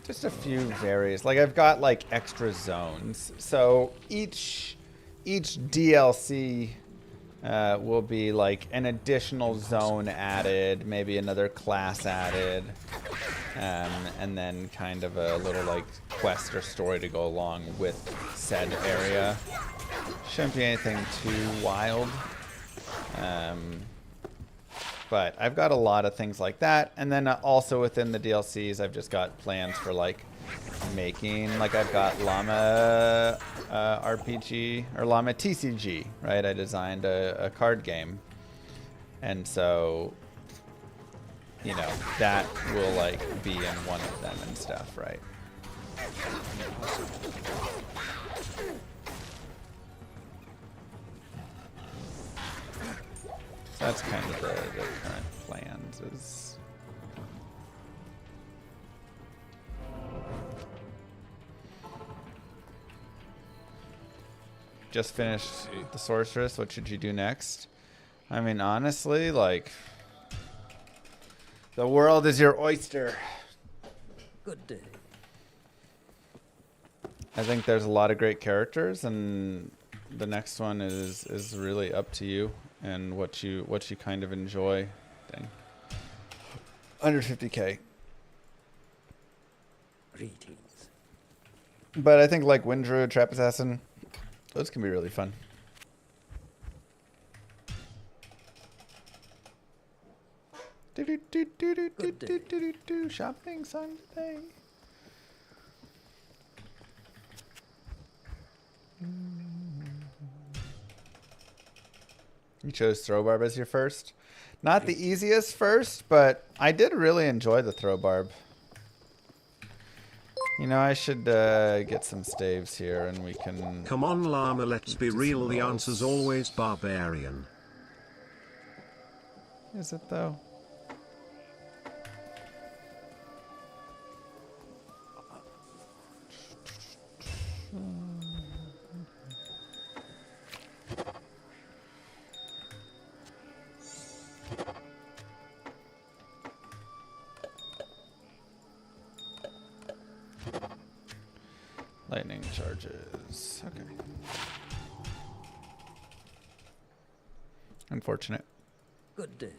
Just a few various, like I've got like extra zones. So each DLC will be like an additional zone added, maybe another class added, and then kind of a little like quest or story to go along with said area. Shouldn't be anything too wild. But I've got a lot of things like that. And then also within the DLCs, I've just got plans for like making, like I've got Llama RPG or Llama TCG, right? I designed a card game. And so, you know, that will like be in one of them and stuff, right? So that's kind of the current plans is... Just finished the Sorceress. What should you do next? I mean, honestly, like... The world is your oyster. Good day. I think there's a lot of great characters, and the next one is really up to you and what you kind of enjoy. Dang. Under 50k. Greetings. But I think like Wind Druid, Trap Assassin, those can be really fun. Shopping Sunday. You chose throw barb as your first. Not the easiest first, but I did really enjoy the throw barb. You know, I should get some staves here and we can... Come on, Llama, let's be real. The answer's always barbarian. Is it though? Lightning charges. Okay. Unfortunate. Good day.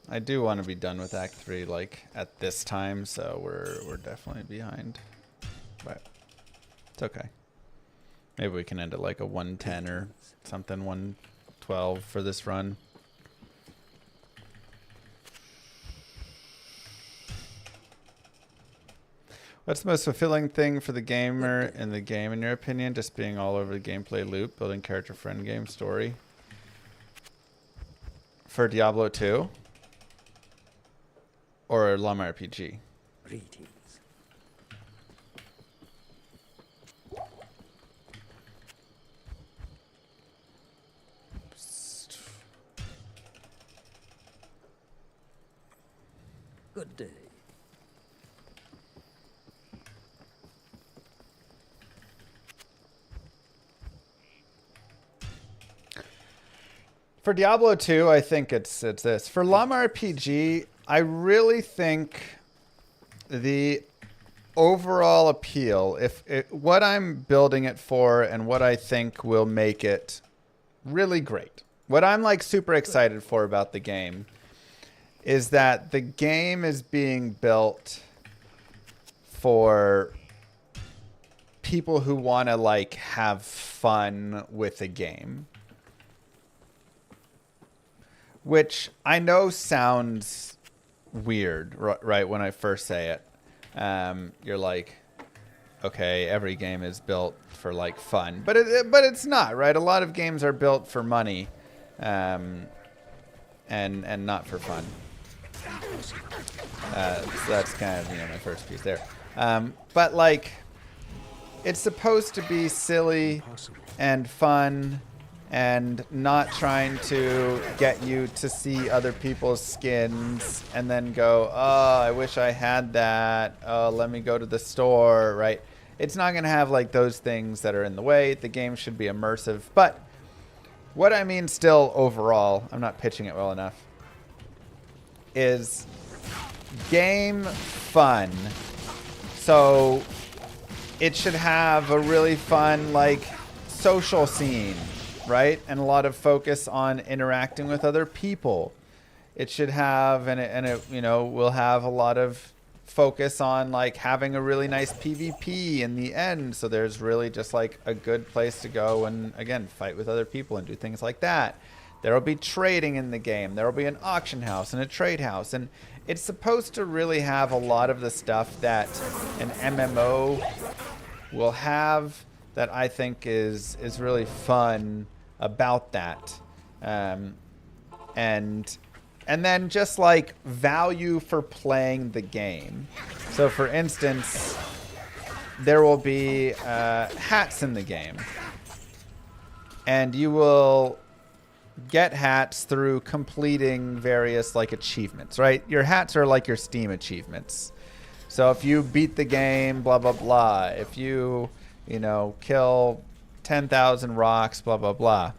I do want to be done with Act 3 like at this time, so we're definitely behind. But it's okay. Maybe we can end at like a 110 or something, 112 for this run. What's the most fulfilling thing for the gamer in the game, in your opinion? Just being all over the gameplay loop, building character, friend game, story. For Diablo 2? Or Llama RPG? Greetings. Good day. For Diablo 2, I think it's this. For Llama RPG, I really think the overall appeal, what I'm building it for and what I think will make it really great, what I'm like super excited for about the game is that the game is being built for people who want to like have fun with the game. Which I know sounds weird, right, when I first say it. You're like, okay, every game is built for like fun, but it's not, right? A lot of games are built for money, and not for fun. So that's kind of, you know, my first piece there. But like, it's supposed to be silly and fun and not trying to get you to see other people's skins and then go, oh, I wish I had that. Oh, let me go to the store, right? It's not going to have like those things that are in the way. The game should be immersive. But what I mean still overall, I'm not pitching it well enough, is game fun. So it should have a really fun like social scene, right? And a lot of focus on interacting with other people. It should have, and it you know, will have a lot of focus on like having a really nice PvP in the end. So there's really just like a good place to go and again fight with other people and do things like that. There will be trading in the game. There will be an auction house and a trade house, and it's supposed to really have a lot of the stuff that an MMO will have that I think is really fun about that. And then just like value for playing the game. So for instance, there will be hats in the game. And you will get hats through completing various like achievements, right? Your hats are like your Steam achievements. So if you beat the game, blah, blah, blah. If you know, kill 10,000 rocks, blah, blah, blah.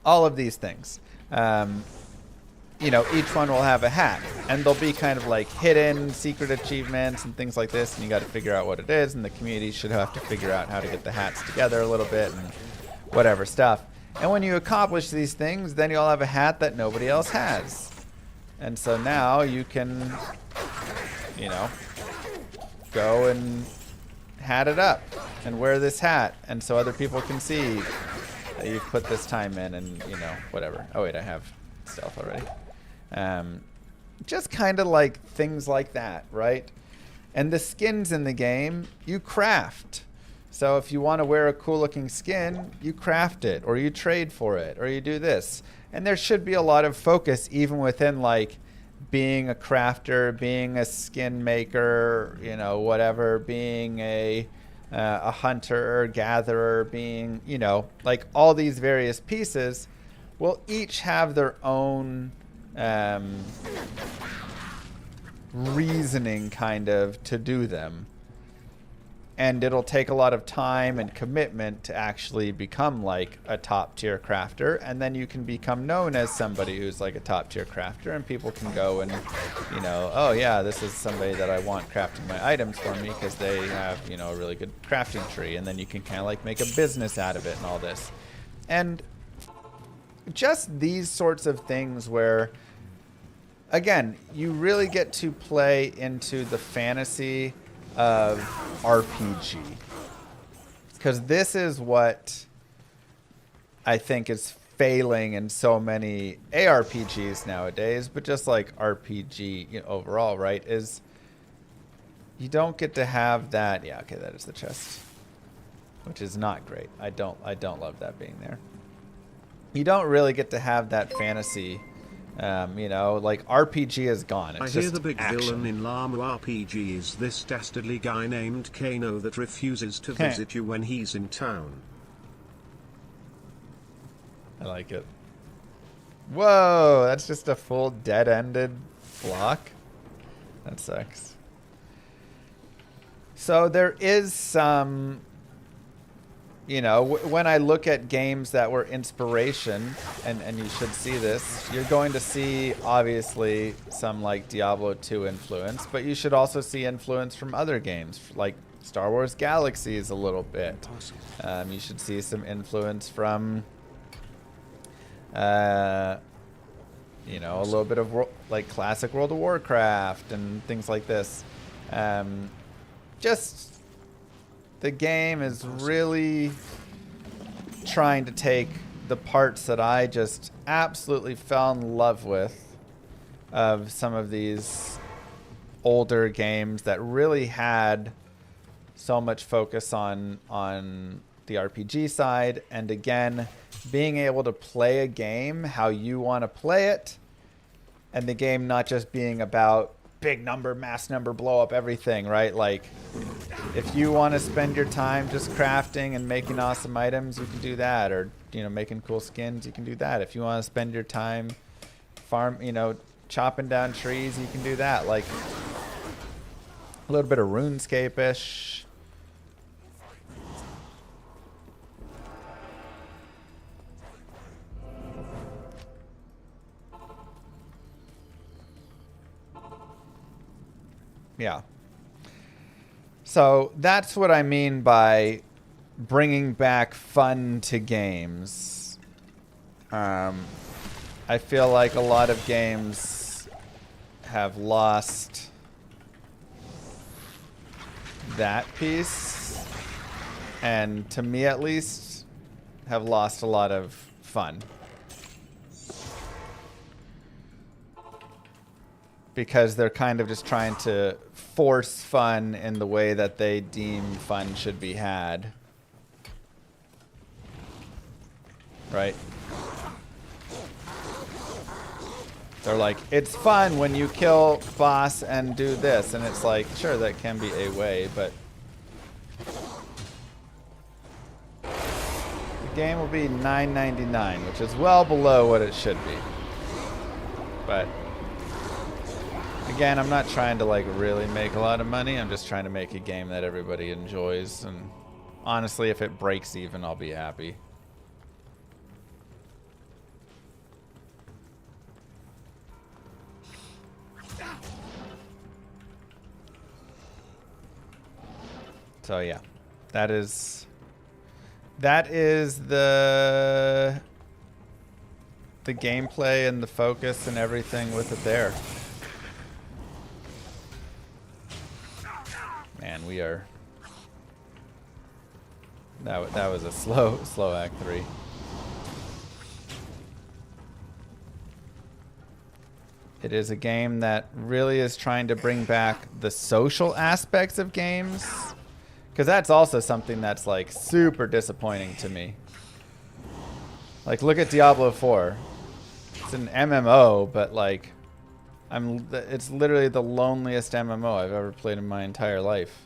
All of these things. You know, each one will have a hat, and they'll be kind of like hidden secret achievements and things like this, and you got to figure out what it is, and the community should have to figure out how to get the hats together a little bit and whatever stuff. And when you accomplish these things, then you'll have a hat that nobody else has. And so now you can, you know, go and hat it up and wear this hat, and so other people can see that you've put this time in and, you know, whatever. Oh wait, I have stealth already. Just kind of like things like that, right? And the skins in the game, you craft. So if you want to wear a cool looking skin, you craft it, or you trade for it, or you do this. And there should be a lot of focus even within like being a crafter, being a skin maker, you know, whatever, being a hunter or gatherer, being, you know, like all these various pieces will each have their own reasoning kind of to do them. And it'll take a lot of time and commitment to actually become like a top tier crafter. And then you can become known as somebody who's like a top tier crafter, and people can go and, you know, oh yeah, this is somebody that I want crafting my items for me because they have, you know, a really good crafting tree. And then you can kind of like make a business out of it and all this. And just these sorts of things where, again, you really get to play into the fantasy of RPG, because this is what I think is failing in so many ARPGs nowadays, but just like RPG, you know, overall, right, is you don't get to have that. Yeah, okay, that is the chest, which is not great. I don't love that being there. You don't really get to have that fantasy. You know, like RPG is gone. It's I just hear the big action. villain in Llama RPG is this dastardly guy named Kano that refuses to visit you when he's in town. I like it. Whoa, that's just a full dead-ended block. That sucks. So there is some, you know, when I look at games that were inspiration, and you should see this, you're going to see, obviously, some, like, Diablo 2 influence, but you should also see influence from other games, like Star Wars Galaxies a little bit. You should see some influence from, you know, a little bit of, like, classic World of Warcraft and things like this. Just... the game is really trying to take the parts that I just absolutely fell in love with of some of these older games that really had so much focus on the RPG side, and again, being able to play a game how you want to play it, and the game not just being about big number, mass number, blow up everything, right? Like, if you want to spend your time just crafting and making awesome items, you can do that. Or, you know, making cool skins, you can do that. If you want to spend your time you know, chopping down trees, you can do that. Like, a little bit of RuneScape-ish. Yeah. So that's what I mean by bringing back fun to games. I feel like a lot of games have lost that piece, and to me at least, have lost a lot of fun. Because they're kind of just trying to force fun in the way that they deem fun should be had. Right? They're like, it's fun when you kill boss and do this. And it's like, sure, that can be a way, but the game will be $9.99, which is well below what it should be. But again, I'm not trying to like really make a lot of money. I'm just trying to make a game that everybody enjoys. And honestly, if it breaks even, I'll be happy. So yeah, that is the gameplay and the focus and everything with it there. Man, we are. That was a slow Act 3. It is a game that really is trying to bring back the social aspects of games. Because that's also something that's like super disappointing to me. Like, look at Diablo 4. It's an MMO, but like, it's literally the loneliest MMO I've ever played in my entire life.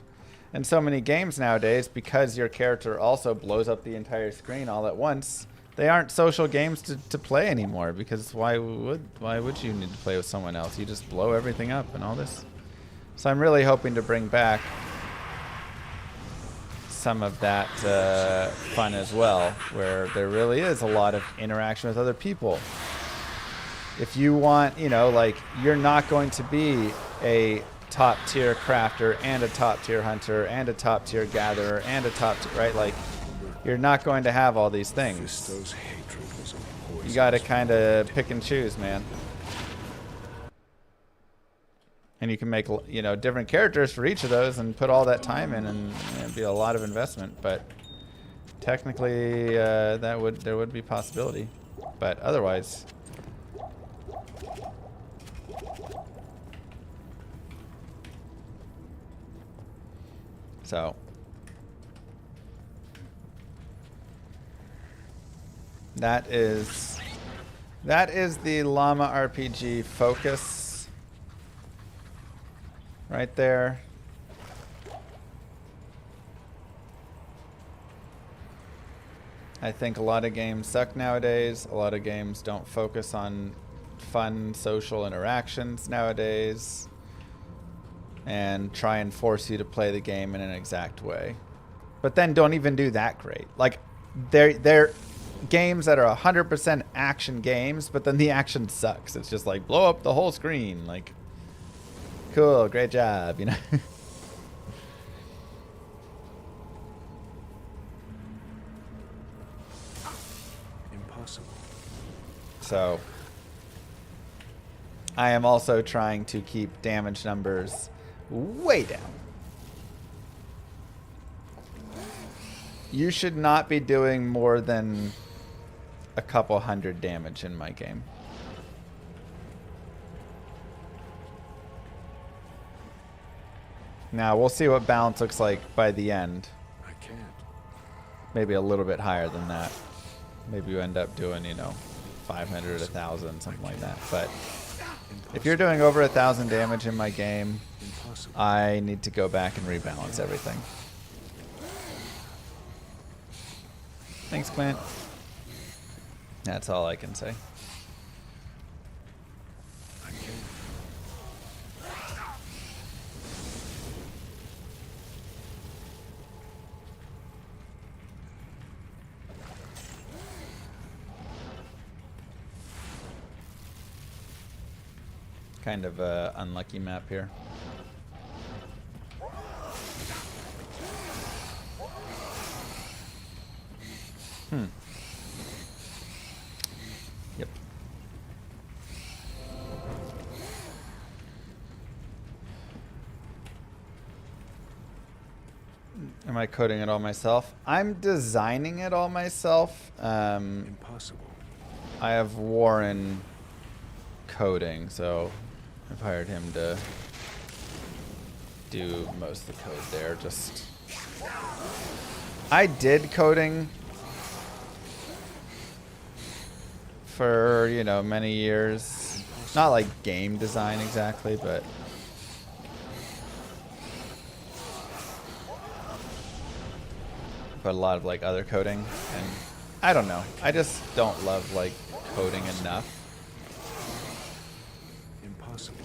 And so many games nowadays, because your character also blows up the entire screen all at once, they aren't social games to play anymore. Because why would you need to play with someone else? You just blow everything up and all this. So I'm really hoping to bring back some of that fun as well, where there really is a lot of interaction with other people. If you want, you know, like, you're not going to be a top tier crafter and a top tier hunter and a top tier gatherer and a top tier, right? Like, you're not going to have all these things. You got to kind of pick and choose, man. And you can make, you know, different characters for each of those and put all that time in, and it'd be a lot of investment. But technically, there would be possibility. But otherwise, so that is the Llama RPG focus. Right there. I think a lot of games suck nowadays. A lot of games don't focus on fun social interactions nowadays, and try and force you to play the game in an exact way. But then don't even do that great. Like, they're games that are 100% action games, but then the action sucks. It's just like, blow up the whole screen. Like, cool, great job, you know. Impossible. So, I am also trying to keep damage numbers way down. You should not be doing more than a couple hundred damage in my game. Now, we'll see what balance looks like by the end. I can't. Maybe a little bit higher than that. Maybe you end up doing, you know, 500, 1,000, something like that. But if you're doing over 1,000 damage in my game, I need to go back and rebalance everything. Thanks, Clint. That's all I can say. Kind of a unlucky map here. Yep. Am I coding it all myself? I'm designing it all myself. Impossible. I have Warren coding, so I've hired him to do most of the code there. Just I did coding for, you know, many years. Not like game design exactly, but a lot of like other coding, and I don't know. I just don't love like coding enough. Impossible.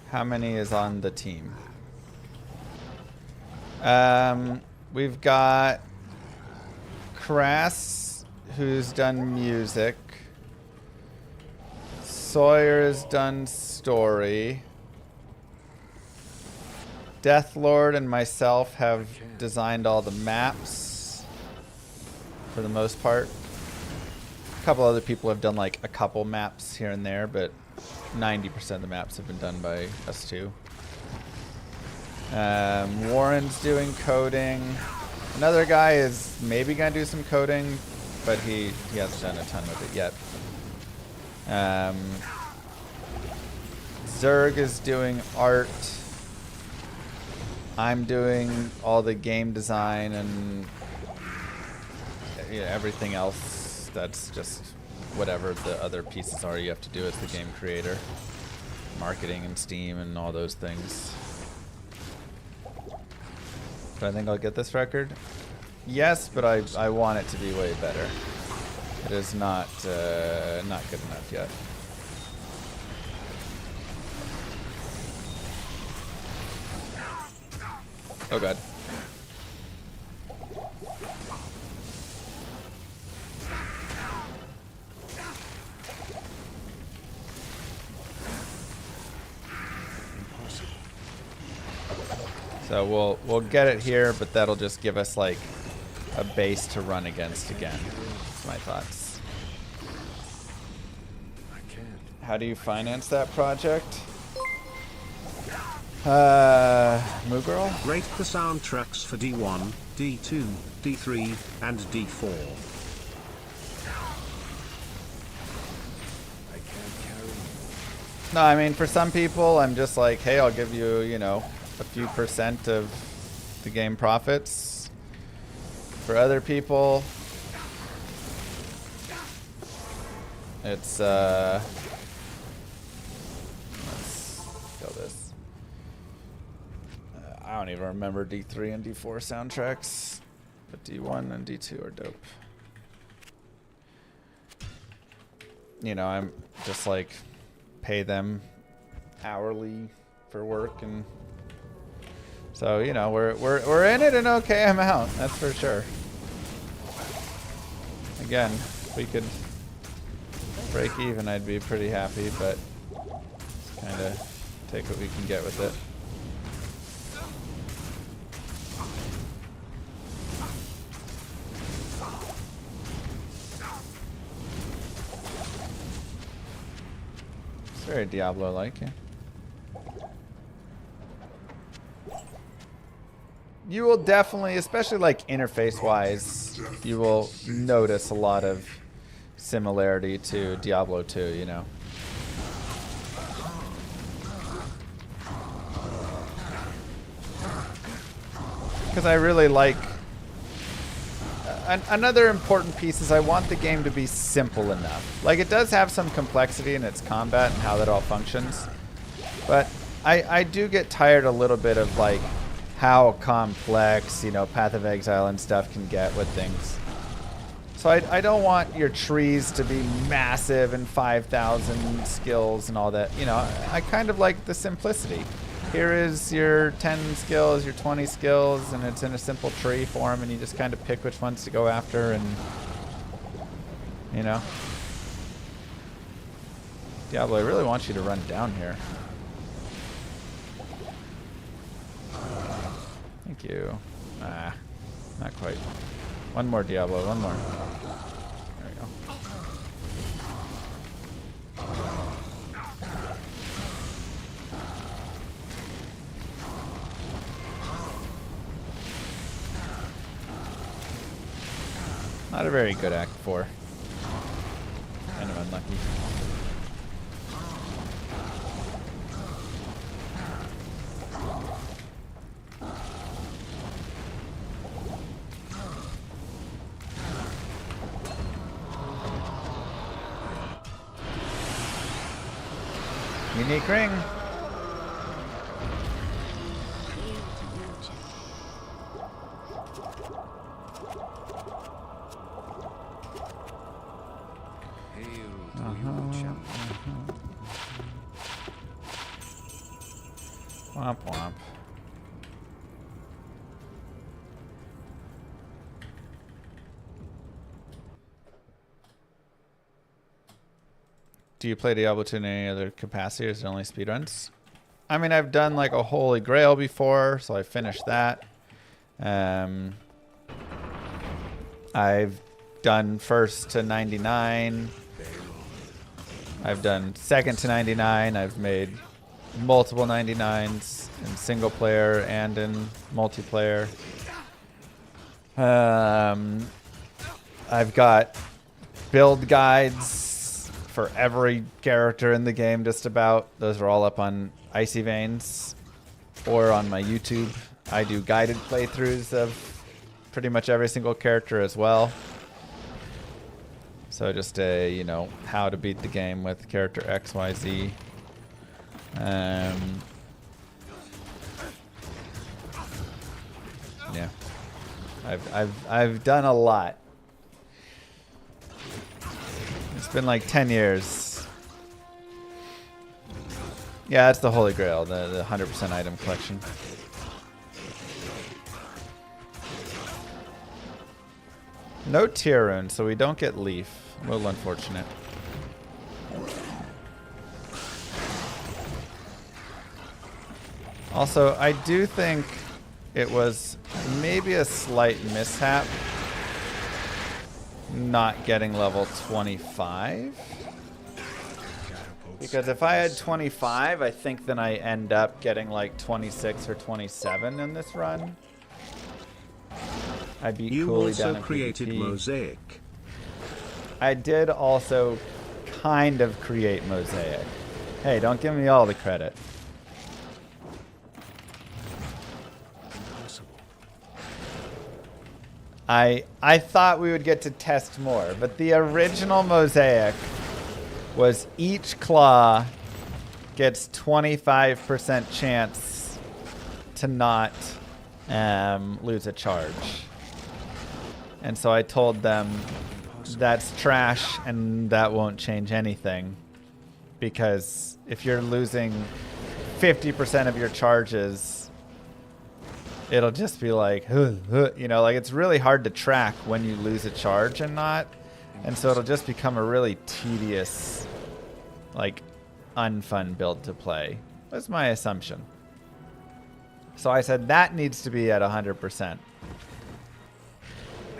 How many is on the team? We've got Crass, who's done music. Sawyer's done story. Deathlord and myself have designed all the maps for the most part. A couple other people have done like a couple maps here and there, but 90% of the maps have been done by us two. Warren's doing coding. Another guy is maybe gonna do some coding, but he hasn't done a ton of it yet. Zerg is doing art. I'm doing all the game design and everything else. That's just whatever the other pieces are you have to do as the game creator. Marketing and Steam and all those things. Do I think I'll get this record? Yes, but I want it to be way better. It is not good enough yet. Oh god. So we'll get it here, but that'll just give us like a base to run against again. That's my thoughts. I can't. How do you finance that project? Moogirl? Rate the soundtracks for D1, D2, D3, and D4. I can't carry. No, I mean, for some people, I'm just like, hey, I'll give you, you know, a few % of the game profits. For other people, it's, let's go this. I don't even remember D3 and D4 soundtracks, but D1 and D2 are dope. You know, I'm just like, pay them hourly for work, and so, you know, we're in it an okay amount, that's for sure. Again, if we could break even, I'd be pretty happy, but kind of take what we can get with it. It's very Diablo-like, yeah. You will definitely, especially like interface-wise, you will notice a lot of similarity to Diablo 2, you know. Because I really like... another important piece is I want the game to be simple enough. Like, it does have some complexity in its combat and how that all functions. But I do get tired a little bit of, like, how complex, you know, Path of Exile and stuff can get with things. So I don't want your trees to be massive and 5,000 skills and all that. You know, I kind of like the simplicity. Here is your 10 skills, your 20 skills, and it's in a simple tree form, and you just kind of pick which ones to go after, and You know? Diablo, I really want you to run down here. Thank you. Ah, not quite. One more, Diablo, one more. There we go. Not a very good Act 4. Kind of unlucky. Unique ring. Womp womp. Do you play Diablo 2 in any other capacity, or is it only speedruns? I mean, I've done like a Holy Grail before, so I finished that. I've done first to 99. I've done second to 99. I've made multiple 99s in single player and in multiplayer. I've got build guides for every character in the game, just about. Those are all up on Icy Veins or on my YouTube. I do guided playthroughs of pretty much every single character as well. So just a, you know, how to beat the game with character XYZ. Yeah, I've done a lot. It's been like 10 years. Yeah, that's the Holy Grail, the 100% item collection. No tier rune, so we don't get Leaf. A little unfortunate. Also, I do think it was maybe a slight mishap not getting level 25. Because if I had 25, I think then I end up getting like 26 or 27 in this run. I beat You Cooley also down in created PvP. Mosaic. I did also kind of create Mosaic. Hey, don't give me all the credit. I thought we would get to test more, but the original Mosaic was each claw gets 25% chance to not lose a charge. And so I told them that's trash and that won't change anything, because if you're losing 50% of your charges, it'll just be like, you know, like it's really hard to track when you lose a charge and not. And so it'll just become a really tedious, like, unfun build to play. That's my assumption. So I said that needs to be at 100%.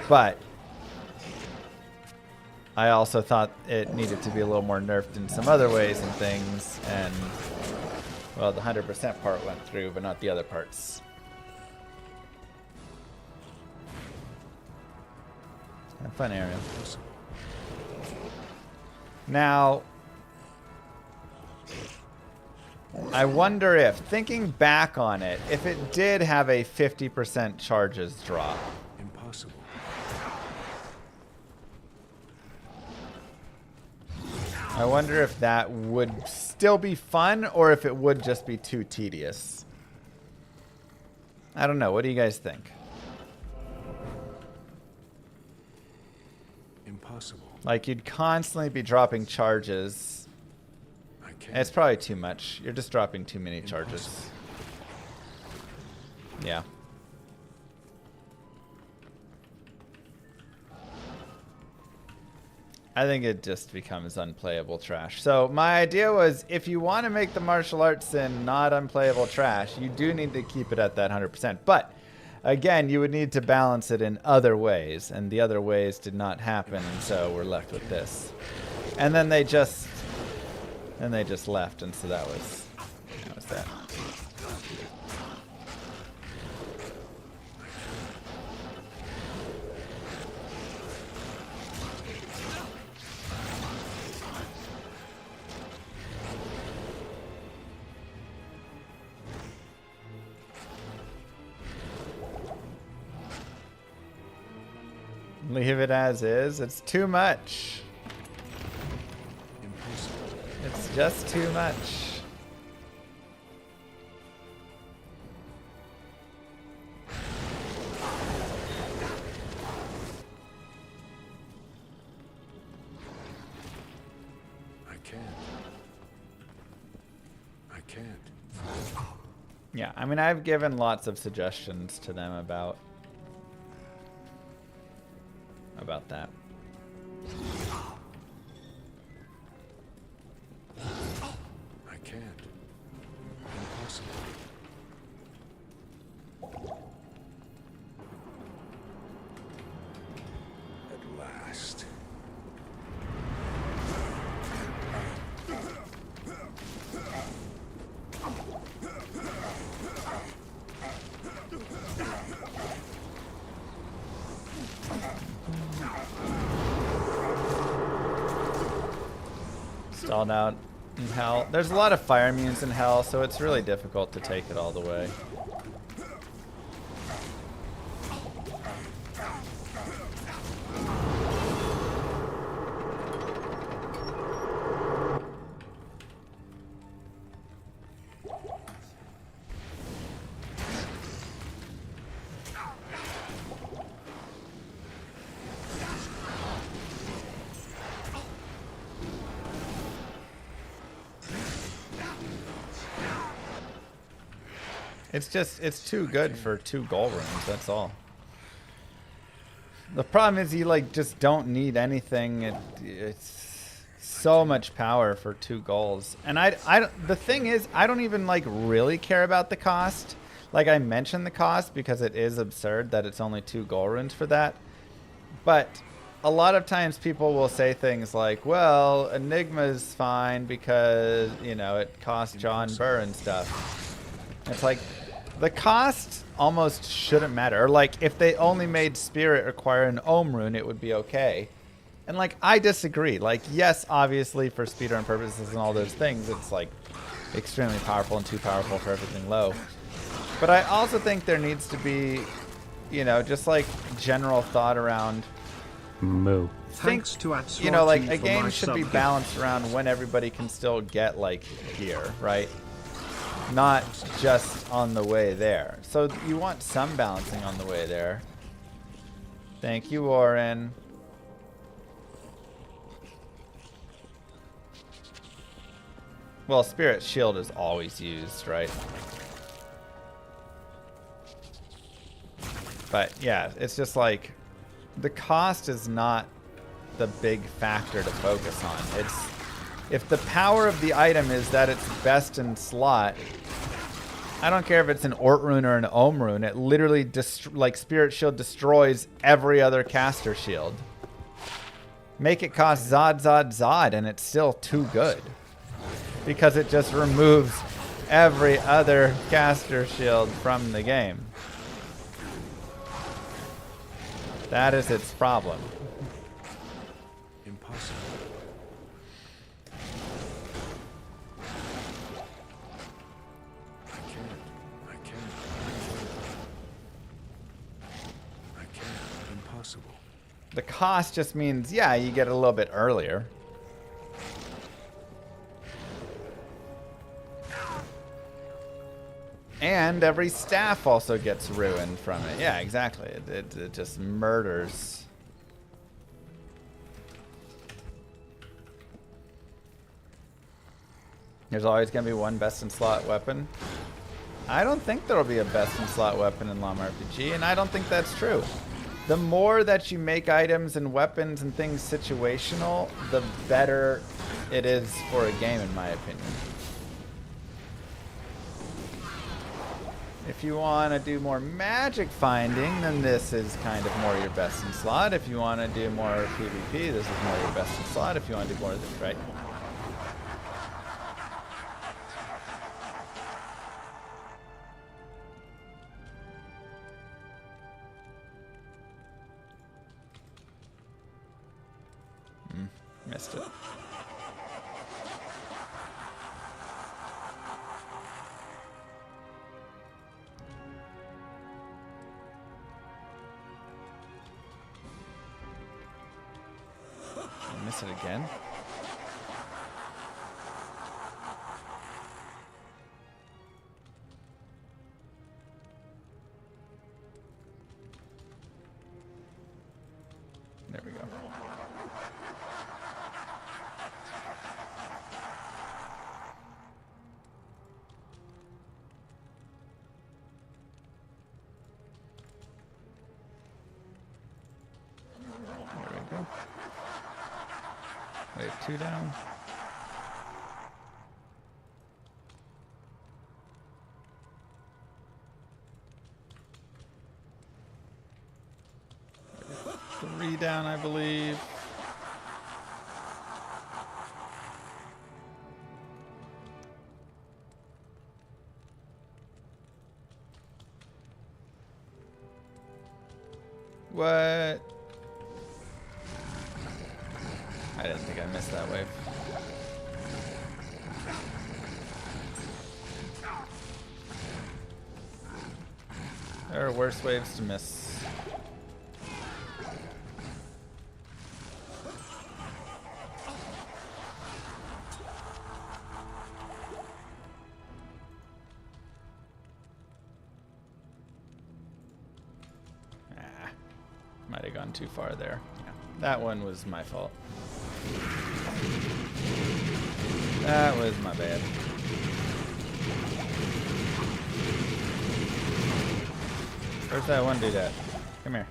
But I also thought it needed to be a little more nerfed in some other ways and things. And, well, the 100% part went through, but not the other parts. Have fun, Ariel. Now, I wonder if, thinking back on it, if it did have a 50% charges drop. Impossible. I wonder if that would still be fun or if it would just be too tedious. I don't know. What do you guys think? Impossible. Like, you'd constantly be dropping charges. I can't. It's probably too much. You're just dropping too many charges. Impossible. Yeah. I think it just becomes unplayable trash. So my idea was, if you want to make the martial arts sin not unplayable trash, you do need to keep it at that 100%. But again, you would need to balance it in other ways, and the other ways did not happen, and so we're left with this. And then they just left, and so that was that. Leave it as is. It's too much. It's just too much. I can't. Yeah, I mean, I've given lots of suggestions to them about that. I can't. Impossible. At last. Stalled out in hell. There's a lot of fire immunes in hell, so it's really difficult to take it all the way. It's too good for 2 goal runes, that's all. The problem is you like just don't need anything. It's so much power for 2 goals. And the thing is, I don't even like really care about the cost. Like, I mentioned the cost because it is absurd that it's only 2 goal runes for that. But a lot of times people will say things like, well, Enigma's fine because, you know, it costs John Burr and stuff. It's like, the cost almost shouldn't matter. Or like, if they only made Spirit require an Ohm rune, it would be okay. And like, I disagree. Like, yes, obviously for speedrun purposes and all those things, it's like extremely powerful and too powerful for everything low. But I also think there needs to be, you know, just like general thought around. Moo. Thanks to you know, like a game should be balanced around when everybody can still get like gear, right? Not just on the way there. So you want some balancing on the way there. Thank you, Warren. Well, Spirit Shield is always used, right? But yeah, it's just like the cost is not the big factor to focus on. It's if the power of the item is that it's best in slot, I don't care if it's an Ort rune or an Ohm rune. It literally like Spirit Shield destroys every other caster shield. Make it cost Zod, Zod, Zod, and it's still too good because it just removes every other caster shield from the game. That is its problem. Impossible. Impossible. The cost just means, yeah, you get it a little bit earlier. And every staff also gets ruined from it. Yeah, exactly. It just murders. There's always going to be one best in slot weapon. I don't think there will be a best in slot weapon in Llama RPG, and I don't think that's true. The more that you make items and weapons and things situational, the better it is for a game, in my opinion. If you want to do more magic finding, then this is kind of more your best in slot. If you want to do more PvP, this is more your best in slot. If you want to do more of this, right? Missed it. Miss it again. There we go. There we go. Wave 2 down. Wave 3 down, I believe. What? I didn't think I missed that wave. There are worse waves to miss. Might have gone too far there. Yeah, that one was my fault. That was my bad. Where's that one dude at? Come here.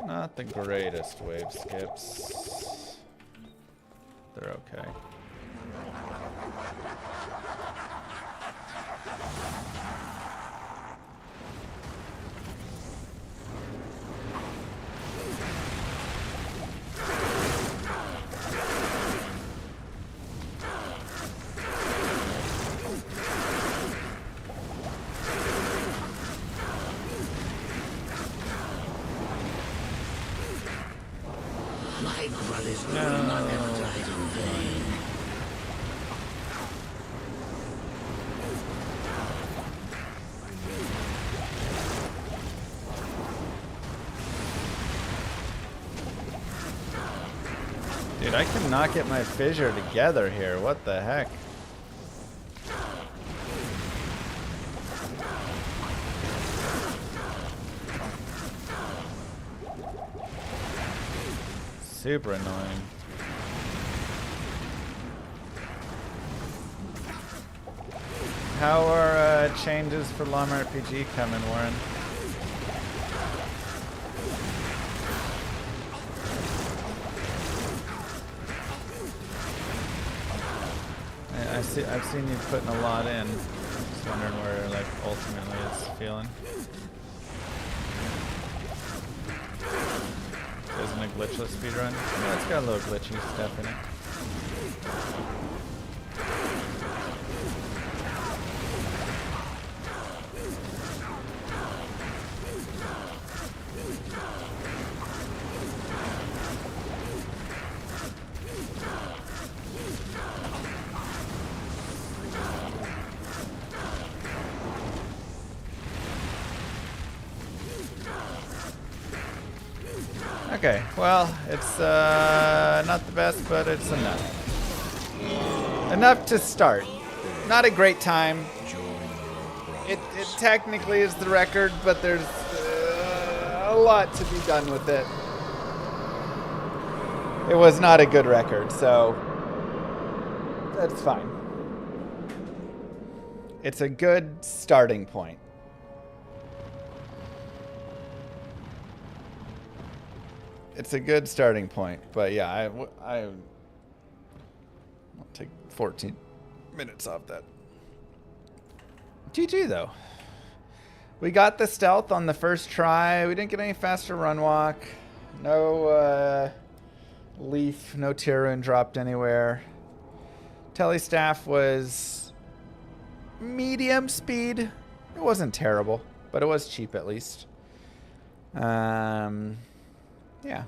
Not the greatest wave skips. They're okay. My brothers will not ever died in vain. Dude, I cannot get my fissure together here. What the heck? Super annoying. How are changes for Llama RPG coming, Warren? I've seen you putting a lot in. Just wondering where, like, ultimately it's feeling. Isn't a glitchless speedrun? Yeah, it's got a little glitchy stuff in it. Okay, well, it's not the best, but it's enough. Enough to start. Not a great time. It technically is the record, but there's lot to be done with it. It was not a good record, so that's fine. It's a good starting point. It's a good starting point, but yeah, I'll take 14 minutes off that. GG though. We got the stealth on the first try. We didn't get any faster run walk. No leaf, no tear rune dropped anywhere. Telestaff was medium speed. It wasn't terrible, but it was cheap at least. Yeah,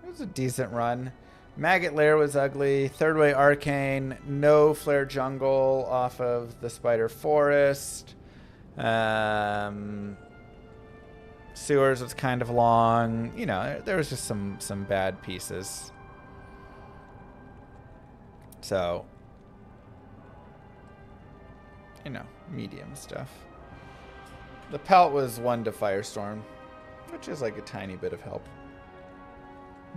it was a decent run. Maggot Lair was ugly. Third Way Arcane, no Flare Jungle off of the Spider Forest. Sewers was kind of long. You know, there was just some bad pieces. So, you know, medium stuff. The pelt was 1 to Firestorm, which is like a tiny bit of help.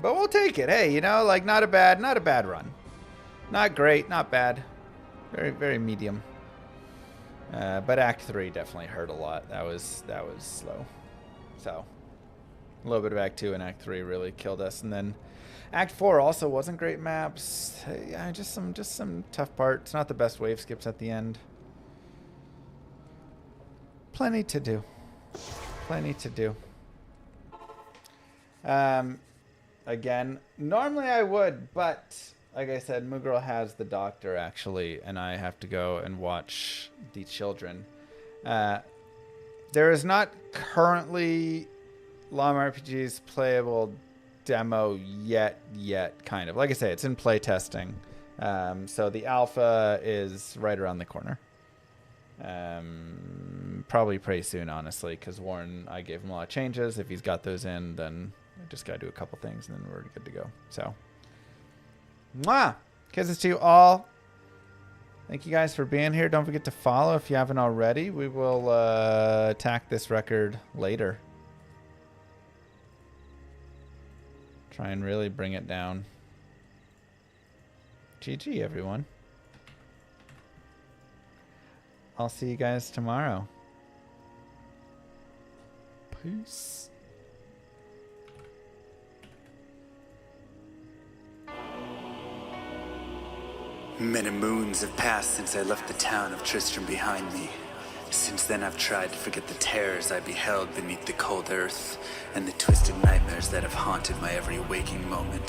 But we'll take it. Hey, you know, like not a bad run. Not great, not bad. Very, very medium. But Act 3 definitely hurt a lot. That was slow. So a little bit of Act 2 and Act 3 really killed us. And then Act 4 also wasn't great maps. Yeah, just some tough parts. Not the best wave skips at the end. Plenty to do. Plenty to do. Again, normally I would, but like I said, Moogle has the doctor actually, and I have to go and watch the children. There is not currently Llama RPG's playable demo yet, kind of. Like I say, it's in play testing. So the alpha is right around the corner. Probably pretty soon, honestly, because Warren, I gave him a lot of changes. If he's got those in, then I just got to do a couple things, and then we're good to go. So, mwah! Kisses to you all. Thank you guys for being here. Don't forget to follow if you haven't already. We will attack this record later. Try and really bring it down. GG, everyone. I'll see you guys tomorrow. Peace. Many moons have passed since I left the town of Tristram behind me. Since then I've tried to forget the terrors I beheld beneath the cold earth and the twisted nightmares that have haunted my every waking moment.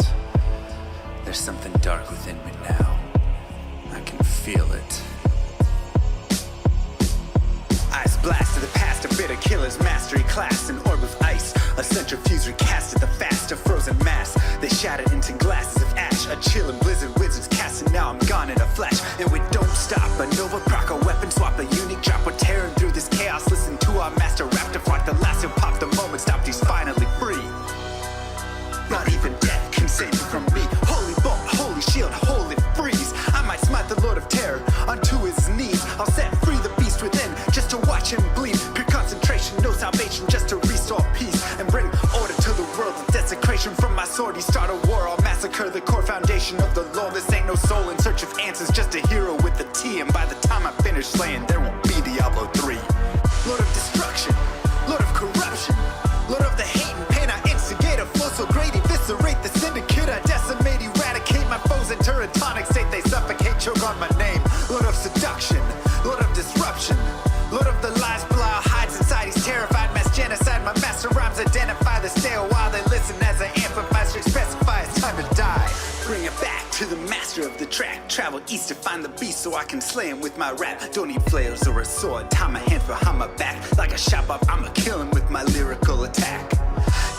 There's something dark within me now. I can feel it. Ice blast of the past, a bitter killer's mastery class, an orb of ice, a centrifuge recast at the fast, a frozen mass. They shattered into glasses of ash, a chill and blizzard wizards cast, and now I'm gone in a flash. And we don't stop, a Nova proc, a weapon swap, a unique drop, we're tearing through this chaos. Listen to our master rap to flock, the last who popped the moment stopped, he's finally free. Not even death can save me from me. Holy bolt, holy shield, holy freeze. I might smite the Lord of Terror unto his knees. I'll set free the beast within just to watch him bleed. Pure concentration, no salvation, just to restore peace and bring order to the world. The desecration from my sword, he start a war. I'll massacre the core foundation of the law. This ain't no soul in search of answers, just a hero with a T. And by the time I finish slaying, there won't be Diablo 3. Lord of destruction, Lord of corruption, Lord of the hate and pain. I instigate a flow so great, eviscerate the syndicate. I decimate, eradicate my foes enter a tonic state. They suffocate, choke on my name. Lord of seduction, Lord of disruption, Lord of the lies Belial hides inside. He's terrified, mass genocide. My master rhymes identify the stale while they listen as I amplify, specify it's time to die. Bring it back to the master of the track. Travel east to find the beast so I can slay him with my rap. Don't need flails or a sword, tie my hands behind my back. Like a shop up, I'ma kill him with my lyrical attack.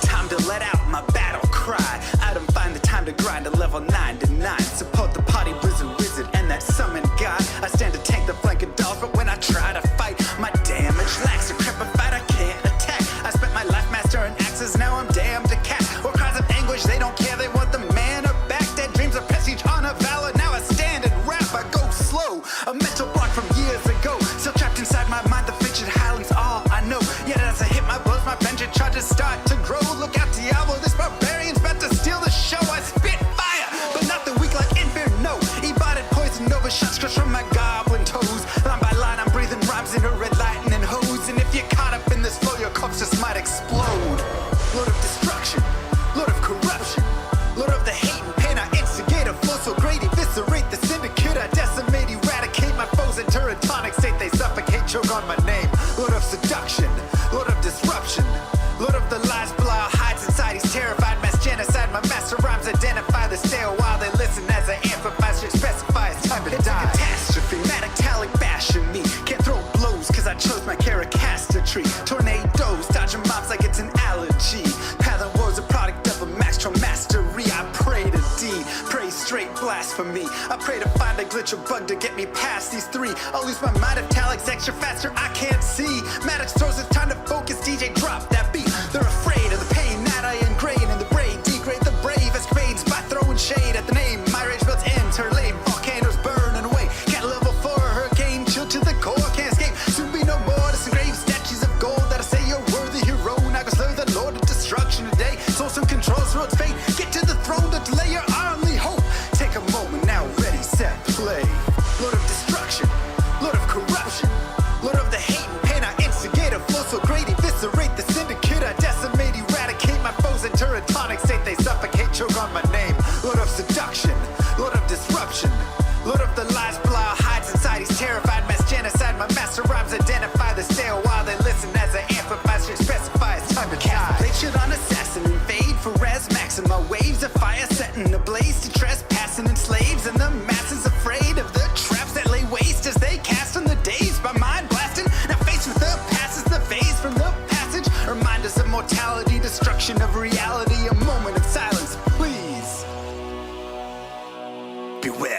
Time to let out my battle cry. I don't find the time to grind a level 9 to 9. Support the party blizzard wizard and that summon god. I stand to tank the flank of dolls, but when I try to fight, my damage lacks a crepified, I can't attack. I spent my life mastering axes, now I'm damned to cat. Or cries of anguish, they don't care, they want the mana back. Dead dreams of prestige, honor, valor, now I stand and rap. I go slow, a mental block from years ago. Still trapped inside my mind, the frigid highlands, all I know. Yet as I hit my blows, my vengeance charges start to grow. of seduction, Lord of disruption, Lord of the lies, blah, hides inside, he's terrified, mass genocide, my master rhymes identify the stale while they listen as I amplify, should specify it's time to die. It's a catastrophe, metallic bashing me, can't throw blows cause I chose my tree. Tornadoes, dodging mobs like it's an allergy. Pattern was a product of a master mastery. I pray to D, pray straight blasphemy. I pray to find a glitch or bug to get me past these three. I'll lose my mind if Talik's extra faster, I can't see. Maddox throws it's time to focus, DJ drop that beat. They're afraid of the pain that I ingrain in the brain. Degrade the brave escapades by throwing shade at the name. My rage built into her lane, volcanoes burning away. Cat level 4, hurricane, chill to the core, can't escape. Soon be no more disengraved statues of gold that'll say you're worthy hero. Now go slay the lord of destruction today. Source and controls, road's fate. Get to the throne, don't delay your only hope. Take a moment now, ready, set, play. Lord of destruction, Lord of corruption, Lord of the hate and pain. I instigate a flow so great, eviscerate the syndicate. I decimate, eradicate my foes in turretonic state. They suffocate, choke on my name. Lord of seduction, Lord of disruption, Lord of the lies, blah, hides inside. He's terrified, mass genocide. My master rhymes identify the stale while they listen as I amplify, straight specify. It's time to die. They should on assassin invade for res maxima waves of fire setting ablaze to trespassing and slaves and the masses afraid of the traps that lay waste as they cast on the days by mind blasting. Now faced with the past is the phase from the passage. Remind us of mortality, destruction of reality.